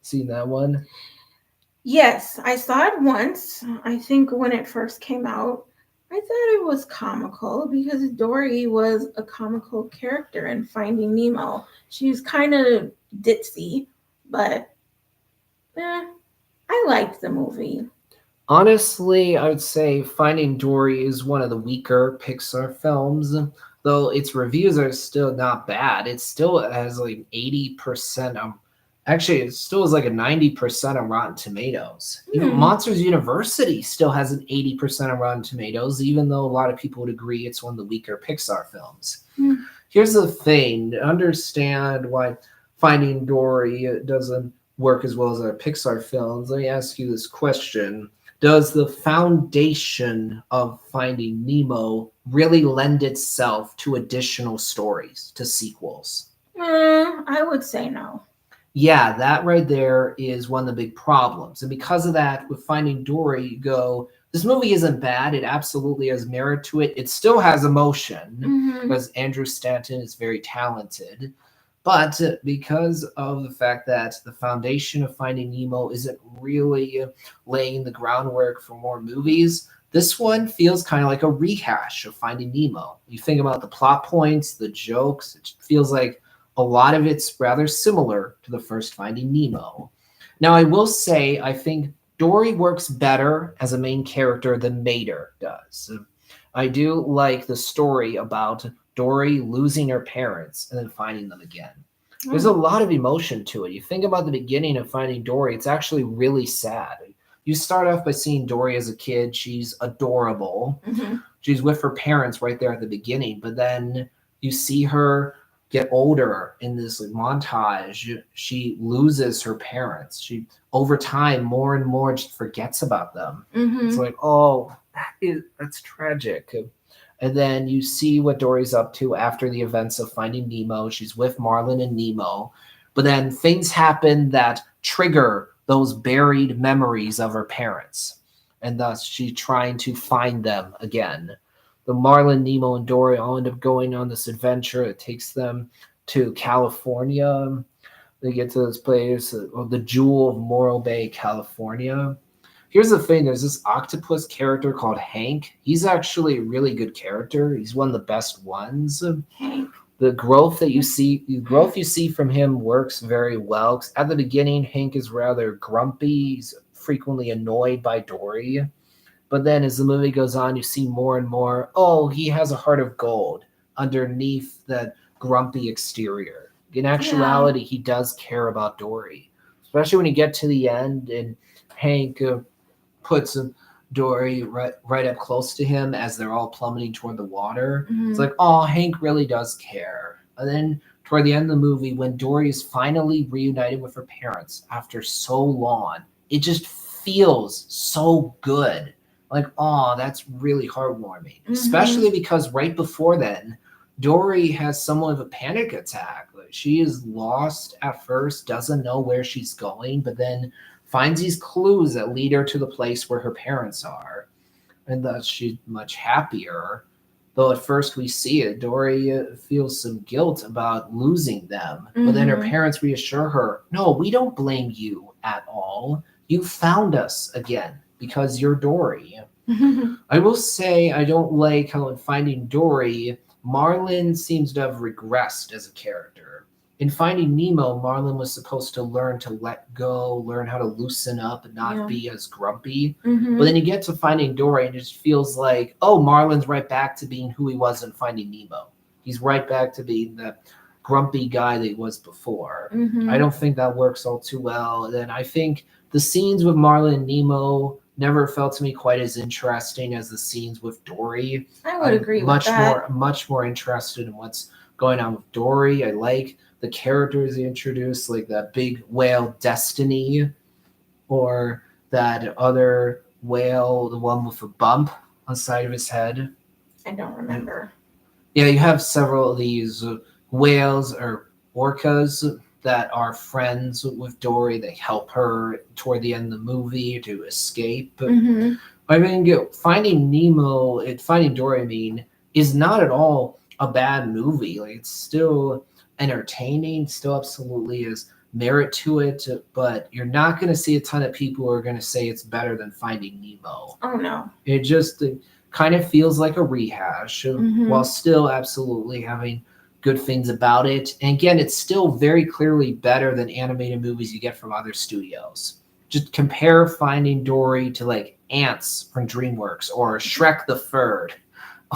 Seen that one? Yes, I saw it once. I think when it first came out, I thought it was comical because Dory was a comical character in Finding Nemo. She's kind of ditzy, but I liked the movie. Honestly, I would say Finding Dory is one of the weaker Pixar films, though its reviews are still not bad. It still has like 80% on, actually, it still has like a 90% on Rotten Tomatoes. Even Hmm. Monsters University still has an 80% on Rotten Tomatoes, even though a lot of people would agree it's one of the weaker Pixar films. Hmm. Here's the thing: to understand why Finding Dory doesn't work as well as our Pixar films, let me ask you this question. Does the foundation of Finding Nemo really lend itself to additional stories, to sequels? I would say no. Yeah, that right there is one of the big problems. And because of that, with Finding Dory, you go, this movie isn't bad. It absolutely has merit to it. It still has emotion Hmm. because Andrew Stanton is very talented. But because of the fact that the foundation of Finding Nemo isn't really laying the groundwork for more movies, this one feels kind of like a rehash of Finding Nemo. You think about the plot points, the jokes, it feels like a lot of it's rather similar to the first Finding Nemo. Now, I will say, I think Dory works better as a main character than Mater does. I do like the story about Dory losing her parents and then finding them again. There's a Oh. lot of emotion to it. You think about the beginning of Finding Dory, it's actually really sad. You start off by seeing Dory as a kid, she's adorable. Hmm. She's with her parents right there at the beginning, but then you see her get older in this like, montage. She loses her parents. She over time more and more just forgets about them. It's Hmm. like, oh, that's tragic. And then you see what Dory's up to after the events of Finding Nemo. She's with Marlin and Nemo, but then things happen that trigger those buried memories of her parents, and thus she's trying to find them again. The Marlin, Nemo, and Dory all end up going on this adventure. It takes them to California. They get to this place, the Jewel of Morro Bay, California. Here's the thing: there's this octopus character called Hank. He's actually a really good character. He's one of the best ones. Hank. The growth you see from him works very well. 'Cause at the beginning, Hank is rather grumpy. He's frequently annoyed by Dory. But then as the movie goes on, you see more and more, oh, he has a heart of gold underneath that grumpy exterior. In Yeah. actuality, he does care about Dory, especially when you get to the end and Hank puts Dory right up close to him as they're all plummeting toward the water. It's Hmm. like, oh, Hank really does care. And then toward the end of the movie, when Dory is finally reunited with her parents after so long, it just feels so good. Like, oh, that's really heartwarming. Hmm. Especially because right before then, Dory has somewhat of a panic attack. Like, she is lost at first, doesn't know where she's going, but then finds these clues that lead her to the place where her parents are, and thus she's much happier. Though at first we see it, Dory feels some guilt about losing them, but then her Hmm. parents reassure her, no, we don't blame you at all. You found us again because you're Dory. I will say I don't like how in Finding Dory, Marlin seems to have regressed as a character. In Finding Nemo, Marlin was supposed to learn to let go, learn how to loosen up, and not Yeah. be as grumpy. But Hmm. then you get to Finding Dory, and it just feels like, oh, Marlin's right back to being who he was in Finding Nemo. He's right back to being the grumpy guy that he was before. I Hmm. don't think that works all too well. And then I think the scenes with Marlin and Nemo never felt to me quite as interesting as the scenes with Dory. I would I'm agree with that. much more interested in what's going on with Dory. I like the characters he introduced, like that big whale Destiny, or that other whale, the one with a bump on the side of his head. I don't remember. Yeah, you have several of these whales or orcas that are friends with Dory. They help her toward the end of the movie to escape. Hmm. I mean, Finding Nemo, Finding Dory, I mean, is not at all a bad movie. Like, it's still entertaining, still absolutely is merit to it, but you're not going to see a ton of people who are going to say it's better than Finding Nemo. Oh no. It just kind of feels like a rehash while Hmm. still absolutely having good things about it. And again, it's still very clearly better than animated movies you get from other studios. Just compare Finding Dory to like Ants from DreamWorks or Shrek the Third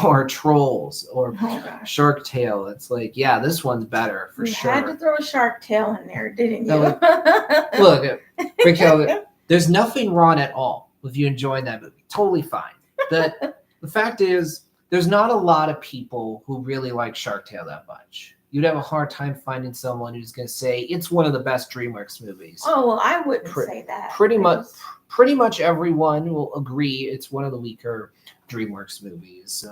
or Trolls or Oh gosh. Shark Tale. It's like, yeah, this one's better for You had to sure. throw a shark tail in there, didn't Now, you? look, Raquel, there's nothing wrong at all with you enjoying that movie. Totally fine. The fact is, there's not a lot of people who really like Shark Tale that much. You'd have a hard time finding someone who's going to say it's one of the best DreamWorks movies. Oh well, I wouldn't Pre- say that. pretty I much, just- pretty much everyone will agree it's one of the weaker DreamWorks movies.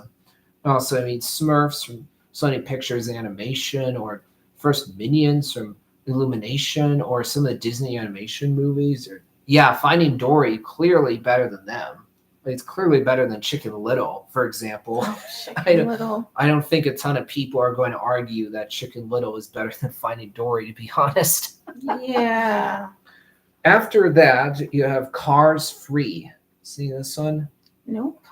Also, I mean, Smurfs from Sony Pictures Animation or first Minions from Illumination or some of the Disney animation movies. Or yeah, Finding Dory clearly better than them. It's clearly better than Chicken Little, for example. Oh, I Chicken don't, Little. I don't think a ton of people are going to argue that Chicken Little is better than Finding Dory, to be honest. Yeah. After that, you have Cars Free. See this one? Nope.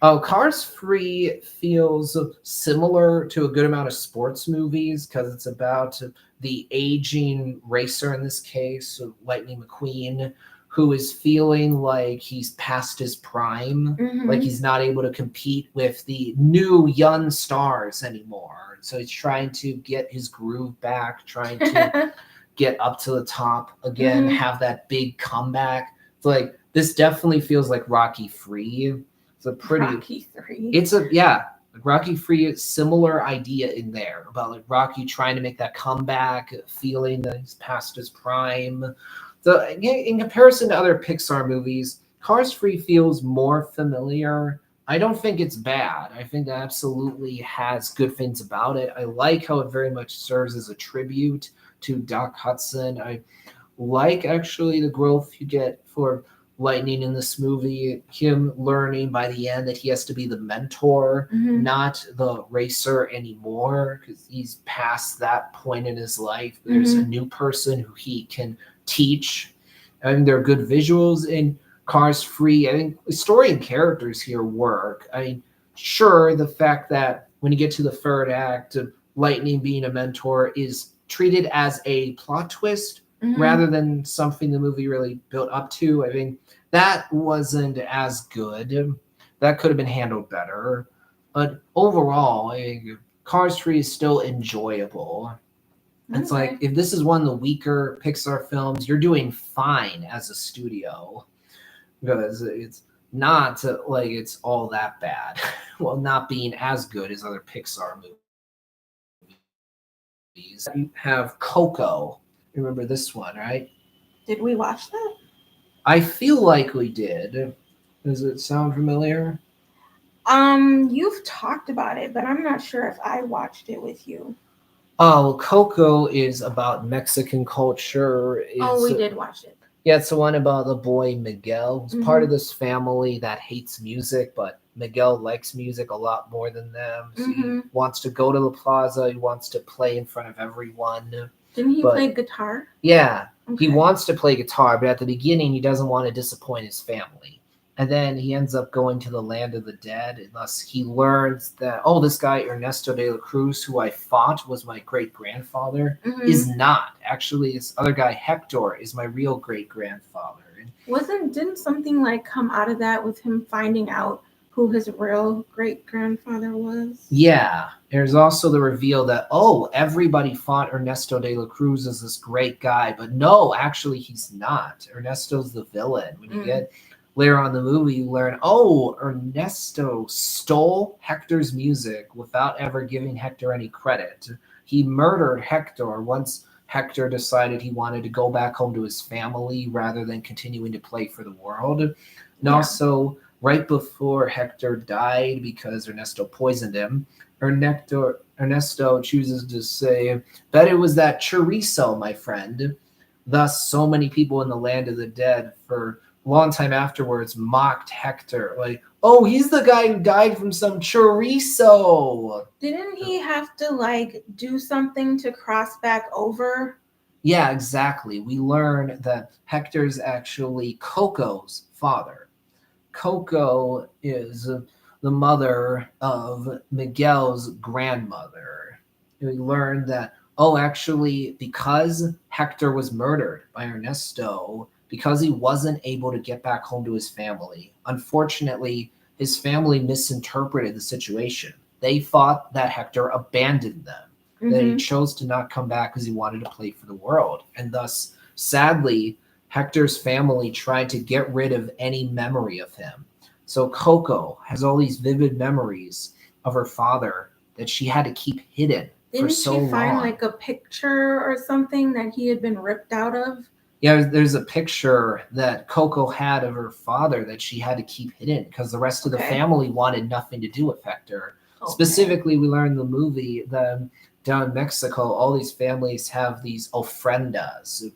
Oh, Cars Free feels similar to a good amount of sports movies because it's about the aging racer in this case, Lightning McQueen, who is feeling like he's past his prime, like he's not able to compete with the new young stars anymore. So he's trying to get his groove back, trying to get up to the top again, have that big comeback. It's like this definitely feels like Rocky 3. It's a pretty Rocky 3. It's a yeah, Rocky 3 is similar idea in there about like Rocky trying to make that comeback, feeling that he's past his prime. So in comparison to other Pixar movies, Cars Free feels more familiar. I don't think it's bad. I think it absolutely has good things about it. I like how it very much serves as a tribute to Doc Hudson. I like actually the growth you get for Lightning in this movie, him learning by the end that he has to be the mentor, not the racer anymore, because he's past that point in his life. There's a new person who he can teach. I think there are good visuals in Cars Free. I think the story and characters here work. I mean, sure, the fact that when you get to the third act, Lightning being a mentor is treated as a plot twist rather than something the movie really built up to. I think that wasn't as good. That could have been handled better. But overall, I think Cars 3 is still enjoyable. It's like, if this is one of the weaker Pixar films, you're doing fine as a studio. Because it's not like it's all that bad. Well, not being as good as other Pixar movies. You have Coco. Remember this one, right? Did we watch that? I feel like we did. Does it sound familiar? You've talked about it, but I'm not sure if I watched it with you. Oh, Coco is about Mexican culture. We did watch it. Yeah, it's the one about the boy Miguel, who's part of this family that hates music, but Miguel likes music a lot more than them. So he wants to go to the plaza. He wants to play in front of everyone. Didn't he play guitar? Yeah, he wants to play guitar, but at the beginning, he doesn't want to disappoint his family. And then he ends up going to the land of the dead, unless he learns that, oh, this guy Ernesto de la Cruz, who I thought was my great-grandfather, is not. Actually, this other guy, Hector, is my real great-grandfather. Didn't something like come out of that with him finding out who his real great-grandfather was? Yeah. There's also the reveal that, oh, everybody thought Ernesto de la Cruz is this great guy, but no, actually he's not. Ernesto's the villain. When you get later on in the movie, you learn, oh, Ernesto stole Hector's music without ever giving Hector any credit. He murdered Hector once Hector decided he wanted to go back home to his family rather than continuing to play for the world. And also, right before Hector died because Ernesto poisoned him, Ernesto chooses to say, bet it was that chorizo, my friend. Thus, so many people in the land of the dead for a long time afterwards mocked Hector. Like, oh, he's the guy who died from some chorizo. Didn't he have to, like, do something to cross back over? Yeah, exactly. We learn that Hector's actually Coco's father. Coco is the mother of Miguel's grandmother. We learned that, oh, actually, because Hector was murdered by Ernesto, because he wasn't able to get back home to his family, unfortunately, his family misinterpreted the situation. They thought that Hector abandoned them, that he chose to not come back because he wanted to play for the world. And thus, sadly, Hector's family tried to get rid of any memory of him. So Coco has all these vivid memories of her father that she had to keep hidden for so long. Didn't she find like a picture or something that he had been ripped out of? Yeah, there's a picture that Coco had of her father that she had to keep hidden because the rest of the family wanted nothing to do with Hector. Specifically, we learned in the movie that down in Mexico, all these families have these ofrendas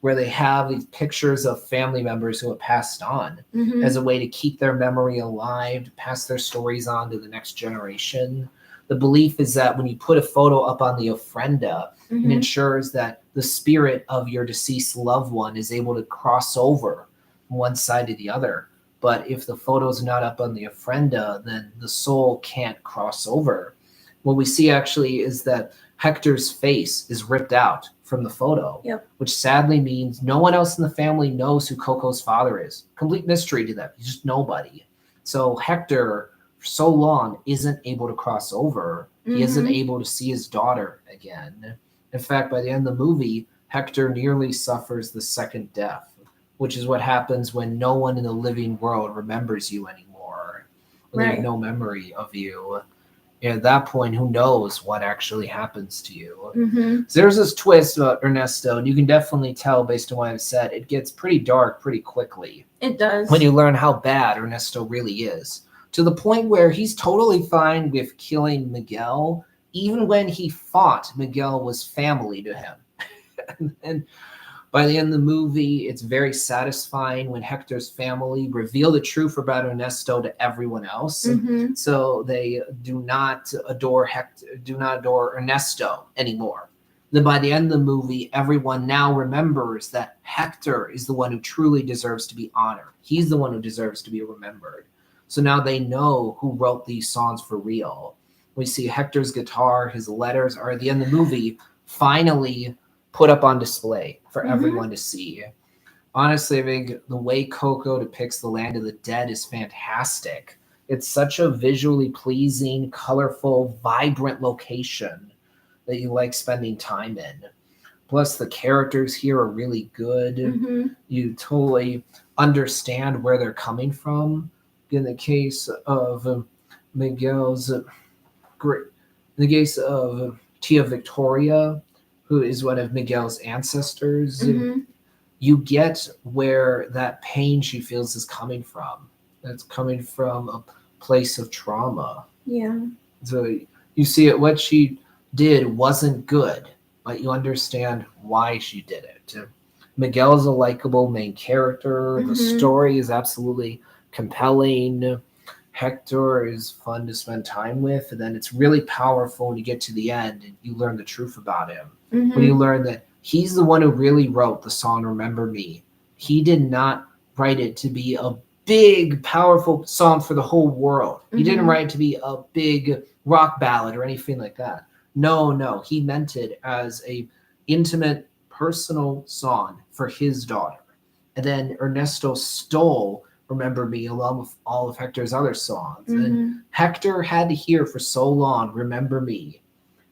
where they have these pictures of family members who have passed on as Mm-hmm. a way to keep their memory alive, to pass their stories on to the next generation. The belief is that when you put a photo up on the ofrenda, it Mm-hmm. ensures that the spirit of your deceased loved one is able to cross over from one side to the other. But if the photo is not up on the ofrenda, then the soul can't cross over. What we see actually is that Hector's face is ripped out from the photo, Yep. which sadly means no one else in the family knows who Coco's father is. Complete mystery to them. He's just nobody. So Hector, for so long, isn't able to cross over. He isn't Mm-hmm. able to see his daughter again. In fact, by the end of the movie, Hector nearly suffers the second death, which is what happens when no one in the living world remembers you anymore. When they have Right. no memory of you. And at that point, who knows what actually happens to you? Mm-hmm. So there's this twist about Ernesto, and you can definitely tell based on what I've said, it gets pretty dark pretty quickly It does. when you learn how bad Ernesto really is. To the point where he's totally fine with killing Miguel, even when he thought Miguel was family to him. And by the end of the movie, it's very satisfying when Hector's family reveal the truth about Ernesto to everyone else. Mm-hmm. So they do not adore Ernesto anymore. Then by the end of the movie, everyone now remembers that Hector is the one who truly deserves to be honored. He's the one who deserves to be remembered. So now they know who wrote these songs for real. We see Hector's guitar, his letters are at the end of the movie finally put up on display for everyone to see. Honestly, I think the way Coco depicts the land of the dead is fantastic. It's such a visually pleasing, colorful, vibrant location that you like spending time in. Plus, the characters here are really good. Mm-hmm. You totally understand where they're coming from. In the case of Miguel's, in the case of Tia Victoria, who is one of Miguel's ancestors, Mm-hmm. you get where that pain she feels is coming from. That's coming from a place of trauma. Yeah. So you see it, what she did wasn't good, but you understand why she did it. Miguel is a likable main character. The Mm-hmm. story is absolutely compelling. Hector is fun to spend time with, and then it's really powerful when you get to the end and you learn the truth about him. When you Mm-hmm. learn that he's the one who really wrote the song Remember Me. He did not write it to be a big, powerful song for the whole world. He didn't Mm-hmm. write it to be a big rock ballad or anything like that. No. He meant it as a intimate, personal song for his daughter. And then Ernesto stole Remember Me along with all of Hector's other songs. Mm-hmm. And Hector had to hear for so long, Remember Me.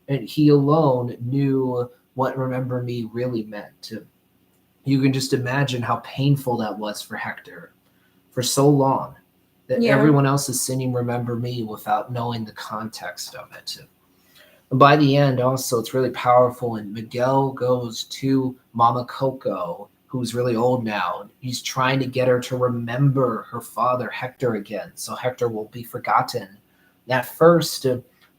And he alone knew what Remember Me really meant. You can just imagine how painful that was for Hector for so long that Yeah. everyone else is singing Remember Me without knowing the context of it. And by the end, also, it's really powerful. And Miguel goes to Mama Coco, who's really old now. He's trying to get her to remember her father, Hector, again, so Hector won't be forgotten. And at first,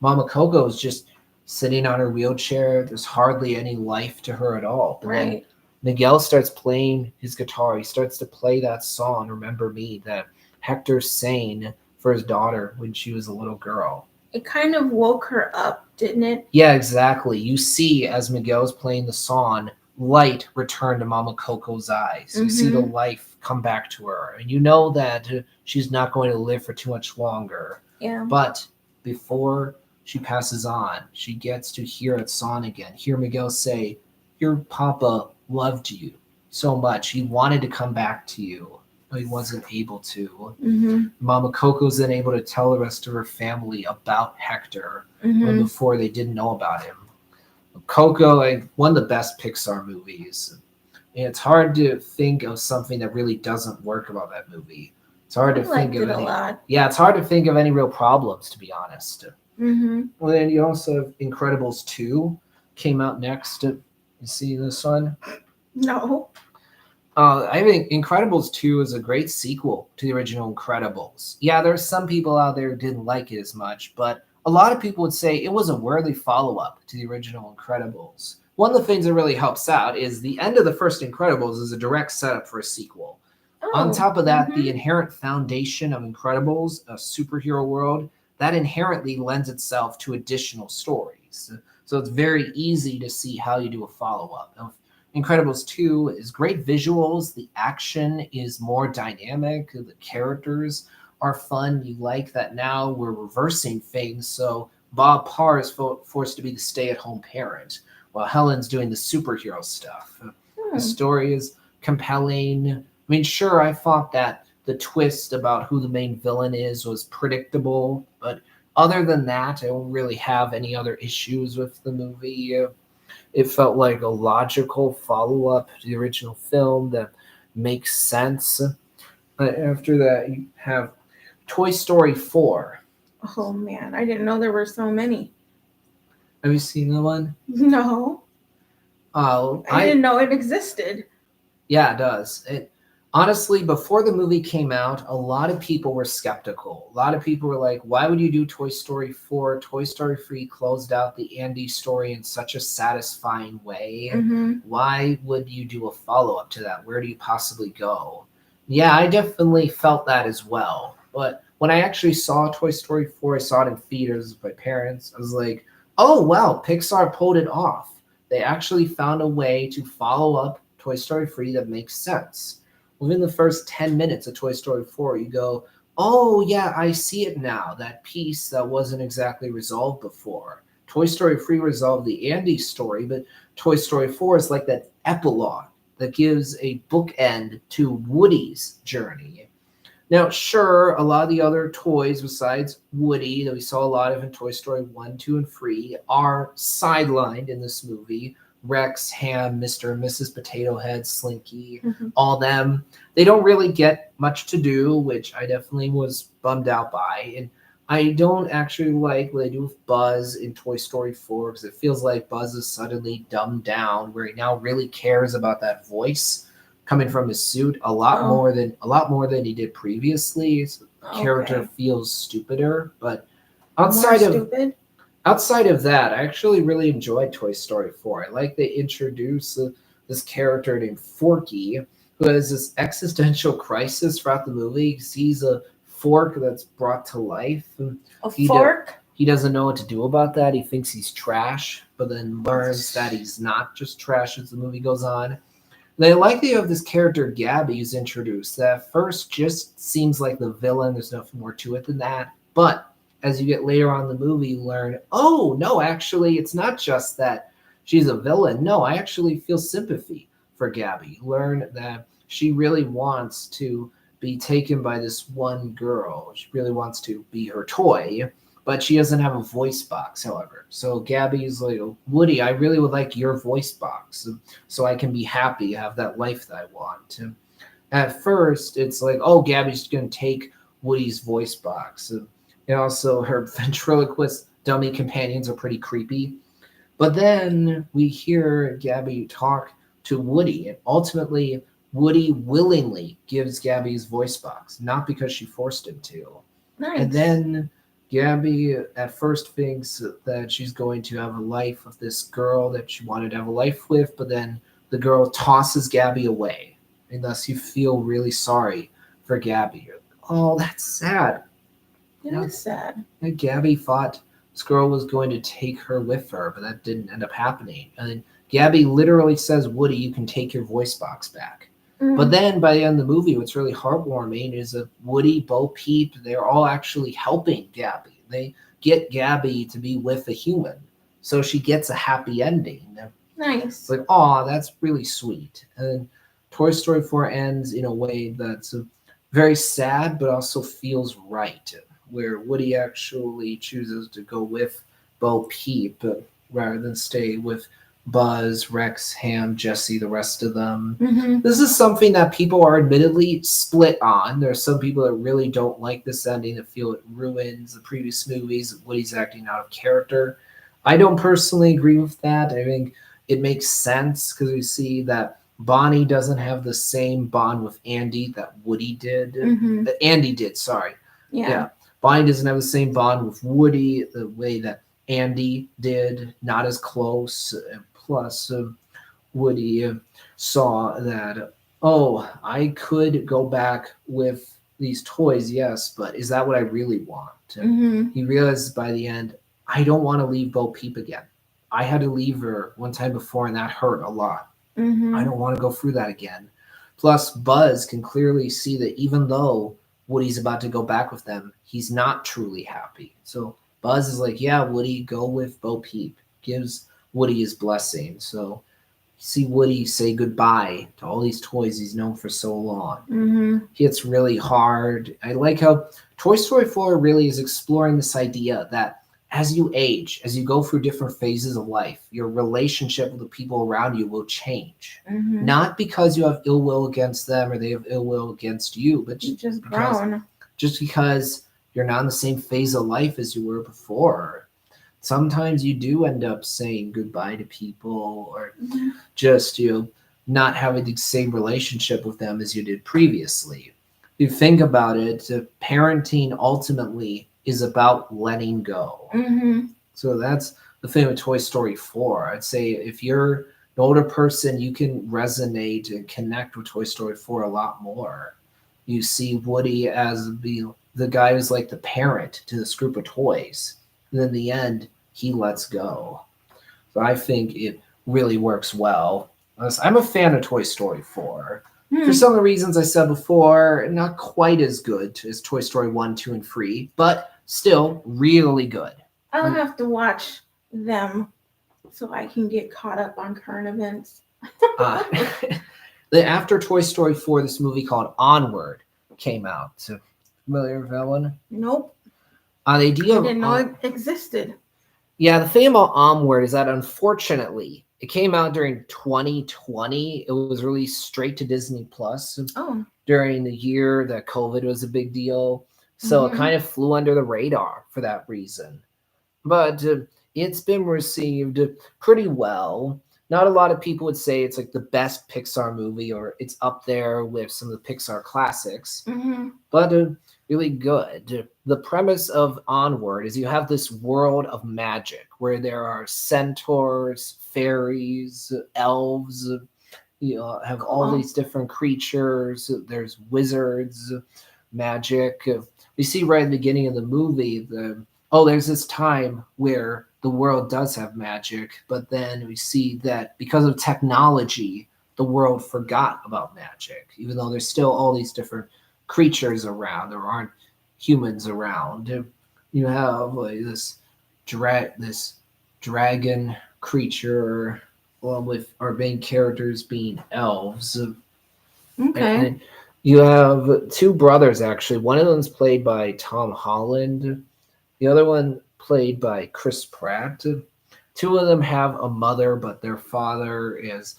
Mama Coco is just sitting on her wheelchair. There's hardly any life to her at all. But then Right. Miguel starts playing his guitar. He starts to play that song, Remember Me, that Hector sang for his daughter when she was a little girl. It kind of woke her up, didn't it? Yeah, exactly. You see, as Miguel's playing the song, light return to Mama Coco's eyes. You see the life come back to her. And you know that she's not going to live for too much longer. Yeah. But before she passes on, she gets to hear that song again. Hear Miguel say, your papa loved you so much. He wanted to come back to you, but he wasn't able to. Mm-hmm. Mama Coco's then able to tell the rest of her family about Hector when Mm-hmm. before they didn't know about him. Coco, like one of the best Pixar movies. And it's hard to think of something that really doesn't work about that movie. It's hard I to liked think of it a any. lot. Yeah, it's hard to think of any real problems, to be honest. Mm-hmm. Well, then you also have Incredibles 2 came out next. You see this one? No. I think Incredibles 2 is a great sequel to the original Incredibles. Yeah, there's some people out there who didn't like it as much, but a lot of people would say it was a worthy follow-up to the original Incredibles. One of the things that really helps out is the end of the first Incredibles is a direct setup for a sequel. On Oh, top of that, the mhm. inherent foundation of Incredibles, a superhero world, that inherently lends itself to additional stories. So it's very easy to see how you do a follow-up. Now, Incredibles 2 is great visuals, the action is more dynamic, the characters are fun. You like that now we're reversing things, so Bob Parr is forced to be the stay-at-home parent, while Helen's doing the superhero stuff. The Hmm. story is compelling. I mean, sure, I thought that the twist about who the main villain is was predictable, but other than that, I don't really have any other issues with the movie. It felt like a logical follow up to the original film that makes sense. After that, you have Toy Story 4. Oh man, I didn't know there were so many. Have you seen the one? No, Oh, I didn't know it existed. yeah, it does. It honestly, before the movie came out, a lot of people were skeptical. A lot of people were like, "Why would you do Toy Story 4? Toy Story 3 closed out the Andy story in such a satisfying way. Mm-hmm. Why would you do a follow-up to that? Where do you possibly go?" Yeah, I definitely felt that as well. But when I actually saw Toy Story 4, I saw it in theaters with my parents. I was like, "Oh, wow, Pixar pulled it off. They actually found a way to follow up Toy Story 3 that makes sense." Within the first 10 minutes of Toy Story 4, you go, "Oh, yeah, I see it now. That piece that wasn't exactly resolved before." Toy Story 3 resolved the Andy story, but Toy Story 4 is like that epilogue that gives a bookend to Woody's journey. Now, sure, a lot of the other toys besides Woody that we saw a lot of in Toy Story 1, 2, and 3 are sidelined in this movie. Rex, Ham, Mr. and Mrs. Potato Head, Slinky, Mm-hmm. all them. They don't really get much to do, which I definitely was bummed out by. And I don't actually like what they do with Buzz in Toy Story 4 because it feels like Buzz is suddenly dumbed down, where he now really cares about that voice coming from his suit Oh, a lot more than he did previously. So the character okay. feels stupider, but More outside of stupid. outside of that, I actually really enjoyed Toy Story 4. I like they introduce this character named Forky who has this existential crisis throughout the movie. He sees a fork that's brought to life, and A he do, fork. he doesn't know what to do about that. He thinks he's trash, but then learns that he's not just trash as the movie goes on. They like that you have this character Gabby who's introduced that at first just seems like the villain. There's nothing more to it than that. But as you get later on in the movie, you learn, oh no, actually, it's not just that she's a villain. No, I actually feel sympathy for Gabby. You learn that she really wants to be taken by this one girl. She really wants to be her toy, but she doesn't have a voice box, however. So Gabby's like, Woody, I really would like your voice box so I can be happy, have that life that I want. And at first, it's like, oh, Gabby's going to take Woody's voice box. And also, her ventriloquist dummy companions are pretty creepy. But then we hear Gabby talk to Woody, and ultimately, Woody willingly gives Gabby's voice box, not because she forced him to. And Nice. then Gabby at first thinks that she's going to have a life with this girl that she wanted to have a life with, but then the girl tosses Gabby away. And thus you feel really sorry for Gabby. Oh, that's sad. It You know, is sad. Gabby thought this girl was going to take her with her, but that didn't end up happening. And then Gabby literally says, Woody, you can take your voice box back. But Mm. then by the end of the movie, what's really heartwarming is that Woody, Bo Peep, they're all actually helping Gabby. They get Gabby to be with a human. So she gets a happy ending. It's Nice. like, aw, that's really sweet. And Toy Story 4 ends in a way that's very sad, but also feels right, where Woody actually chooses to go with Bo Peep rather than stay with Buzz, Rex, Ham, Jesse, the rest of them. Mm-hmm. This is something that people are admittedly split on. There are some people that really don't like this ending, that feel it ruins the previous movies, Woody's acting out of character. I don't personally agree with that. I think it makes sense because we see that Bonnie doesn't have the same bond with Andy that Woody did. Mm-hmm. That Andy did, sorry. Yeah. Yeah. Bonnie doesn't have the same bond with Woody the way that Andy did, not as close. Plus, Woody saw that, oh, I could go back with these toys, yes, but is that what I really want? And Mm-hmm. he realized by the end, I don't want to leave Bo Peep again. I had to leave her one time before, and that hurt a lot. I Mm-hmm. don't want to go through that again. Plus, Buzz can clearly see that even though Woody's about to go back with them, he's not truly happy. So Buzz is like, yeah, Woody, go with Bo Peep. Gives Woody his blessing. So see Woody say goodbye to all these toys he's known for so long. Mm-hmm. Hits really hard. I like how Toy Story 4 really is exploring this idea that as you age, as you go through different phases of life, your relationship with the people around you will change. Mm-hmm. Not because you have ill will against them or they have ill will against you, but You just because grown. you're not in the same phase of life as you were before. Sometimes you do end up saying goodbye to people or Mm-hmm. just not having the same relationship with them as you did previously. If you think about it, parenting ultimately is about letting go. Mm-hmm. So that's the thing with Toy Story 4. I'd say if you're an older person, you can resonate and connect with Toy Story 4 a lot more. You see Woody as the guy who's like the parent to this group of toys. And in the end, he lets go. So I think it really works well. I'm a fan of Toy Story 4. Hmm. For some of the reasons I said before, not quite as good as Toy Story 1, 2, and 3, but still really good. I'll have to watch them so I can get caught up on current events. Uh, after Toy Story 4, this movie called Onward came out. So, familiar with that one? Nope. The idea I of didn't know it existed. Yeah, the thing about Onward is that unfortunately, it came out during 2020. It was released straight to Disney Plus Oh. during the year that COVID was a big deal. So it Mhm. kind of flew under the radar for that reason. But it's been received pretty well. Not a lot of people would say it's like the best Pixar movie or it's up there with some of the Pixar classics, Mm-hmm. but really good. The premise of Onward is you have this world of magic where there are centaurs, fairies, elves. You have all Cool. these different creatures. There's wizards, magic. We see right at the beginning of the movie there's this time where the world does have magic, but then we see that because of technology, the world forgot about magic, even though there's still all these different creatures around. There aren't humans around. You have like this dragon creature, along with our main characters being elves. Okay. And you have two brothers actually. One of them's played by Tom Holland. The other one played by Chris Pratt. Two of them have a mother, but their father is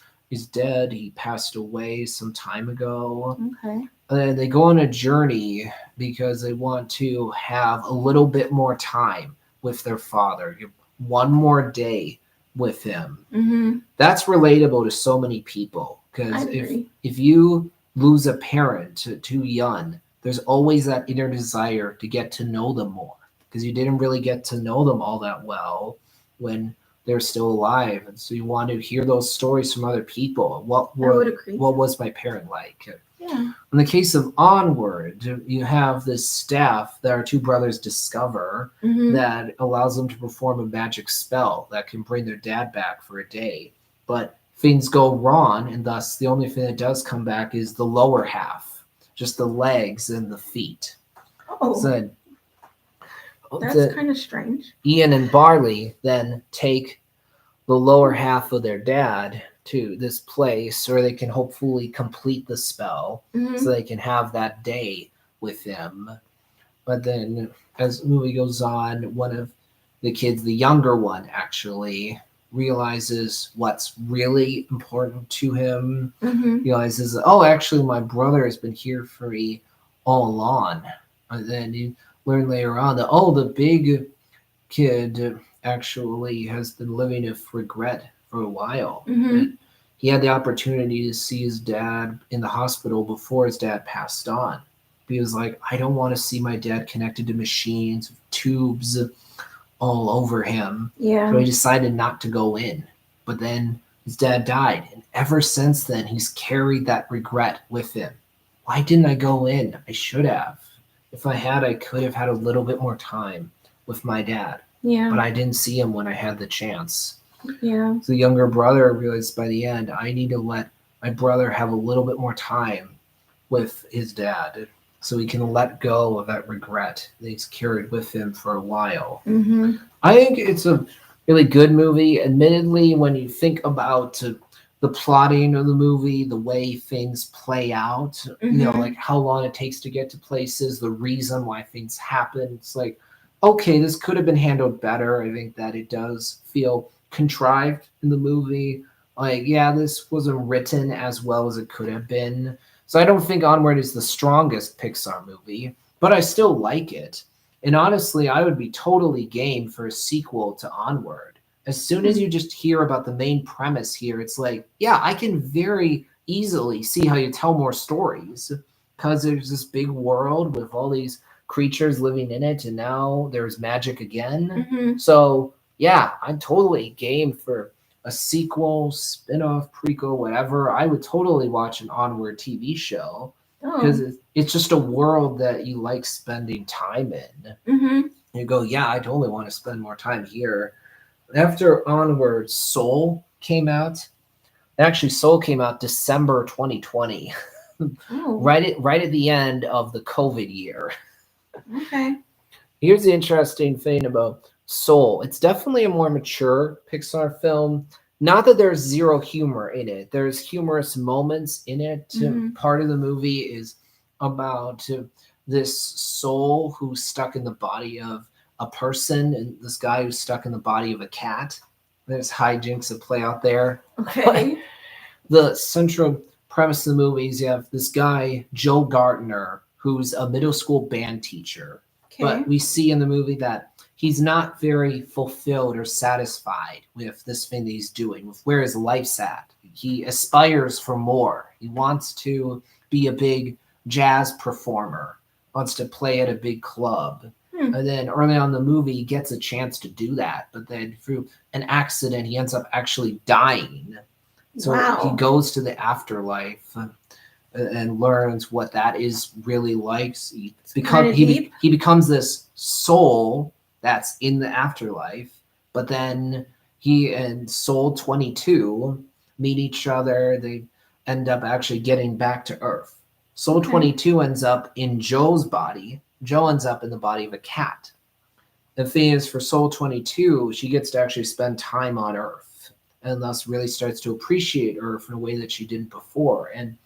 dead. He passed away some time ago. Okay. And they go on a journey because they want to have a little bit more time with their father. One more day with him. Mm-hmm. That's relatable to so many people I because agree. if you lose a parent too young, there's always that inner desire to get to know them more because you didn't really get to know them all that well when they're still alive, and so you want to hear those stories from other people. I would agree. What was my parent like? Yeah. In the case of Onward, you have this staff that our two brothers discover Mm-hmm. that allows them to perform a magic spell that can bring their dad back for a day. But things go wrong, and thus the only thing that does come back is the lower half, just the legs and the feet. Oh, So that's kind of strange. Ian and Barley then take the lower half of their dad to this place where they can hopefully complete the spell Mm-hmm. so they can have that day with him. But then as the movie goes on, one of the kids, the younger one actually, realizes what's really important to him. Mm-hmm. Realizes, oh, actually my brother has been here for me all along. And then you learn later on that, oh, the big kid actually has been living with regret for a while. Mm-hmm. And he had the opportunity to see his dad in the hospital before his dad passed on. He was like, I don't want to see my dad connected to machines, tubes all over him. Yeah. So he decided not to go in. But then his dad died. And ever since then, he's carried that regret with him. Why didn't I go in? I should have. If I had, I could have had a little bit more time with my dad. Yeah. But I didn't see him when I had the chance. Yeah. The younger brother realized by the end, I need to let my brother have a little bit more time with his dad so he can let go of that regret that he's carried with him for a while. Mm-hmm. I think it's a really good movie. Admittedly, when you think about the plotting of the movie, the way things play out, like how long it takes to get to places, the reason why things happen, it's like, okay, this could have been handled better. I think that it does feel contrived in the movie. Like, yeah, this wasn't written as well as it could have been. So I don't think Onward is the strongest Pixar movie, but I still like it. And honestly, I would be totally game for a sequel to Onward. As soon as you just hear about the main premise here, it's like, yeah, I can very easily see how you tell more stories because there's this big world with all these creatures living in it, and now there's magic again. So yeah, I'm totally game for a sequel, spin-off, prequel, whatever. I would totally watch an Onward TV show because it's just a world that you like spending time in. You go, yeah, I totally want to spend more time here. After Onward, Soul came out. Actually, Soul came out December 2020, right at the end of the COVID year. Okay. Here's the interesting thing about Soul. It's definitely a more mature Pixar film. Not that there's zero humor in it. There's humorous moments in it. Part of the movie is about this soul who's stuck in the body of a person and this guy who's stuck in the body of a cat. There's hijinks that play out there. Okay. The central premise of the movie is you have this guy, Joe Gardner, who's a middle school band teacher. Okay. But we see in the movie that he's not very fulfilled or satisfied with this thing that he's doing, with where his life's at. He aspires for more. He wants to be a big jazz performer, wants to play at a big club. And then early on in the movie, he gets a chance to do that. But then through an accident, he ends up actually dying. So he goes to the afterlife and learns what that is really like. He becomes this soul that's in the afterlife, but then he and Soul 22 meet each other. They end up actually getting back to Earth. Soul 22 ends up in Joe's body. Joe ends up in the body of a cat. The thing is, for Soul 22, she gets to actually spend time on Earth and thus really starts to appreciate Earth in a way that she didn't before. And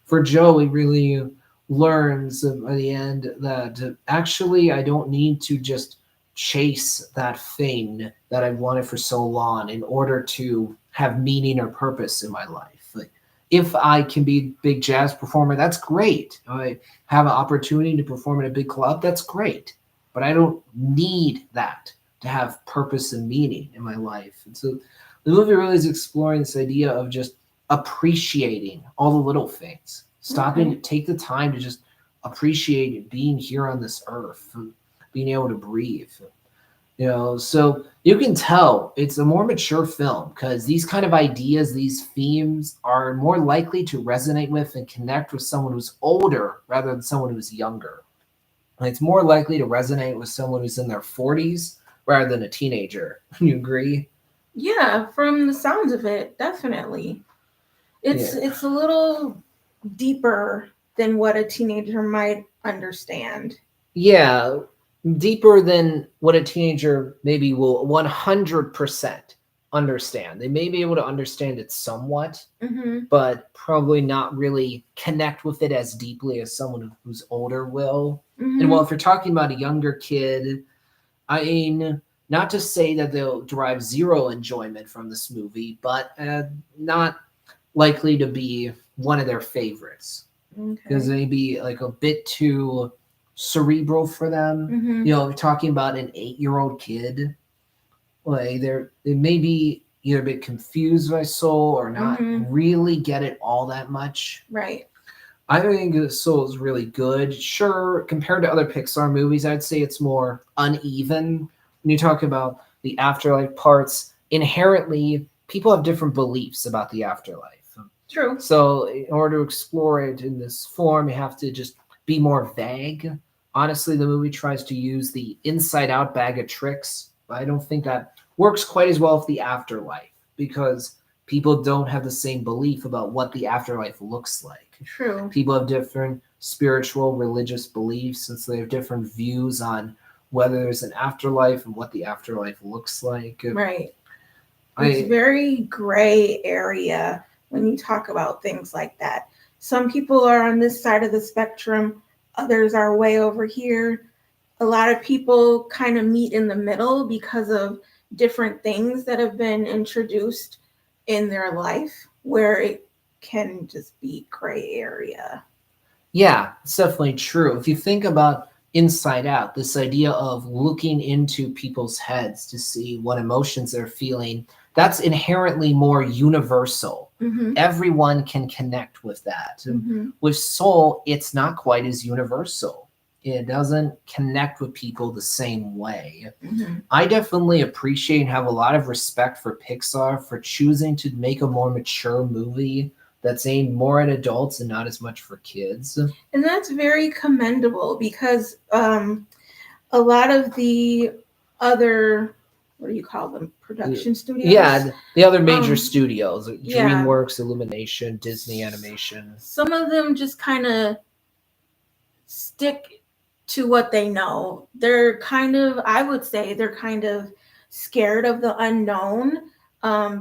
for Joe, he really learns by the end that actually I don't need to just chase that thing that I wanted for so long in order to have meaning or purpose in my life. Like, if I can be a big jazz performer, that's great. I have an opportunity to perform in a big club, that's great. But I don't need that to have purpose and meaning in my life. And so the movie really is exploring this idea of just appreciating all the little things, stopping to take the time to just appreciate being here on this earth, being able to breathe. So you can tell it's a more mature film because these kind of ideas, these themes are more likely to resonate with and connect with someone who's older rather than someone who's younger. And it's more likely to resonate with someone who's in their 40s rather than a teenager. You agree? Yeah, from the sounds of it, definitely. It's a little deeper than what a teenager might understand. Yeah, deeper than what a teenager maybe will 100% understand. They may be able to understand it somewhat, but probably not really connect with it as deeply as someone who's older will. And well, if you're talking about a younger kid, I mean, not to say that they'll derive zero enjoyment from this movie, but not likely to be one of their favorites because they be like a bit too cerebral for them. If you're talking about an 8-year-old kid, like they may be either a bit confused by Soul or not really get it all that much. Right. I think Soul is really good. Sure, compared to other Pixar movies, I'd say it's more uneven. When you talk about the afterlife parts, inherently, people have different beliefs about the afterlife. True. So, in order to explore it in this form, you have to just be more vague. Honestly, the movie tries to use the inside out bag of tricks, but I don't think that works quite as well with the afterlife because people don't have the same belief about what the afterlife looks like. True. People have different spiritual, religious beliefs, and so they have different views on whether there's an afterlife and what the afterlife looks like. Right. It's very gray area when you talk about things like that. Some people are on this side of the spectrum, others are way over here. A lot of people kind of meet in the middle because of different things that have been introduced in their life where it can just be gray area. Yeah, it's definitely true. If you think about Inside Out, this idea of looking into people's heads to see what emotions they're feeling, that's inherently more universal. Mm-hmm. Everyone can connect with that. Mm-hmm. With Soul, it's not quite as universal. It doesn't connect with people the same way. Mm-hmm. I definitely appreciate and have a lot of respect for Pixar for choosing to make a more mature movie that's aimed more at adults and not as much for kids. And that's very commendable because a lot of the other, what do you call them, production studios? Yeah, the other major studios, yeah. DreamWorks, Illumination, Disney Animation. Some of them just kind of stick to what they know. They're kind of, I would say, they're kind of scared of the unknown,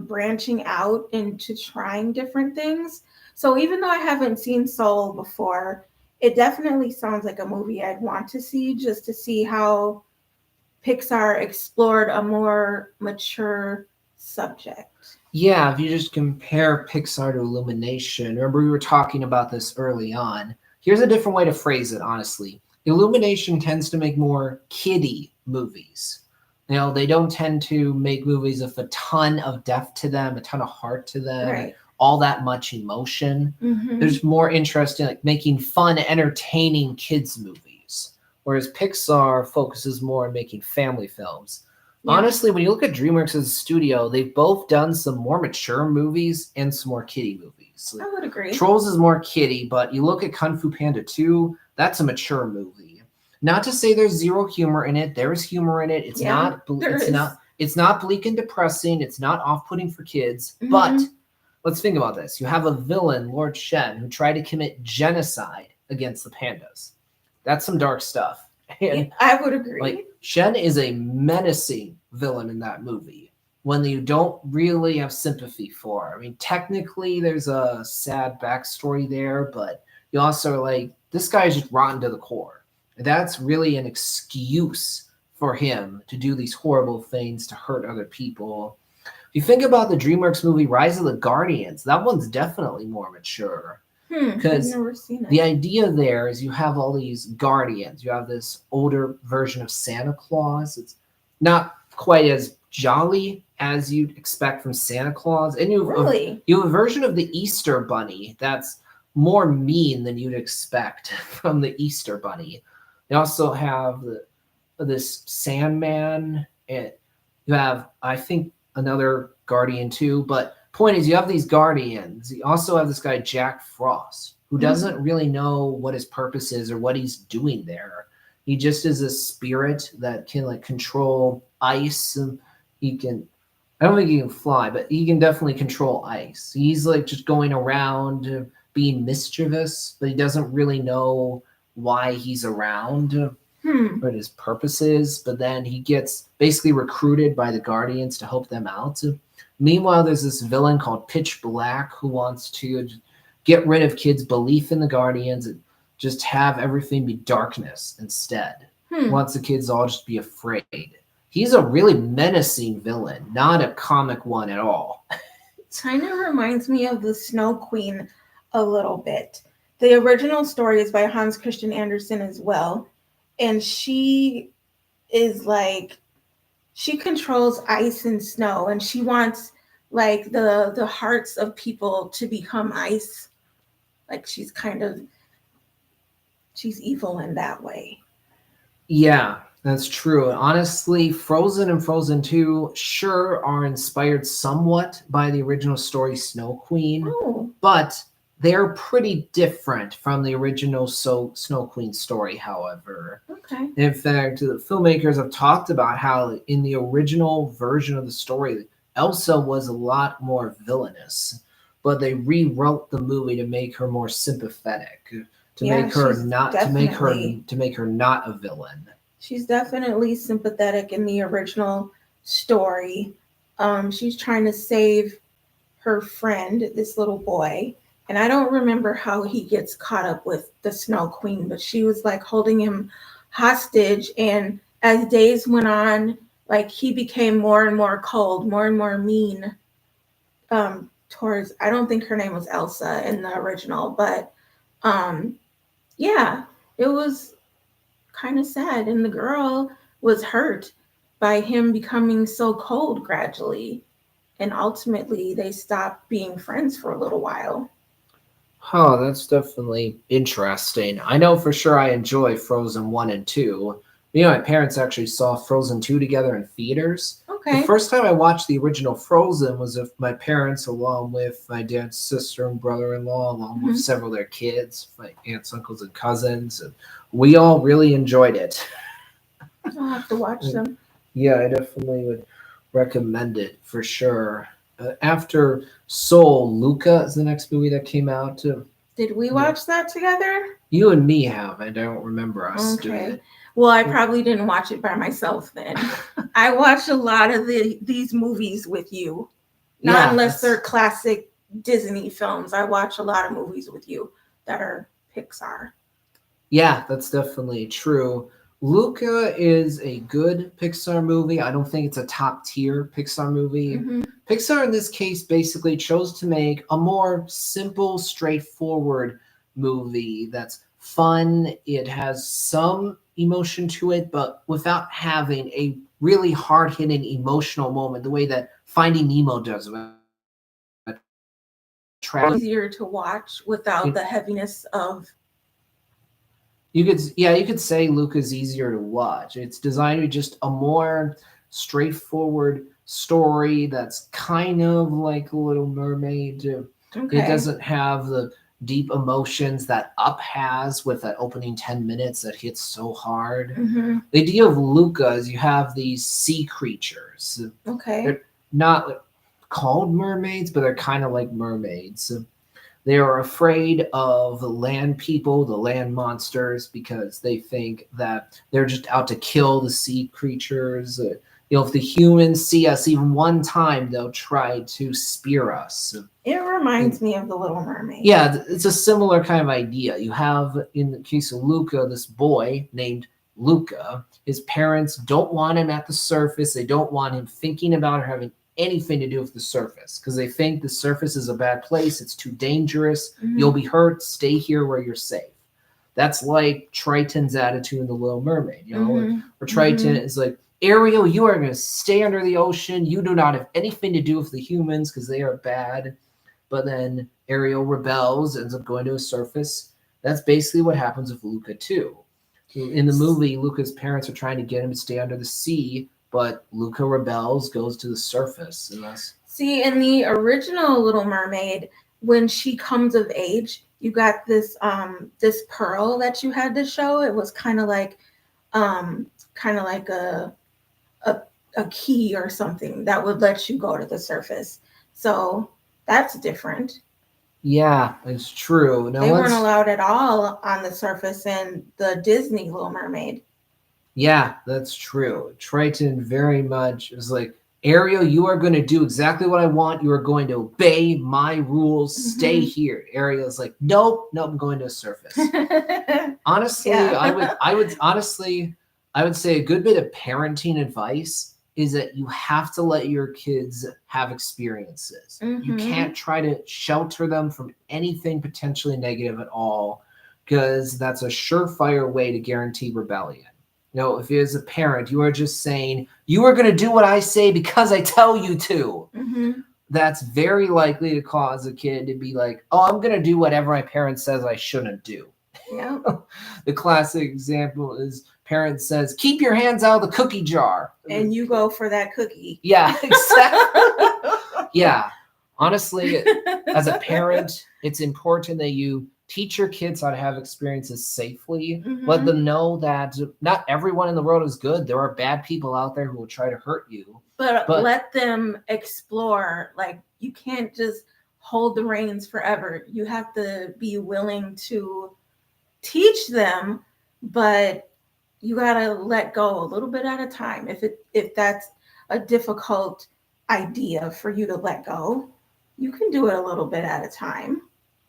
branching out into trying different things. So even though I haven't seen Soul before, it definitely sounds like a movie I'd want to see just to see how Pixar explored a more mature subject. Yeah, if you just compare Pixar to Illumination, remember we were talking about this early on. Here's a different way to phrase it, honestly. Illumination tends to make more kiddie movies. You know, they don't tend to make movies with a ton of depth to them, a ton of heart to them, Right. all that much emotion. Mm-hmm. There's more interest in like making fun, entertaining kids movies, whereas Pixar focuses more on making family films. Yeah. Honestly, when you look at DreamWorks as a studio, they've both done some more mature movies and some more kiddie movies. I would agree. Trolls is more kiddie, but you look at Kung Fu Panda 2, that's a mature movie. Not to say there's zero humor in it. There is humor in it. It's not bleak and depressing. It's not off-putting for kids. Mm-hmm. But let's think about this. You have a villain, Lord Shen, who tried to commit genocide against the pandas. That's some dark stuff. And I would agree. Like, Shen is a menacing villain in that movie, one that you don't really have sympathy for. I mean, technically, there's a sad backstory there, but you also are like, this guy is just rotten to the core. That's really an excuse for him to do these horrible things to hurt other people. If you think about the DreamWorks movie Rise of the Guardians, that one's definitely more mature. Because I've never seen it. The idea there is you have all these guardians. You have this older version of Santa Claus. It's not quite as jolly as you'd expect from Santa Claus. And you have a version of the Easter Bunny that's more mean than you'd expect from the Easter Bunny. You also have this Sandman. And you have, I think, another Guardian too. But point is, you have these guardians. You also have this guy Jack Frost, who doesn't really know what his purpose is or what he's doing there. He just is a spirit that can like control ice. And he can, I don't think he can fly, but he can definitely control ice. He's like just going around being mischievous, but he doesn't really know why he's around. What his purpose is, but then he gets basically recruited by the Guardians to help them out. Meanwhile, there's this villain called Pitch Black who wants to get rid of kids' belief in the Guardians and just have everything be darkness instead. Wants the kids all just be afraid. He's a really menacing villain, not a comic one at all. Kind of reminds me of the Snow Queen a little bit. The original story is by Hans Christian Andersen as well. And she is like, she controls ice and snow, and she wants like the hearts of people to become ice. Like she's kind of she's evil in that way. Yeah, that's true. Honestly, Frozen and Frozen 2 sure are inspired somewhat by the original story Snow Queen, Oh, but they're pretty different from the original Snow Queen story, however. okay. In fact, the filmmakers have talked about how in the original version of the story, Elsa was a lot more villainous, but they rewrote the movie to make her more sympathetic, Yeah, to make her not a villain. she's definitely sympathetic in the original story. She's trying to save her friend, this little boy. And I don't remember how he gets caught up with the Snow Queen, but she was like holding him hostage. And as days went on, like he became more and more cold, more and more mean towards, I don't think her name was Elsa in the original, but um, yeah, it was kind of sad. And the girl was hurt by him becoming so cold gradually. And ultimately, they stopped being friends for a little while. Huh, that's definitely interesting. I know for sure I enjoy Frozen 1 and 2. My parents actually saw Frozen 2 together in theaters. The Okay. first time I watched the original Frozen was with my parents, along with my dad's sister and brother in law, along with Hmm. several of their kids, my aunts, uncles, and cousins. And we all really enjoyed it. I'll have to watch them. Yeah, I definitely would recommend it for sure. After Soul, Luca is the next movie that came out. Did we Yeah. watch that together? You and me have. I don't remember us doing Okay. it. Well, I probably didn't watch it by myself then. I watch a lot of these movies with you. Not Yeah, unless they're classic Disney films. I watch a lot of movies with you that are Pixar. yeah, that's definitely true. Luca is a good Pixar movie. I don't think it's a top tier Pixar movie. Hmm. Pixar, in this case, basically chose to make a more simple, straightforward movie that's fun. It has some emotion to it, but without having a really hard hitting emotional moment, the way that Finding Nemo does with a Easier to watch without the heaviness of. You could say Luca's easier to watch. It's designed to be just a more straightforward story that's kind of like Little Mermaid. It Okay. doesn't have the deep emotions that Up has with that opening 10 minutes that hits so hard. Hmm. The idea of Luca is you have these sea creatures. Okay. They're not called mermaids, but they're kind of like mermaids. They are afraid of the land people, the land monsters, because they think that they're just out to kill the sea creatures. If the humans see us even one time, they'll try to spear us. It And reminds me of The Little Mermaid. yeah, it's a similar kind of idea. You have, in the case of Luca, this boy named Luca. His parents don't want him at the surface. They don't want him thinking about or having anything to do with the surface because they think the surface is a bad place. It's too dangerous. You'll Hmm. be hurt. Stay here where you're safe. That's like Triton's attitude in The Little Mermaid. Hmm. Where Triton Hmm. is like, Ariel, you are going to stay under the ocean. You do not have anything to do with the humans because they are bad. But then Ariel rebels, ends up going to a surface. That's basically what happens with Luca too. In the movie, Luca's parents are trying to get him to stay under the sea, but Luca rebels, goes to the surface, and that's See, in the original Little Mermaid, when she comes of age, you got this pearl that you had to show. It was kind of like a a key or something that would let you go to the surface. So that's different. yeah, it's true. Now They weren't once allowed at all on the surface in the Disney Little Mermaid. Yeah, that's true. Triton very much is like, Ariel, you are going to do exactly what I want. You are going to obey my rules. Stay Hmm. here. Ariel's like, nope, nope, I'm going to a surface. Honestly, Yeah. I would say a good bit of parenting advice is that you have to let your kids have experiences. You Hmm. can't try to shelter them from anything potentially negative at all because that's a surefire way to guarantee rebellion. If as a parent you are just saying you are going to do what I say because I tell you to, Hmm. that's very likely to cause a kid to be like, oh, I'm going to do whatever my parent says I shouldn't do. Yeah. The classic example is parent says, "Keep your hands out of the cookie jar." And you go for that cookie. Yeah, exactly. Yeah. Honestly, as a parent, it's important that you teach your kids how to have experiences safely. Let Mhm. them know that not everyone in the world is good. There are bad people out there who will try to hurt you. But But let them explore. Like, you can't just hold the reins forever. You have to be willing to teach them, but you gotta let go a little bit at a time. If that's a difficult idea for you to let go, you can do it a little bit at a time.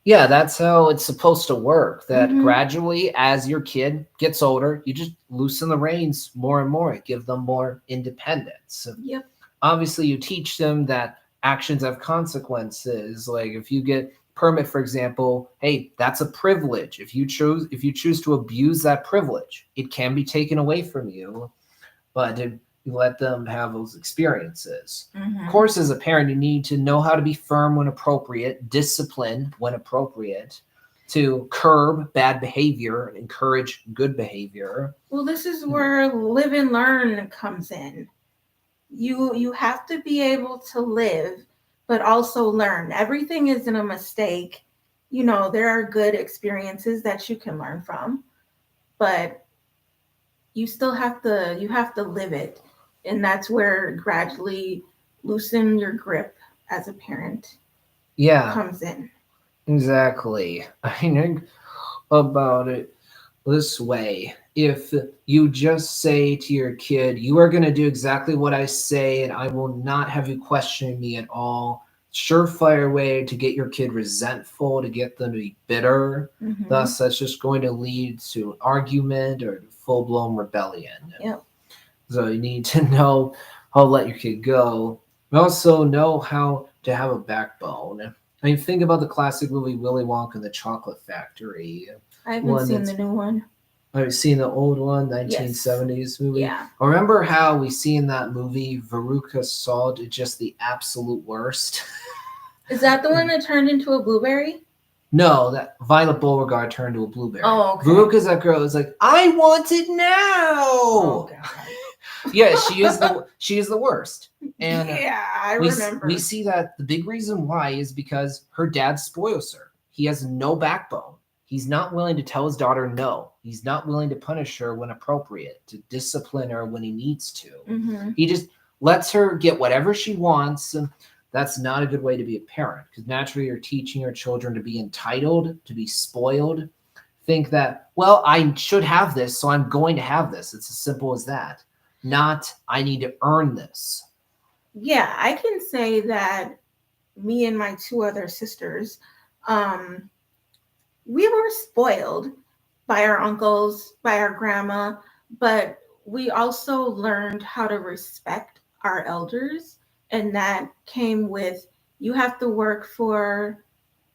yeah, that's how it's supposed to work. That Hmm. gradually, as your kid gets older, you just loosen the reins more and more, give them more independence. Yep. Obviously, you teach them that actions have consequences. Like if you get permit, for example, hey, that's a privilege. If you choose to abuse that privilege, it can be taken away from you. But you let them have those experiences. Of Hmm. course, as a parent, you need to know how to be firm when appropriate, discipline when appropriate, to curb bad behavior and encourage good behavior. Well, this is where live and learn comes in. You have to be able to live, but also learn. Everything isn't a mistake. There are good experiences that you can learn from, but you have to live it. And that's where gradually loosen your grip as a parent Yeah, comes in. exactly. I think about it this way. If you just say to your kid, "You are going to do exactly what I say, and I will not have you questioning me at all," surefire way to get your kid resentful, to get them to be bitter. Hmm. Thus, that's just going to lead to an argument or full blown rebellion. Yep. So, you need to know how to let your kid go. You also know how to have a backbone. I mean, think about the classic movie Willy Wonka and the Chocolate Factory. I haven't One seen the that's new one. I've seen the old one, Yes. 1970s movie. Yeah. I remember how we see in that movie Veruca Salt is just the absolute worst. Is that the one that turned into a blueberry? No, that Violet Beauregard turned to a blueberry. Oh, okay. Veruca's that girl is like, "I want it Oh now." God. Yeah, she is the worst. And Yeah, I we remember. see that the big reason why is because her dad spoils her. He has no backbone. He's not willing to tell his daughter no. He's not willing to punish her when appropriate, to discipline her when he needs to. Hmm. He just lets her get whatever she wants. And that's not a good way to be a parent, because naturally you're teaching your children to be entitled, to be spoiled. Think that, well, I should have this, so I'm going to have this. It's as simple as that. Not, I need to earn this. Yeah, I can say that me and my two other sisters, um, we were spoiled by our uncles, by our grandma, but we also learned how to respect our elders. And that came with, you have to work for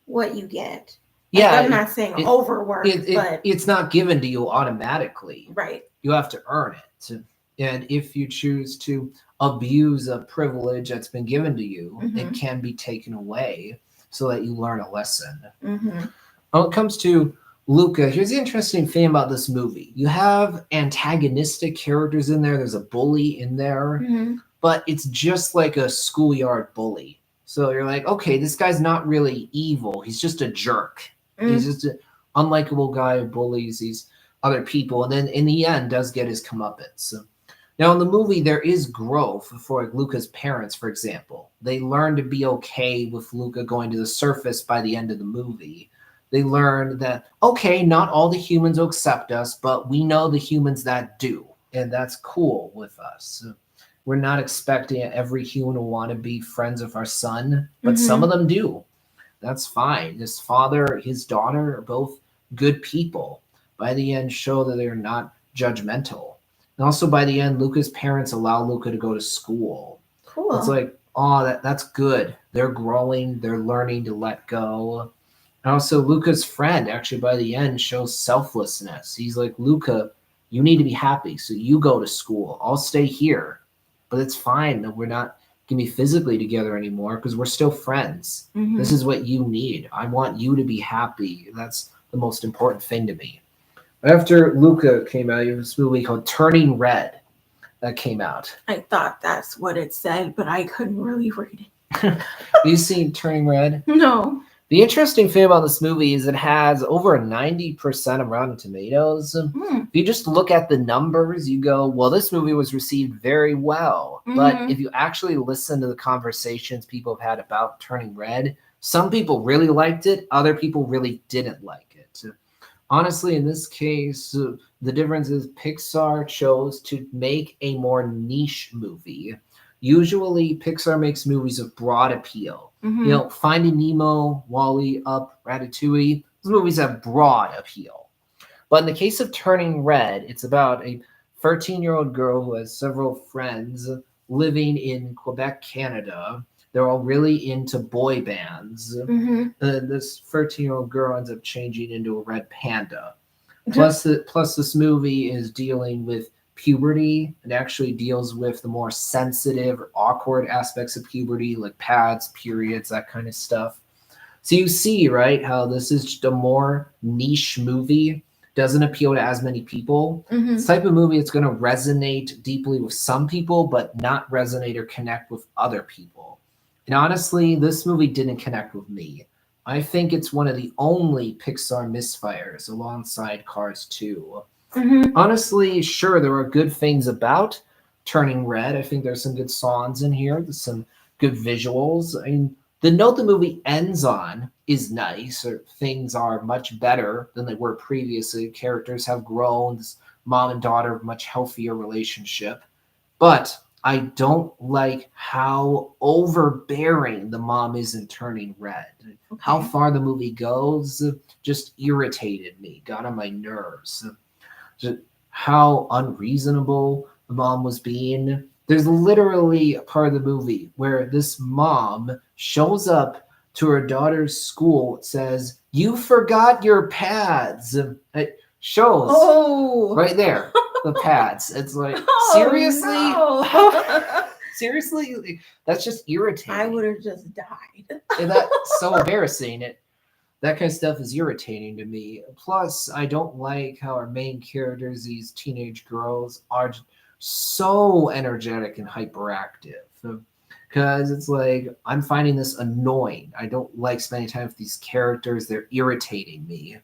what you get. Like, Yeah, I'm not saying it, overwork, but it's not given to you automatically. right. You have to earn it. And if you choose to abuse a privilege that's been given to you, it Hmm. can be taken away so that you learn a lesson. Hmm. When it comes to Luca, here's the interesting thing about this movie. You have antagonistic characters in there, there's a bully in there, Hmm. but it's just like a schoolyard bully. So you're like, okay, this guy's not really evil. He's just a jerk. He's just an unlikable guy who bullies these other people, and then in the end does get his comeuppance. Now in the movie, there is growth for Luca's parents, for example. They learn to be okay with Luca going to the surface by the end of the movie. They learn that, okay, not all the humans will accept us, but we know the humans that do, and that's cool with us. We're not expecting every human to want to be friends with our son, but some Hmm. of them do. That's fine. His father, his daughter are both good people. By the end, show that they're not judgmental. And also, by the end, Luca's parents allow Luca to go to school. It's Cool. like, oh, that's good. They're growing, they're learning to let go. And also, Luca's friend, actually, by the end, shows selflessness. He's like, Luca, you need to be happy, so you go to school. I'll stay here. But it's fine that we're not going to be physically together anymore because we're still friends. This Hmm. is what you need. I want you to be happy. That's the most important thing to me. After Luca came out, you have this movie called Turning Red that came out. I thought that's what it said, but I couldn't really read it. Have you seen Turning Red? No. The interesting thing about this movie is it has over 90% of Rotten Tomatoes. Mm. If you just look at the numbers, you go, well, this movie was received very well. But if you actually listen to the conversations people have had about Turning Red, some people really liked it, other people really didn't like it. Honestly, in this case, the difference is Pixar chose to make a more niche movie. Usually, Pixar makes movies of broad appeal. Finding Nemo, Wall-E, Up, Ratatouille, those movies have broad appeal. But in the case of Turning Red, it's about a 13-year-old girl who has several friends living in Quebec, Canada. They're all really into boy bands. This 13-year-old girl ends up changing into a red panda. Plus, this movie is dealing with puberty and actually deals with the more sensitive or awkward aspects of puberty, like pads, periods, that kind of stuff. So you see, right, how this is just a more niche movie, doesn't appeal to as many people. It's the type of movie that's going to resonate deeply with some people, but not resonate or connect with other people. And honestly, this movie didn't connect with me. I think it's one of the only Pixar misfires alongside Cars 2. Honestly, sure, there are good things about Turning Red. I think there's some good songs in here. There's some good visuals. I mean, the note the movie ends on is nice, or things are much better than they were previously. Characters have grown. This mom and daughter have a much healthier relationship. But I don't like how overbearing the mom is in Turning Red. How far the movie goes just irritated me, got on my nerves. How unreasonable the mom was being. There's literally a part of the movie where this mom shows up to her daughter's school, says, "You forgot your pads." It shows right there the pads. It's like, seriously? No. Seriously? That's just irritating. I would have just died. And that's so embarrassing. That kind of stuff is irritating to me. Plus, I don't like how our main characters, these teenage girls, are so energetic and hyperactive. Because it's like, I'm finding this annoying. I don't like spending time with these characters. They're irritating me.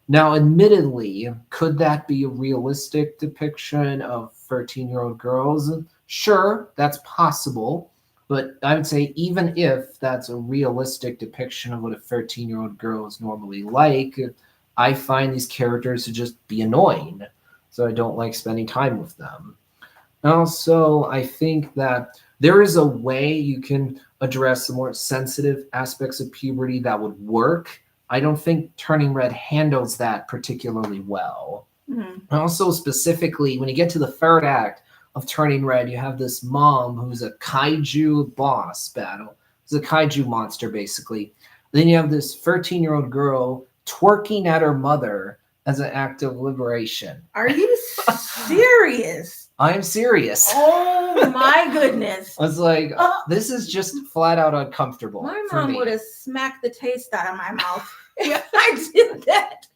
Now, admittedly, could that be a realistic depiction of 13-year-old girls? Sure, that's possible. But I would say even if that's a realistic depiction of what a 13-year-old girl is normally like, I find these characters to just be annoying. So I don't like spending time with them. Also, I think that there is a way you can address the more sensitive aspects of puberty that would work. I don't think Turning Red handles that particularly well. Also, specifically, when you get to the third act of Turning Red, you have this mom who's a kaiju boss battle. It's a kaiju monster, basically. Then you have this 13-year-old girl twerking at her mother as an act of liberation. Are you serious? I am serious. Oh my goodness. I was like, this is just flat out uncomfortable. My mom would have smacked the taste out of my mouth if I did that.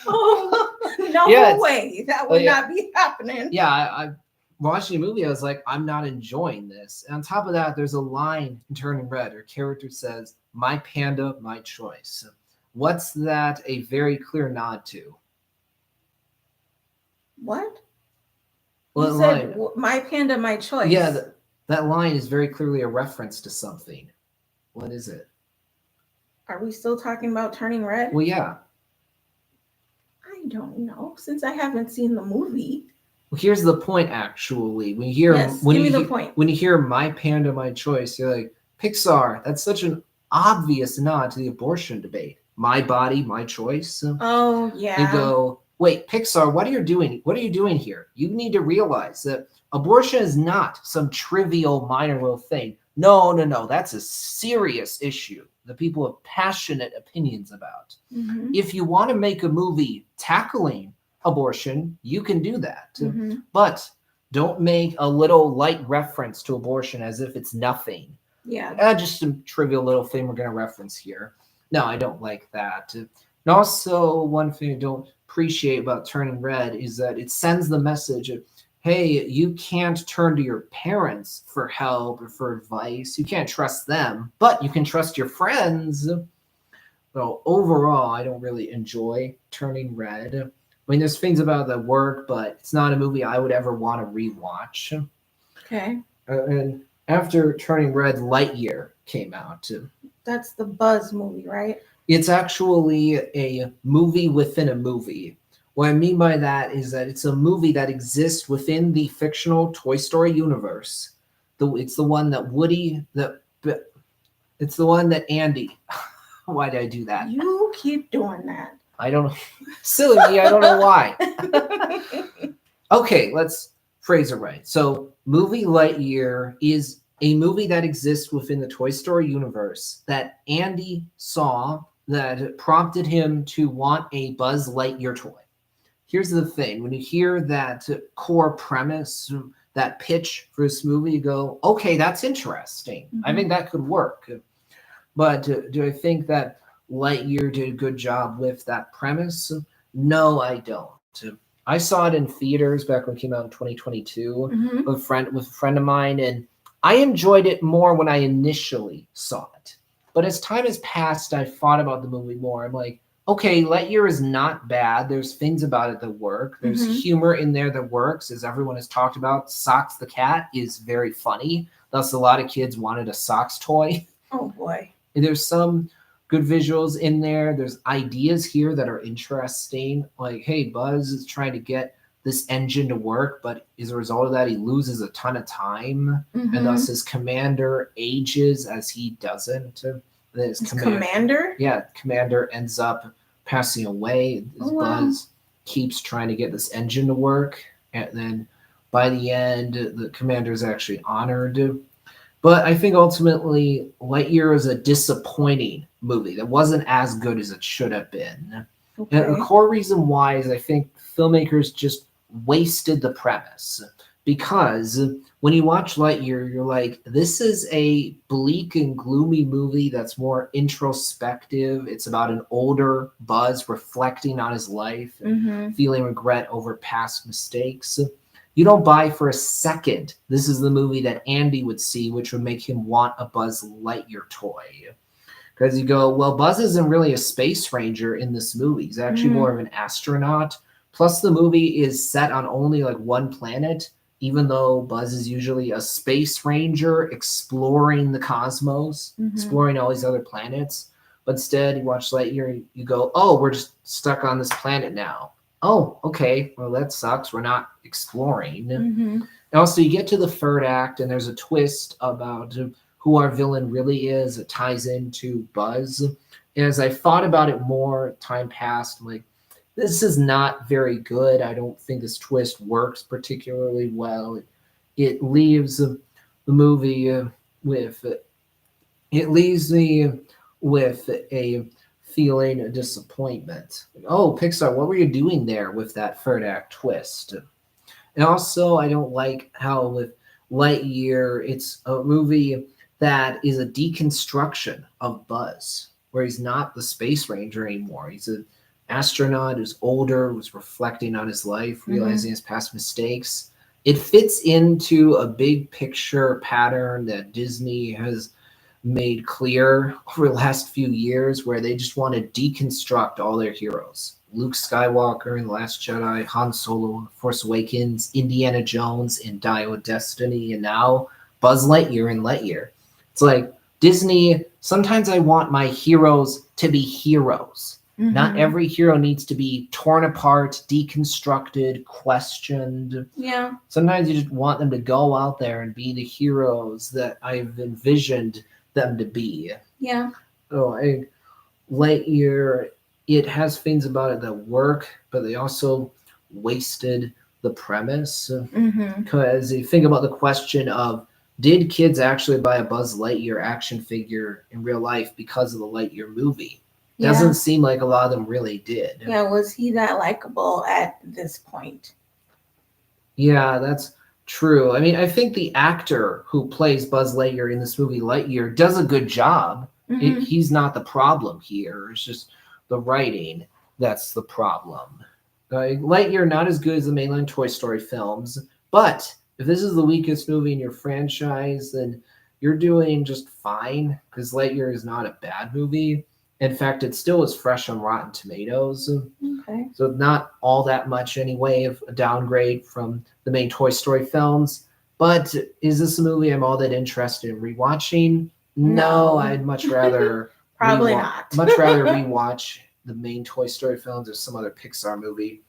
Oh, no way. That would not be happening. Yeah, I watching the movie, I was like, I'm not enjoying this. And on top of that, there's a line in Turning Red. Her character says, "My panda, my choice." What's that a very clear nod to? What? Well, you said, "My panda, my choice." Yeah, that line is very clearly a reference to something. What is it? Are we still talking about Turning Red? Well, yeah. I don't know, since I haven't seen the movie. Well, here's the point, actually. When you hear, when you hear "My panda, my choice," you're like, Pixar, that's such an obvious nod to the abortion debate. My body, my choice. Oh, yeah. You go, wait, Pixar, what are you doing? What are you doing here? You need to realize that abortion is not some trivial, minor little thing. No. That's a serious issue that people have passionate opinions about. If you want to make a movie tackling abortion, you can do that. But don't make a little light reference to abortion as if it's nothing. Yeah. Just some trivial little thing we're going to reference here. No, I don't like that. And also, one thing I don't appreciate about Turning Red is that it sends the message of, hey, you can't turn to your parents for help or for advice. You can't trust them, but you can trust your friends. So overall, I don't really enjoy Turning Red. I mean, there's things about that work, but it's not a movie I would ever want to rewatch. Okay. And after Turning Red, Lightyear came out. That's the Buzz movie, right? It's actually a movie within a movie. What I mean by that is that it's a movie that exists within the fictional Toy Story universe. It's the one that it's the one that Andy. Why did I do that? You keep doing that. I don't know. Silly me, I don't know why. Okay, let's phrase it right. So, movie Lightyear is a movie that exists within the Toy Story universe that Andy saw that prompted him to want a Buzz Lightyear toy. Here's the thing, when you hear that core premise, that pitch for this movie, you go, okay, that's interesting. I think that could work. But do I think that Lightyear did a good job with that premise? No, I don't. I saw it in theaters back when it came out in 2022 Mhm. with a friend of mine, and I enjoyed it more when I initially saw it. But as time has passed, I thought about the movie more. I'm like, okay, Lightyear is not bad. There's things about it that work. There's Mhm. humor in there that works, as everyone has talked about. Socks the cat is very funny. Thus, a lot of kids wanted a Socks toy. Oh boy. And there's some good visuals in there. There's ideas here that are interesting. Like, hey, Buzz is trying to get this engine to work, but as a result of that, he loses a ton of time. And thus his commander ages as he doesn't. His Commander? Yeah, commander ends up passing away. Oh, wow. Buzz keeps trying to get this engine to work. And then by the end, the commander is actually honored. But I think ultimately Lightyear is a disappointing movie that wasn't as good as it should have been. And the Okay. core reason why is I think filmmakers just wasted the premise. Because when you watch Lightyear, you're like, this is a bleak and gloomy movie that's more introspective. It's about an older Buzz reflecting on his life and feeling regret over past mistakes. You don't buy for a second this is the movie that Andy would see, which would make him want a Buzz Lightyear toy. Because you go, well, Buzz isn't really a space ranger in this movie. He's actually more of an astronaut. Plus, the movie is set on only like one planet, even though Buzz is usually a space ranger exploring the cosmos, exploring all these other planets. But instead, you watch Lightyear, you go, oh, we're just stuck on this planet now. Oh, okay. Well, that sucks. We're not exploring. And also, you get to the third act, and there's a twist about who our villain really is. It ties into Buzz. And as I thought about it more, time passed. I'm like, this is not very good. I don't think this twist works particularly well. It leaves the movie with it leaves me with a feeling of disappointment. Oh, Pixar, what were you doing there with that third act twist? And also, I don't like how with Lightyear, it's a movie that is a deconstruction of Buzz, where he's not the space ranger anymore. He's an astronaut who's older, who's reflecting on his life, realizing his past mistakes. It fits into a big picture pattern that Disney has made clear over the last few years, where they just want to deconstruct all their heroes. Luke Skywalker in The Last Jedi, Han Solo, Force Awakens, Indiana Jones in Dial of Destiny, and now Buzz Lightyear in Lightyear. It's like, Disney, sometimes I want my heroes to be heroes. Not every hero needs to be torn apart, deconstructed, questioned. Yeah. Sometimes you just want them to go out there and be the heroes that I've envisioned them to be. Yeah. Oh, Lightyear, it has things about it that work, but they also wasted the premise. Because you think about the question of, did kids actually buy a Buzz Lightyear action figure in real life because of the Lightyear movie? Doesn't seem like a lot of them really did. Yeah, was he that likable at this point? Yeah, that's true. I mean, I think the actor who plays Buzz Lightyear in this movie Lightyear does a good job. He's not the problem here. It's just the writing that's the problem. Lightyear not as good as the mainline Toy Story films, but if this is the weakest movie in your franchise, then you're doing just fine because Lightyear is not a bad movie. In fact, it still is fresh on Rotten Tomatoes. Okay. So not all that much anyway of a downgrade from the main Toy Story films. But is this a movie I'm all that interested in rewatching? No, No. I'd much rather Probably not. much rather rewatch the main Toy Story films or some other Pixar movie.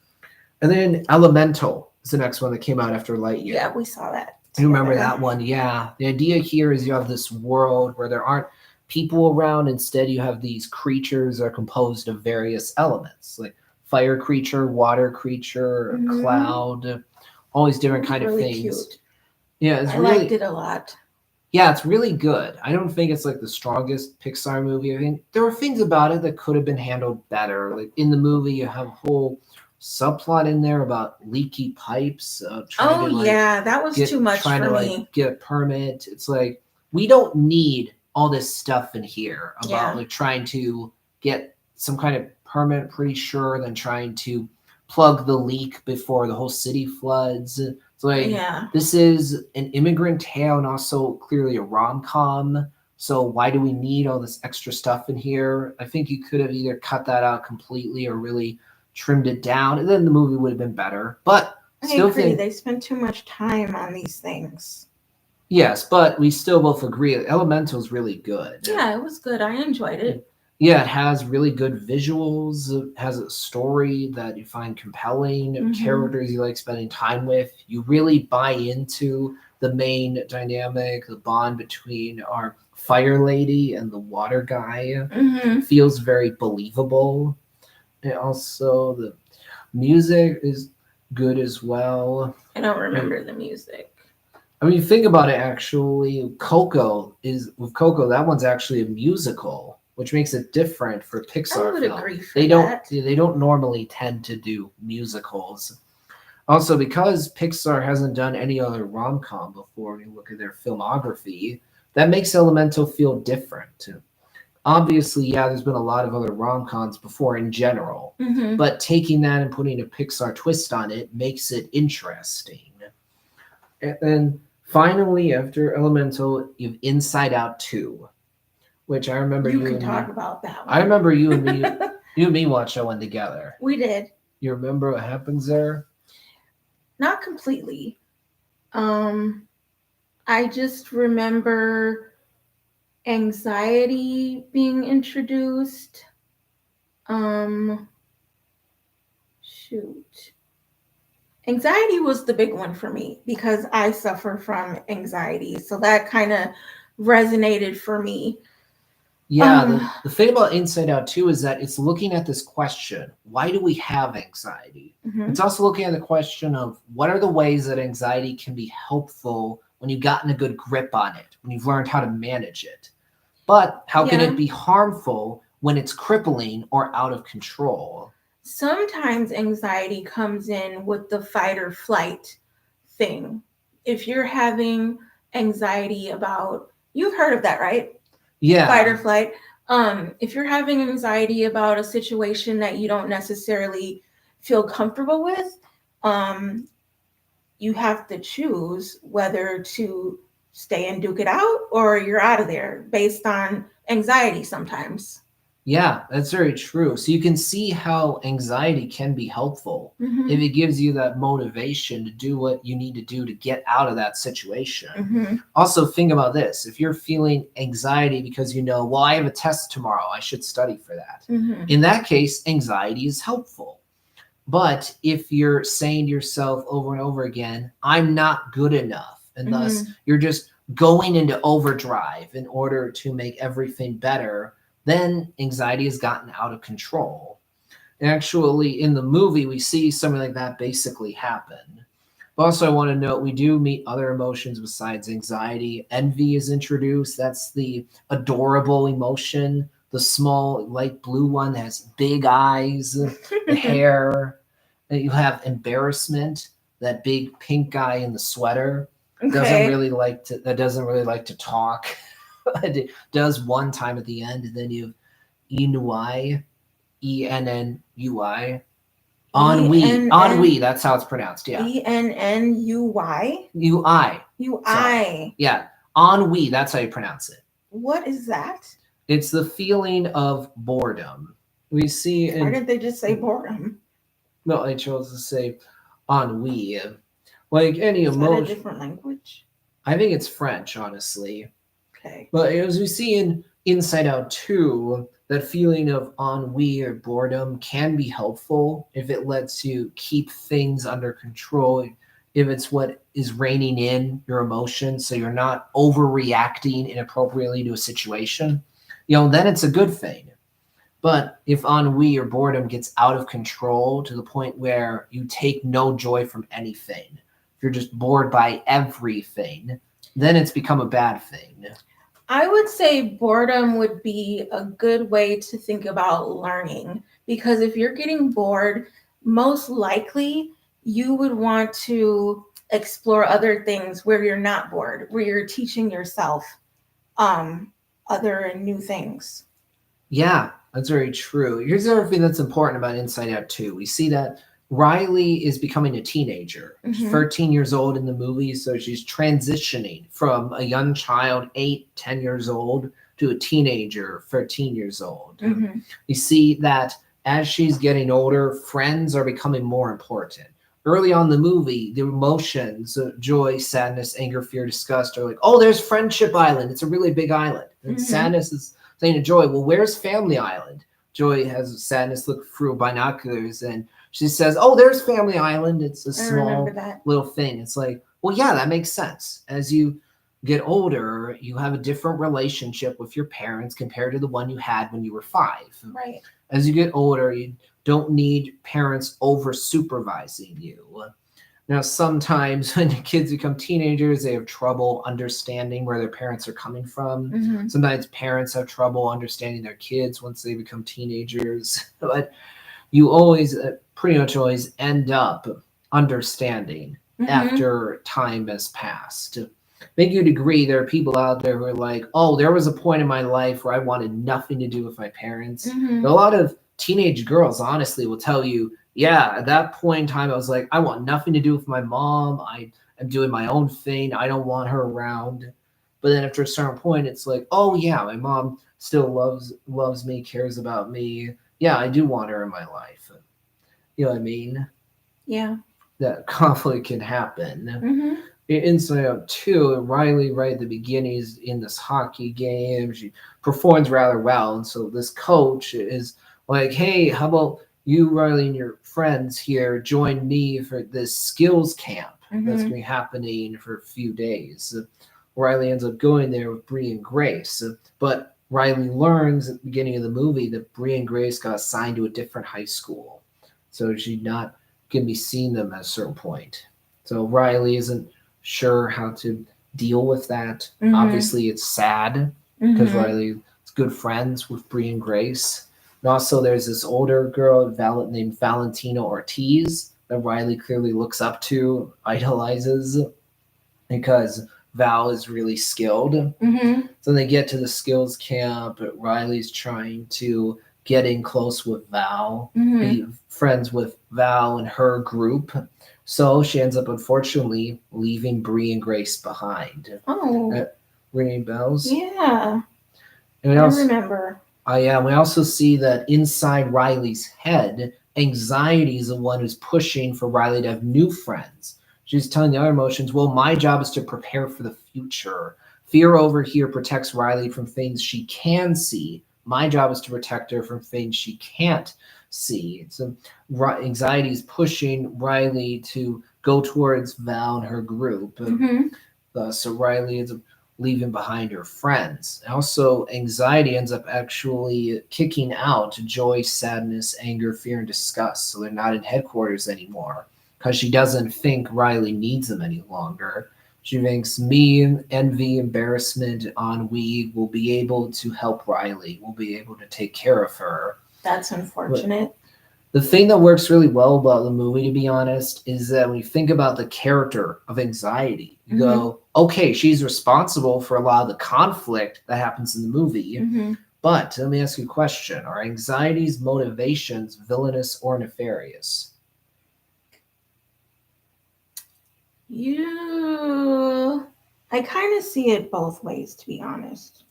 And then Elemental is the next one that came out after Lightyear. Yeah, we saw that. You remember together. that one? Yeah. The idea here is you have this world where there aren't people around. Instead, you have these creatures that are composed of various elements, like fire creature, water creature, Mhm. cloud, all these different kind of Really things. cute. Yeah, it's I really liked it a lot. yeah, it's really good. I don't think it's like the strongest Pixar movie. I think there were things about it that could have been handled better. Like in the movie, you have a whole subplot in there about leaky pipes, trying Oh to like yeah, that was too much trying for to me. like get a permit. It's like we don't need all this stuff in here about Yeah. like trying to get some kind of permit, pretty sure, than trying to plug the leak before the whole city floods. It's like Yeah. this is an immigrant tale and also clearly a rom-com. So why do we need all this extra stuff in here? I think you could have either cut that out completely or really trimmed it down, and then the movie would have been better. But I still agree. think They spend too much time on these things. yes, but we still both agree that Elemental's really good. Yeah, it was good. I enjoyed it. Yeah, it has really good visuals. It has a story that you find compelling, Mhm. characters you like spending time with. You really buy into the main dynamic, the bond between our fire lady and the water guy. Hmm. Feels very believable. And also, the music is good as well. I don't remember the music. I mean, think about it. Actually, Coco. That one's actually a musical, which makes it different for Pixar I would film. agree for They that. don't normally tend to do musicals. Also, because Pixar hasn't done any other rom com before, when you look at their filmography, that makes Elemental feel different. Obviously, yeah, there's been a lot of other rom coms before in general, Hmm. but taking that and putting a Pixar twist on it makes it interesting. And then finally, after Elemental, you have Inside Out 2, which I remember You you can and talk me. about that one. I remember you and me. You and me watched that one together. We did. You remember what happens there? Not completely. I just remember anxiety being introduced. Shoot. Anxiety was the big one for me because I suffer from anxiety. So that kind of resonated for me. Yeah, Um, the thing about Inside Out 2 is that it's looking at this question, why do we have anxiety? Mhm. It's also looking at the question of what are the ways that anxiety can be helpful when you've gotten a good grip on it, when you've learned how to manage it. But how can Yeah. it be harmful when it's crippling or out of control? Sometimes anxiety comes in with the fight or flight thing. If you're having anxiety about, you've heard of that, right? Yeah. Fight or flight. If you're having anxiety about a situation that you don't necessarily feel comfortable with, you have to choose whether to stay and duke it out or you're out of there based on anxiety sometimes. Yeah, that's very true. So you can see how anxiety can be helpful Mhm. if it gives you that motivation to do what you need to do to get out of that situation. Mhm. Also, think about this. If you're feeling anxiety because you know, well, I have a test tomorrow, I should study for that. Mhm. In that case, anxiety is helpful. But if you're saying to yourself over and over again, I'm not good enough, and thus you're just going into overdrive in order to make everything better, then anxiety has gotten out of control. And actually, in the movie, we see something like that basically happen. But also, I want to note we do meet other emotions besides anxiety. Envy is introduced. That's the adorable emotion, the small light blue one that has big eyes, the hair. And you have embarrassment, that big pink guy in the sweater doesn't Okay. really like to talk. It does one time at the end, and then you have Inui, Ennui. E-N-N- Ennui, that's how it's pronounced. Yeah. Ennui? UI. UI. Yeah. Ennui, that's how you pronounce it. What is that? It's the feeling of boredom. We see Why in didn't they just say boredom? no, I chose to say ennui. Like any Is that a emotion. different language? I think it's French, honestly. Okay. But as we see in Inside Out 2, that feeling of ennui or boredom can be helpful if it lets you keep things under control, if it's what is reining in your emotions so you're not overreacting inappropriately to a situation, then it's a good thing. But if ennui or boredom gets out of control to the point where you take no joy from anything, if you're just bored by everything, then it's become a bad thing. I would say boredom would be a good way to think about learning, because if you're getting bored, most likely you would want to explore other things where you're not bored, where you're teaching yourself other and new things. Yeah, that's very true. Here's the other thing that's important about Inside Out 2. We see that Riley is becoming a teenager. She's Mhm. 13 years old in the movie, so she's transitioning from a young child, 8, 10 years old, to a teenager, 13 years old. Mhm. We see that as she's getting older, friends are becoming more important. Early on in the movie, the emotions, joy, sadness, anger, fear, disgust are like, oh, there's Friendship Island. It's a really big island. And Mhm. sadness is saying to Joy, well, where's Family Island? Joy has sadness look through binoculars and she says, oh, there's Family Island. It's a I remember small that. little thing. It's like, well, yeah, that makes sense. As you get older, you have a different relationship with your parents compared to the one you had when you were 5. Right. As you get older, you don't need parents over supervising you. Now, sometimes when kids become teenagers, they have trouble understanding where their parents are coming from. Mhm. Sometimes parents have trouble understanding their kids once they become teenagers. But you always, pretty much always, end up understanding Mhm. after time has passed. I think you'd agree there are people out there who are like, oh, there was a point in my life where I wanted nothing to do with my parents. Mhm. A lot of teenage girls, honestly, will tell you, yeah, at that point in time, I was like, I want nothing to do with my mom. I am doing my own thing. I don't want her around. But then after a certain point, it's like, oh yeah, my mom still loves me, cares about me. Yeah, I do want her in my life. You know what I mean? Yeah. That conflict can happen. Mhm. Inside Out 2, Riley, right at the beginning, is in this hockey game. She performs rather well. And so this coach is like, hey, how about you, Riley, and your friends here join me for this skills camp that's going to be happening for a few days. Riley ends up going there with Bree and Grace. But Riley learns at the beginning of the movie that Bree and Grace got assigned to a different high school. So she's not going to be seeing them at a certain point. So Riley isn't sure how to deal with that. Mhm. Obviously, it's sad because Mhm. Riley is good friends with Bree and Grace. And also, there's this older girl named Valentina Ortiz that Riley clearly looks up to, idolizes, because Val is really skilled. Mhm. So they get to the skills camp, but Riley's trying to get in close with Val, Mhm. be friends with Val and her group. So she ends up, unfortunately, leaving Bree and Grace behind. Oh. Ringing bells? Yeah. And we I also, remember. yeah, we also see that inside Riley's head, anxiety is the one who's pushing for Riley to have new friends. She's telling the other emotions, well, my job is to prepare for the future. Fear over here protects Riley from things she can see. My job is to protect her from things she can't see. So anxiety is pushing Riley to go towards Val and her group. Mhm. So Riley ends up leaving behind her friends. Also, anxiety ends up actually kicking out joy, sadness, anger, fear, and disgust. So they're not in headquarters anymore because she doesn't think Riley needs them any longer. She thinks me, envy, embarrassment, ennui will be able to help Riley, will be able to take care of her. That's unfortunate. The thing that works really well about the movie, to be honest, is that when you think about the character of anxiety, you go, okay, she's responsible for a lot of the conflict that happens in the movie, But let me ask you a question. Are anxiety's motivations villainous or nefarious? You, I kind of see it both ways, to be honest.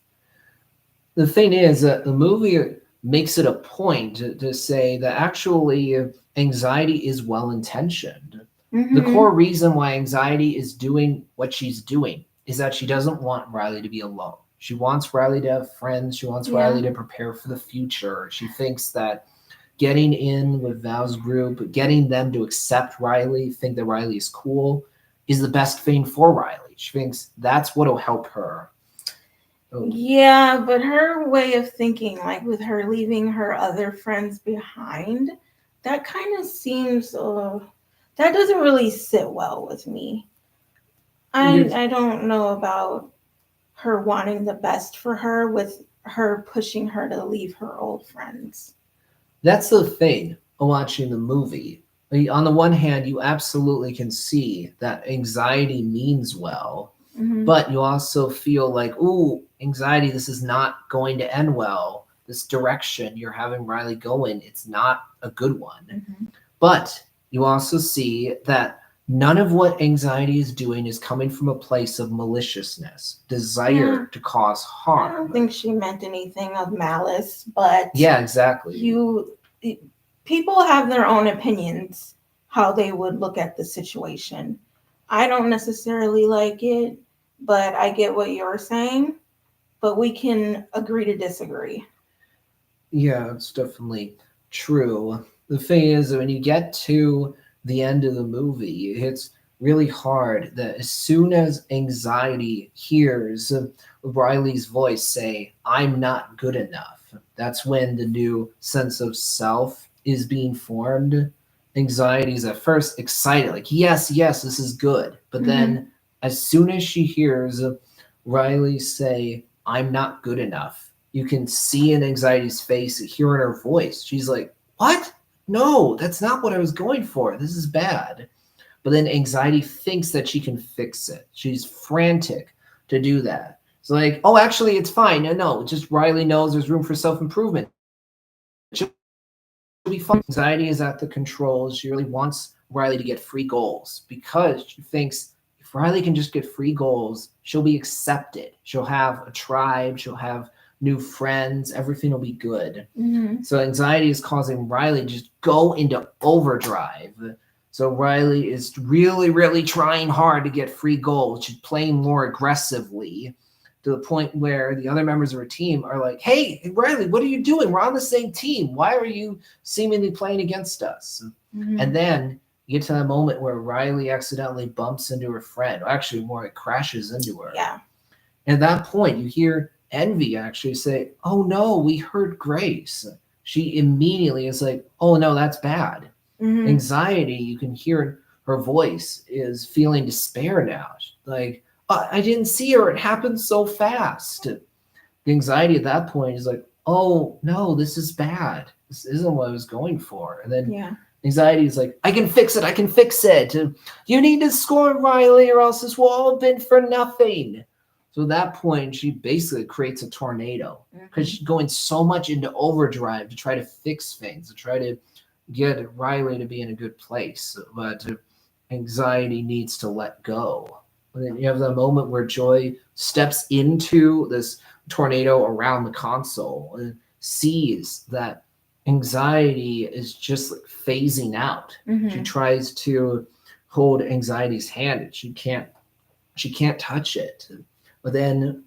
The thing is that the movie makes it a point to say that actually anxiety is well intentioned. The Mm-hmm. core reason why anxiety is doing what she's doing is that she doesn't want Riley to be alone. She wants Riley to have friends. She wants Yeah. Riley to prepare for the future. She thinks that getting in with Val's group, getting them to accept Riley, think that Riley is cool, is the best thing for Riley. She thinks that's what'll help her. Oh, Yeah, but her way of thinking, like with her leaving her other friends behind, that kind of seems, that doesn't really sit well with me. you're I don't know about her wanting the best for her with her pushing her to leave her old friends. That's the thing of watching the movie. On the one hand, you absolutely can see that anxiety means well, Hmm. but you also feel like, ooh, anxiety, this is not going to end well. This direction you're having Riley go in, it's not a good one. Hmm. But you also see that none of what anxiety is doing is coming from a place of maliciousness, Yeah, desire to cause I don't harm. think she meant anything of malice, but Yeah, exactly. you, people have their own opinions how they would look at the situation. I don't necessarily like it, but I get what you're saying, but we can agree to disagree. Yeah, it's definitely true. The thing is that when you get to the end of the movie, it's really hard that as soon as anxiety hears Riley's voice say, I'm not good enough, that's when the new sense of self is being formed. Anxiety is at first excited, like, yes, yes, this is good. But Hmm. then as soon as she hears Riley say, I'm not good enough, you can see in anxiety's face, hear in her voice. She's like, what? No, that's not what I was going for. This is bad. But then anxiety thinks that she can fix it. She's frantic to do that. It's like, oh, actually, it's fine. No, no, just Riley knows there's room for self improvement. She'll be fine. Anxiety is at the controls. She really wants Riley to get free goals because she thinks if Riley can just get free goals, she'll be accepted. She'll have a tribe. She'll have new friends. Everything will be good. Hmm. So anxiety is causing Riley to just go into overdrive. So Riley is really, really trying hard to get free goals. She's playing more aggressively to the point where the other members of her team are like, hey, Riley, what are you doing? We're on the same team. Why are you seemingly playing against us? Hmm. And then you get to that moment where Riley accidentally bumps into her friend, or actually more it crashes into her. Yeah. And at that point, you hear Envy actually say, oh no, we heard Grace. She immediately is like, oh no, that's bad. Hmm. Anxiety, you can hear her voice is feeling despair now. Like, I didn't see her. It happened so fast. The anxiety at that point is like, oh no, this is bad. This isn't what I was going for. And then Yeah. anxiety is like, I can fix it. I can fix it. You need to score, Riley, or else this will all have been for nothing. So at that point, she basically creates a tornado because Hmm. she's going so much into overdrive to try to fix things, to try to get Riley to be in a good place. But anxiety needs to let go. And then you have the moment where Joy steps into this tornado around the console and sees that anxiety is just like phasing out. She Hmm. tries to hold anxiety's hand and she can't touch it. But then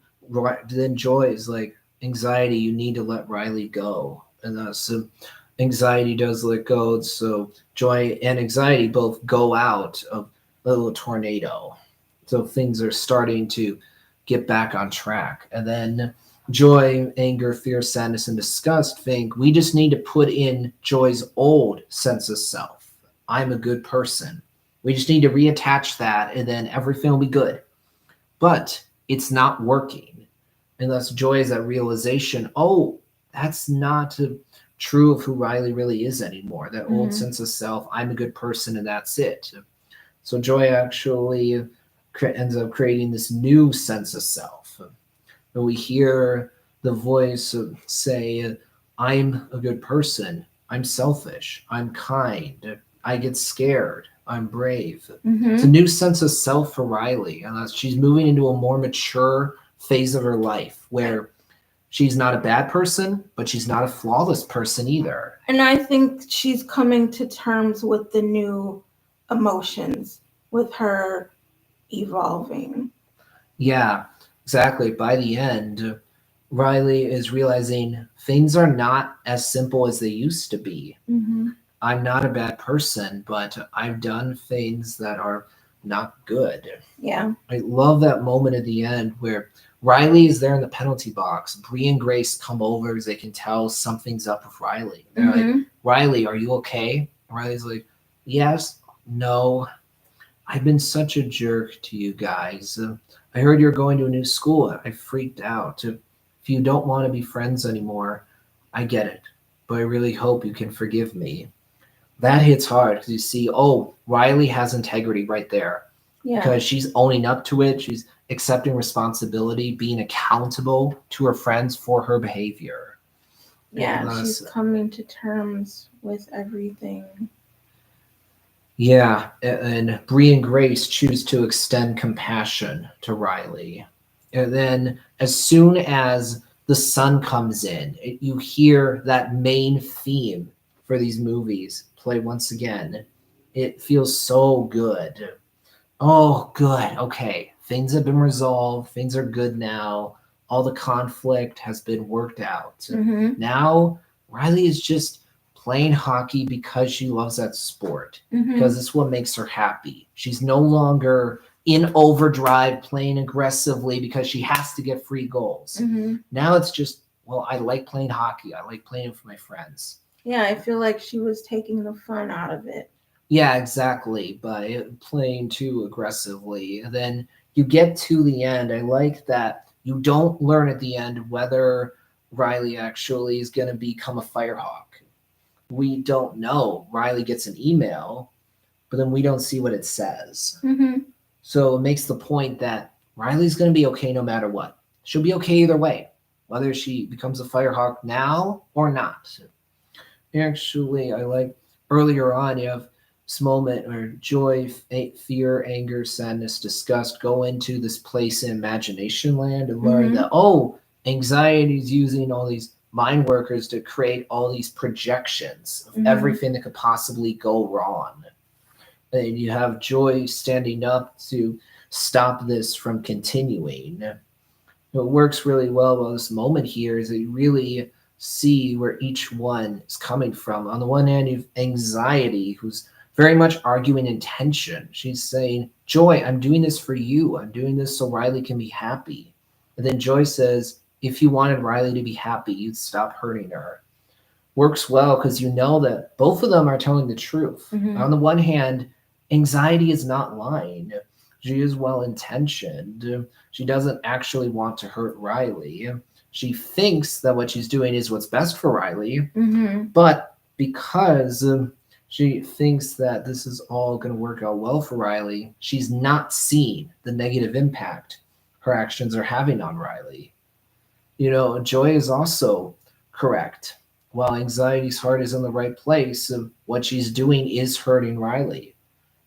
Joy is like, anxiety, you need to let Riley go. And so anxiety does let go. So Joy and anxiety both go out of the little tornado. So things are starting to get back on track. And then Joy, anger, fear, sadness, and disgust think we just need to put in Joy's old sense of self. I'm a good person. We just need to reattach that and then everything will be good. But it's not working. And thus Joy is that realization, oh, that's not true of who Riley really is anymore. That old Hmm. sense of self, I'm a good person and that's it. So Joy actually ends up creating this new sense of self. And we hear the voice say, I'm a good person, I'm selfish, I'm kind, I get scared, I'm brave. It's a Mm-hmm. new sense of self for Riley, and she's moving into a more mature phase of her life where she's not a bad person, but she's not a flawless person either. And I think she's coming to terms with the new emotions, with her evolving. Yeah, exactly. By the end, Riley is realizing things are not as simple as they used to be. Mm-hmm. I'm not a bad person, but I've done things that are not good. Yeah. I love that moment at the end where Riley is there in the penalty box. Bree and Grace come over because they can tell something's up with Riley. They're like, Mm-hmm. Riley, are you okay? And Riley's like, yes, no, I've been such a jerk to you guys. I heard you're going to a new school. I freaked out. If you don't want to be friends anymore, I get it. But I really hope you can forgive me. That hits hard because you see, oh, Riley has integrity right there Yeah. because she's owning up to it. She's accepting responsibility, being accountable to her friends for her behavior. Yeah. And, She's coming to terms with everything. yeah, and Bree and Grace choose to extend compassion to Riley. And then, as soon as the sun comes in, you hear that main theme for these movies play once again. It feels so good. Oh, good. Okay. Things have been resolved. Things are good now. All the conflict has been worked out. Mm-hmm. Now, Riley is just playing hockey because she loves that sport, Mm-hmm. because it's what makes her happy. She's no longer in overdrive playing aggressively because she has to get free goals. Mm-hmm. Now it's just, well, I like playing hockey. I like playing for my friends. Yeah, I feel like she was taking the fun out of it. Yeah, exactly. By playing too aggressively. And then you get to the end. I like that you don't learn at the end whether Riley actually is going to become a Firehawk. We don't know. Riley gets an email, but then we don't see what it says. Mm-hmm. So it makes the point that Riley's going to be okay no matter what. She'll be okay either way, whether she becomes a Firehawk now or not. Actually, I like earlier on, you have this moment where joy, fear, anger, sadness, disgust go into this place in imagination land and learn Mm-hmm. that, oh, anxiety is using all these mind workers to create all these projections of Mm-hmm. everything that could possibly go wrong. And you have joy standing up to stop this from continuing. What works really well about this moment here is that you really see where each one is coming from. On the one hand, you have anxiety, who's very much arguing intention. She's saying, Joy, I'm doing this for you. I'm doing this so Riley can be happy. And then Joy says, if you wanted Riley to be happy, you'd stop hurting her. Works well because you know that both of them are telling the truth. Mm-hmm. On the one hand, anxiety is not lying. She is well intentioned. She doesn't actually want to hurt Riley. She thinks that what she's doing is what's best for Riley, Mm-hmm. but because she thinks that this is all going to work out well for Riley, she's not seeing the negative impact her actions are having on Riley. You know, Joy is also correct. While anxiety's heart is in the right place, what she's doing is hurting Riley.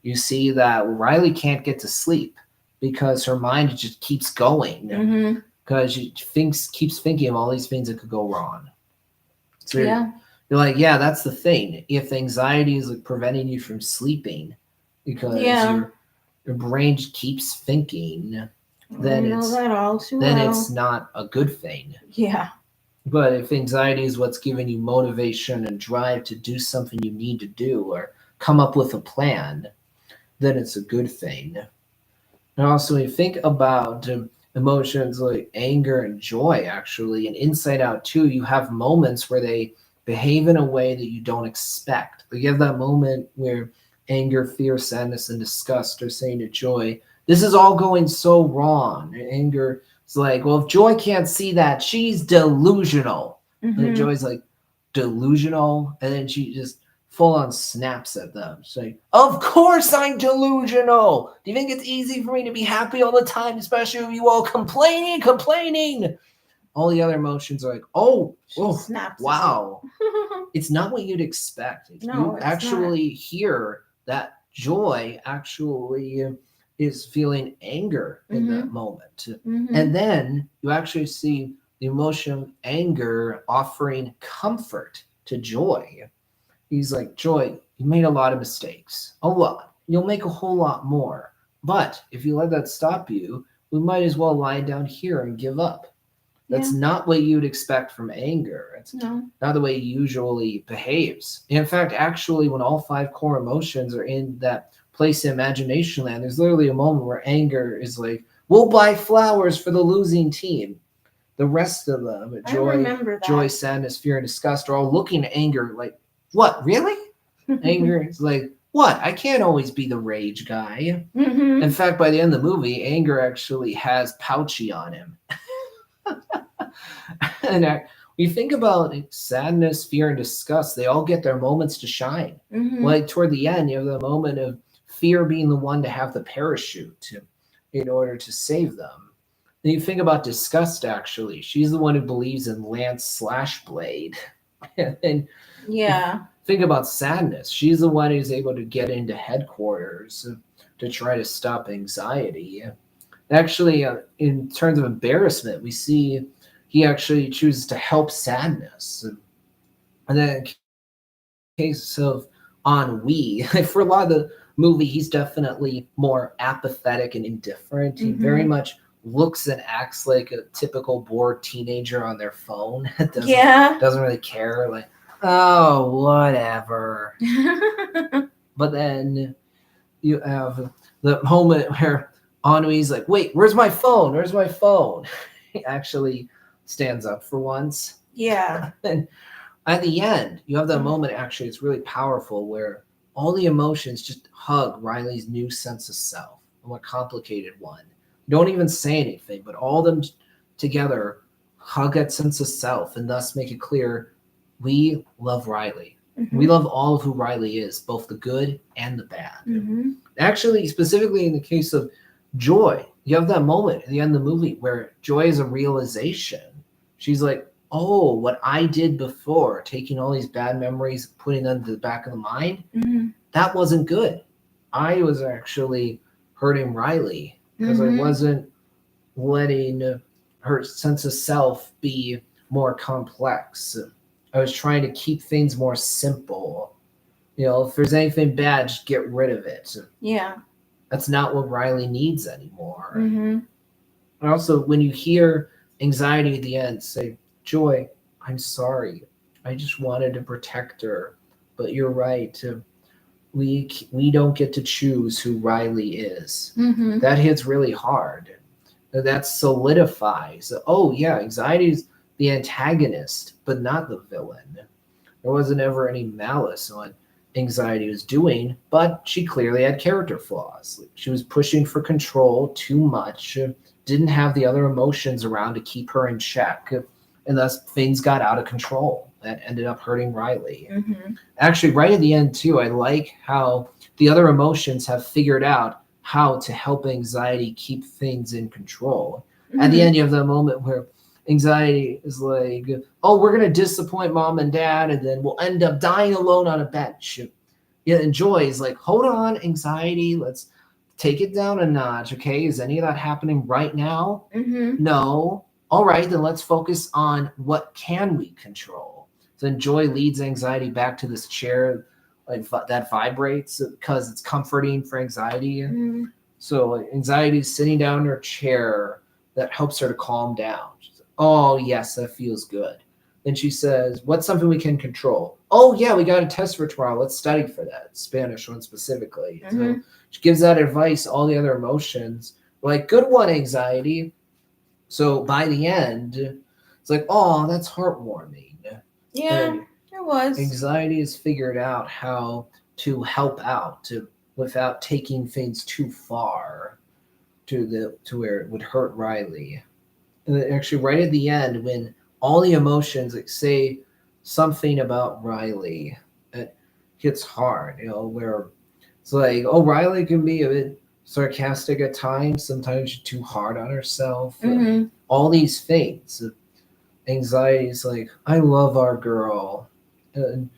You see that Riley can't get to sleep because her mind just keeps going Mm-hmm. because she keeps thinking of all these things that could go wrong. So Yeah. you're like, yeah, that's the thing. If anxiety is like preventing you from sleeping because Yeah. your brain just keeps thinking, then I know it's that all too then well. it's not a good thing. Yeah. But if anxiety is what's giving you motivation and drive to do something you need to do or come up with a plan, then it's a good thing. And also, when you think about emotions like anger and joy, actually, and Inside Out too, you have moments where they behave in a way that you don't expect. Like you have that moment where anger, fear, sadness, and disgust are saying to joy, this is all going so wrong. And anger is like, well, if joy can't see that, she's delusional. And then Mm-hmm. joy's like, delusional? And then she just full on snaps at them, saying, of course I'm delusional. Do you think it's easy for me to be happy all the time, especially with you all complaining? all the other emotions are like, oh, She oh, snaps. wow. It's not what you'd expect. No, You it's actually hear that Joy actually is feeling anger in that moment. And then you actually see the emotion of anger offering comfort to Joy. He's like, Joy, you made a lot of mistakes. A lot. You'll make a whole lot more. But if you let that stop you, we might as well lie down here and give up. That's Yeah. not what you'd expect from anger. It's No. not the way it usually behaves. In fact, actually, when all five core emotions are in that place in imagination land, there's literally a moment where anger is like, we'll buy flowers for the losing team. The rest of them, I remember that. joy, sadness, fear, and disgust, are all looking at anger like, what, really? Anger is like, what? I can't always be the rage guy. In fact, by the end of the movie, anger actually has Pouchy on him. And we think about sadness, fear, and disgust, they all get their moments to shine. Like toward the end, you have the moment of fear being the one to have the parachute in order to save them. And you think about disgust, actually. She's the one who believes in Lance Slashblade. And Yeah. think about sadness. She's the one who's able to get into headquarters to try to stop anxiety. Actually, in terms of embarrassment, we see he actually chooses to help sadness. And then in case of ennui, for a lot of the movie, he's definitely more apathetic and indifferent. He very much looks and acts like a typical bored teenager on their phone. Doesn't really care. Like, oh, whatever. But then you have the moment where Ennui's like, wait, where's my phone? Where's my phone? He actually stands up for once. Yeah. And at the end, you have that moment, actually, it's really powerful, where all the emotions just hug Riley's new sense of self, a more complicated one. You don't even say anything, but all of them together hug that sense of self and thus make it clear we love Riley. We love all of who Riley is, both the good and the bad. Actually, specifically in the case of Joy, you have that moment at the end of the movie where Joy is a realization. She's like, oh, what I did before, taking all these bad memories, putting them to the back of the mind, that wasn't good. I was actually hurting Riley because I wasn't letting her sense of self be more complex. I was trying to keep things more simple. You know, if there's anything bad, just get rid of it. Yeah. That's not what Riley needs anymore. And also, when you hear anxiety at the end, say, Joy, I'm sorry. I just wanted to protect her. But you're right. We don't get to choose who Riley is. That hits really hard. That solidifies. Oh, yeah, anxiety is the antagonist, but not the villain. There wasn't ever any malice on what anxiety was doing, but she clearly had character flaws. She was pushing for control too much, didn't have the other emotions around to keep her in check, and thus things got out of control. That ended up hurting Riley. Actually, right at the end, too, I like how the other emotions have figured out how to help anxiety keep things in control. At the end, you have that moment where anxiety is like, oh, we're going to disappoint mom and dad, and then we'll end up dying alone on a bench. Yeah, and Joy is like, hold on, anxiety, let's take it down a notch, okay? Is any of that happening right now? No. All right, then let's focus on what can we control. So then Joy leads anxiety back to this chair like that vibrates because it's comforting for anxiety. So anxiety is sitting down in her chair. That helps her to calm down. She's like, oh, yes, that feels good. Then she says, what's something we can control? Oh, yeah, we got a test for tomorrow. Let's study for that. Spanish one specifically. So she gives that advice, all the other emotions. Like, good one, anxiety. So by the end, it's like, oh, that's heartwarming. Yeah, it was. Anxiety has figured out how to help out without taking things too far to where it would hurt Riley. And then actually, right at the end, when all the emotions, like say something about Riley, it hits hard. You know, where it's like, oh, Riley can be a bit sarcastic at times. Sometimes she's too hard on herself. All these things. anxiety is like, I love our girl. And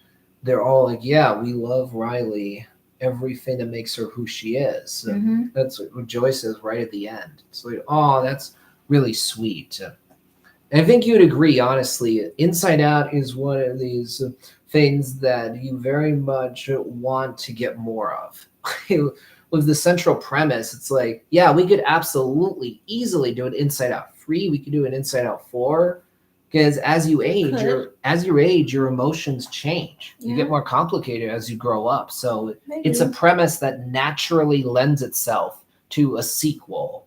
they're all like, yeah, we love Riley. Everything that makes her who she is. Mm-hmm. That's what Joyce says right at the end. It's like, oh, that's really sweet. And I think you'd agree, honestly. Inside Out is one of these things that you very much want to get more of. With the central premise, it's like, yeah, we could absolutely easily do an Inside Out 3. We could do an Inside Out 4. Because as you age, your emotions change. You get Yeah, more complicated as you grow up. So they it's a do. premise that naturally lends itself to a sequel.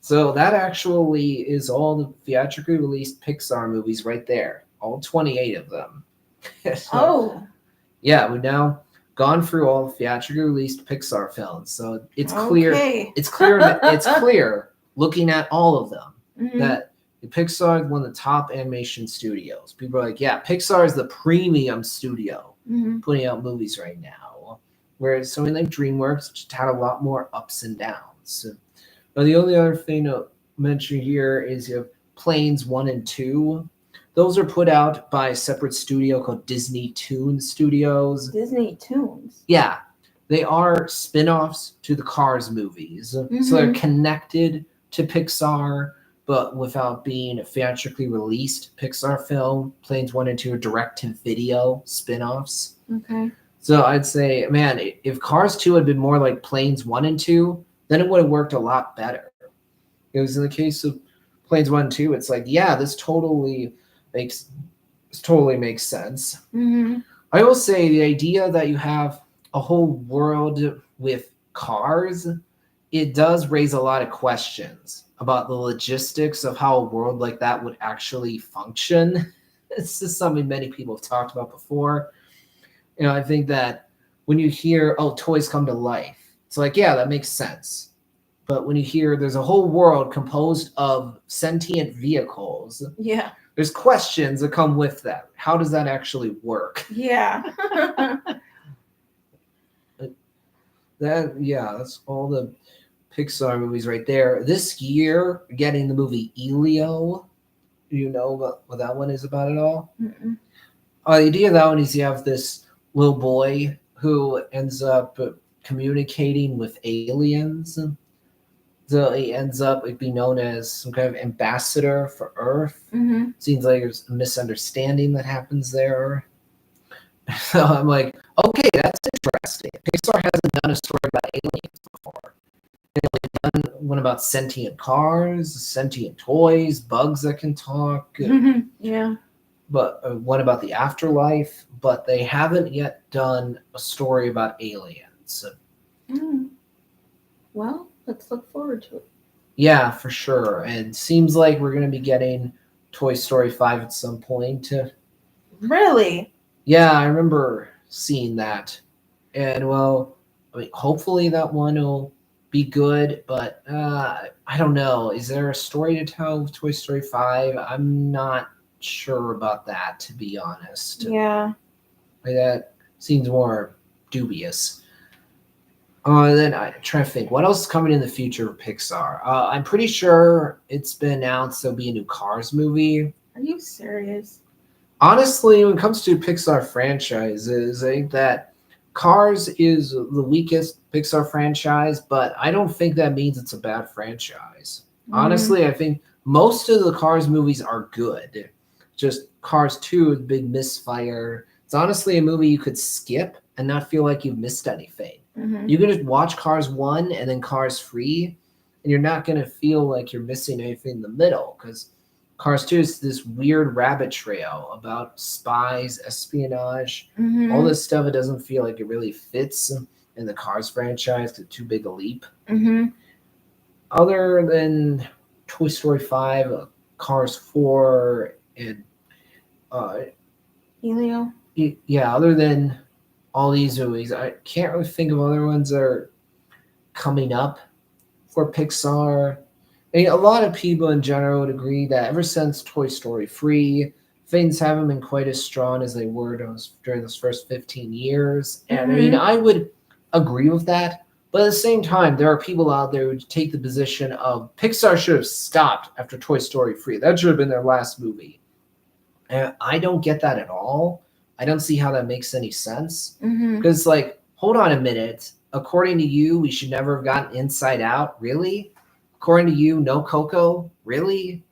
So that actually is all the theatrically released Pixar movies right there. All 28 of them. So Oh, yeah, we've now gone through all the theatrically released Pixar films. So it's clear okay. it's clear looking at all of them Mm-hmm. that Pixar is one of the top animation studios. People are like, yeah, Pixar is the premium studio Mm-hmm. putting out movies right now. Whereas something like DreamWorks just had a lot more ups and downs. But the only other thing to mention here is you have Planes 1 and 2. Those are put out by a separate studio called Disney Toon Studios. Disney Tunes. Yeah, they are spin-offs to the Cars movies. So they're Mm-hmm. connected to Pixar, but without being a theatrically released Pixar film. Planes 1 and 2 are direct-to-video spin-offs. Okay. So I'd say, man, if Cars 2 had been more like Planes 1 and 2, then it would have worked a lot better. It was in the case of Planes 1 and 2, it's like, yeah, makes this totally makes sense. Mm-hmm. I will say the idea that you have a whole world with cars, it does raise a lot of questions about the logistics of how a world like that would actually function. It's just something many people have talked about before. I think that when you hear, oh, toys come to life, it's like, yeah, that makes sense. But when you hear there's a whole world composed of sentient vehicles, Yeah. there's questions that come with that. How does that actually work? Yeah. That's all the Pixar movies right there. This year, getting the movie Elio. Do you know what that one is about at all? Mm-mm. The idea of that one is you have this little boy who ends up communicating with aliens. So he ends up being known as some kind of ambassador for Earth. Mm-hmm. Seems like there's a misunderstanding that happens there. So I'm like, okay, that's interesting. Pixar hasn't done a story about aliens before. They've done one about sentient cars, sentient toys, bugs that can talk, Mm-hmm. Yeah. but one about the afterlife. But they haven't yet done a story about aliens. Mm. Well, let's look forward to it. Yeah, for sure. And seems like we're going to be getting Toy Story 5 at some point. Really? Yeah, I remember seeing that. And well, I mean, hopefully that one will be good, but I don't know. Is there a story to tell with Toy Story 5? I'm not sure about that, to be honest. Yeah. That seems more dubious. Then I try to think what else is coming in the future of Pixar. I'm pretty sure it's been announced there'll be a new Cars movie. Are you serious? Honestly, when it comes to Pixar franchises, I think that Cars is the weakest Pixar franchise, but I don't think that means it's a bad franchise. Honestly, I think most of the Cars movies are good. Just Cars 2 is a big misfire. It's honestly a movie you could skip and not feel like you've missed anything. Mm-hmm. You can just watch Cars 1 and then Cars 3, and you're not going to feel like you're missing anything in the middle, because Cars 2 is this weird rabbit trail about spies, espionage, Mm-hmm. all this stuff. It doesn't feel like it really fits in the Cars franchise. It's too big a leap. Mm-hmm. Other than Toy Story 5, Cars 4, and Elio? yeah, other than all these movies, I can't really think of other ones that are coming up for Pixar. I mean, a lot of people in general would agree that ever since Toy Story 3, things haven't been quite as strong as they were during those first 15 years. And I mean, I would agree with that. But at the same time, there are people out there who take the position of Pixar should have stopped after Toy Story 3. That should have been their last movie. And I don't get that at all. I don't see how that makes any sense. Mm-hmm. Because, like, hold on a minute. According to you, we should never have gotten Inside Out? Really? According to you, no Coco? Really?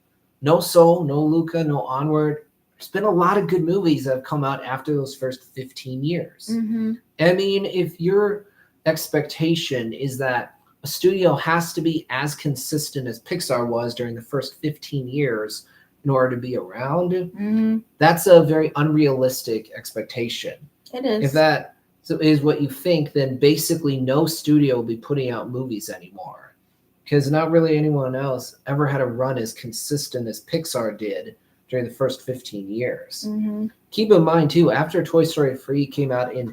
No Soul, no Luca, no Onward? There's been a lot of good movies that have come out after those first 15 years. Mm-hmm. I mean, if your expectation is that a studio has to be as consistent as Pixar was during the first 15 years in order to be around, Mm-hmm. that's a very unrealistic expectation. It is. If that is what you think, then basically no studio will be putting out movies anymore. Because not really anyone else ever had a run as consistent as Pixar did during the first 15 years. Mm-hmm. Keep in mind, too, after Toy Story 3 came out in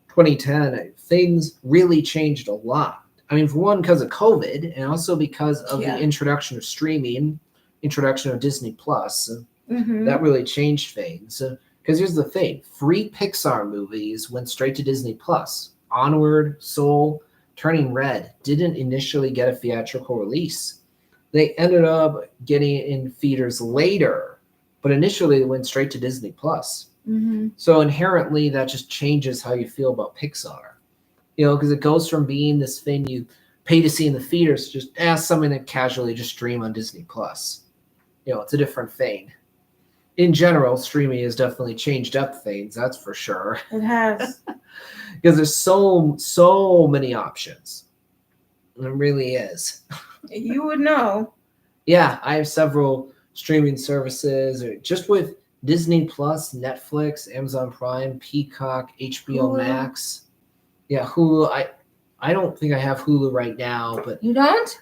2010, things really changed a lot. I mean, for one, because of COVID, and also because of the introduction of streaming, introduction of Disney Plus. Mm-hmm. That really changed things. Because here's the thing: 3 Pixar movies went straight to Disney Plus. Onward, Soul, Turning Red didn't initially get a theatrical release. They ended up getting it in theaters later, but initially they went straight to Disney Plus. Mm-hmm. So inherently, that just changes how you feel about Pixar. You know, because it goes from being this thing you pay to see in the theaters to just something that casually just stream on Disney Plus. You know, it's a different thing. In general, streaming has definitely changed up things, that's for sure. It has. Because there's so many options. It really is. You would know. Yeah, I have several streaming services, just with Disney Plus, Netflix, Amazon Prime, Peacock, HBO Hulu. Max. Yeah, Hulu. I don't think I have Hulu right now, but You don't?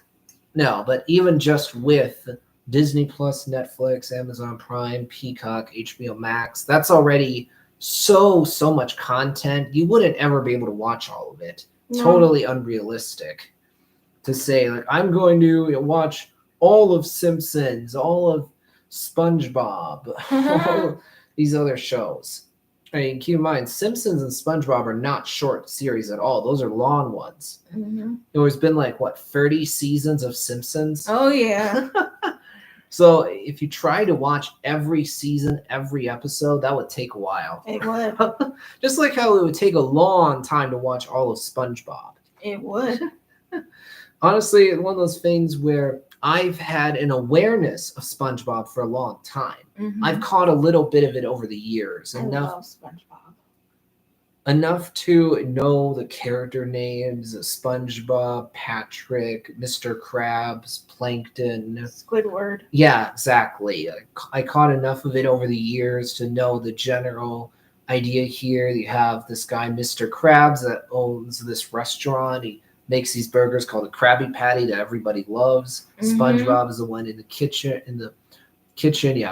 no, but even just with Disney Plus, Netflix, Amazon Prime, Peacock, HBO Max, that's already so much content. You wouldn't ever be able to watch all of it. No. Totally unrealistic to say, like, I'm going to watch all of Simpsons, all of SpongeBob, all of these other shows. I mean, keep in mind, Simpsons and SpongeBob are not short series at all. Those are long ones. Mm-hmm. There's been 30 seasons of Simpsons. Oh, yeah. So if you try to watch every season, every episode, that would take a while. It would. Just like how it would take a long time to watch all of SpongeBob. It would. Honestly, it's one of those things where I've had an awareness of SpongeBob for a long time. Mm-hmm. I've caught a little bit of it over the years. I love SpongeBob. Enough to know the character names: SpongeBob, Patrick, Mr. Krabs, Plankton, Squidward. Yeah, exactly. I caught enough of it over the years to know the general idea here. You have this guy, Mr. Krabs, that owns this restaurant. He makes these burgers called the Krabby Patty that everybody loves. Mm-hmm. SpongeBob is the one in the kitchen,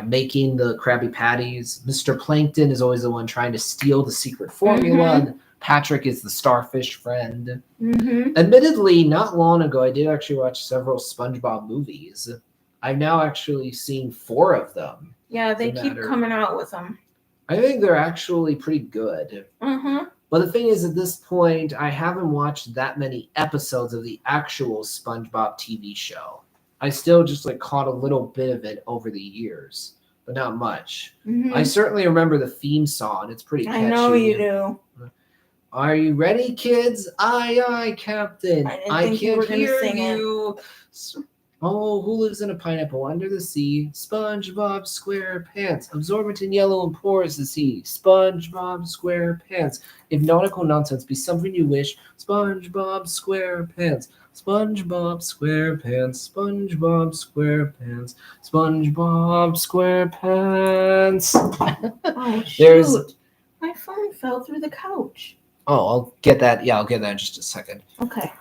making the Krabby Patties. Mr. Plankton is always the one trying to steal the secret formula. Mm-hmm. Patrick is the starfish friend. Mm-hmm. Admittedly, not long ago, I did actually watch several SpongeBob movies. I've now actually seen 4 of them. Yeah, they keep coming out with them. I think they're actually pretty good. Mm-hmm. But the thing is, at this point, I haven't watched that many episodes of the actual SpongeBob TV show. I still just caught a little bit of it over the years, but not much. Mm-hmm. I certainly remember the theme song. It's pretty catchy. I know you do. Are you ready, kids? Aye, aye, Captain. I can't hear you. Oh, who lives in a pineapple under the sea? SpongeBob SquarePants. Absorbent and yellow and porous the sea. SpongeBob SquarePants. If nautical nonsense be something you wish, SpongeBob SquarePants. SpongeBob SquarePants. SpongeBob SquarePants. SpongeBob SquarePants. Oh, shoot. My phone fell through the couch. Oh, I'll get that. Yeah, I'll get that in just a second. Okay.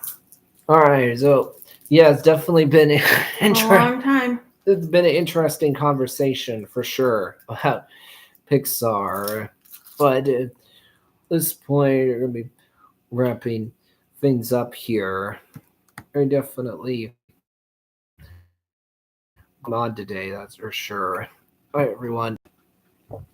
All right, so yeah, it's definitely been a long time. It's been an interesting conversation for sure about Pixar. But at this point, we're going to be wrapping things up here. I definitely on today, that's for sure. All right, everyone.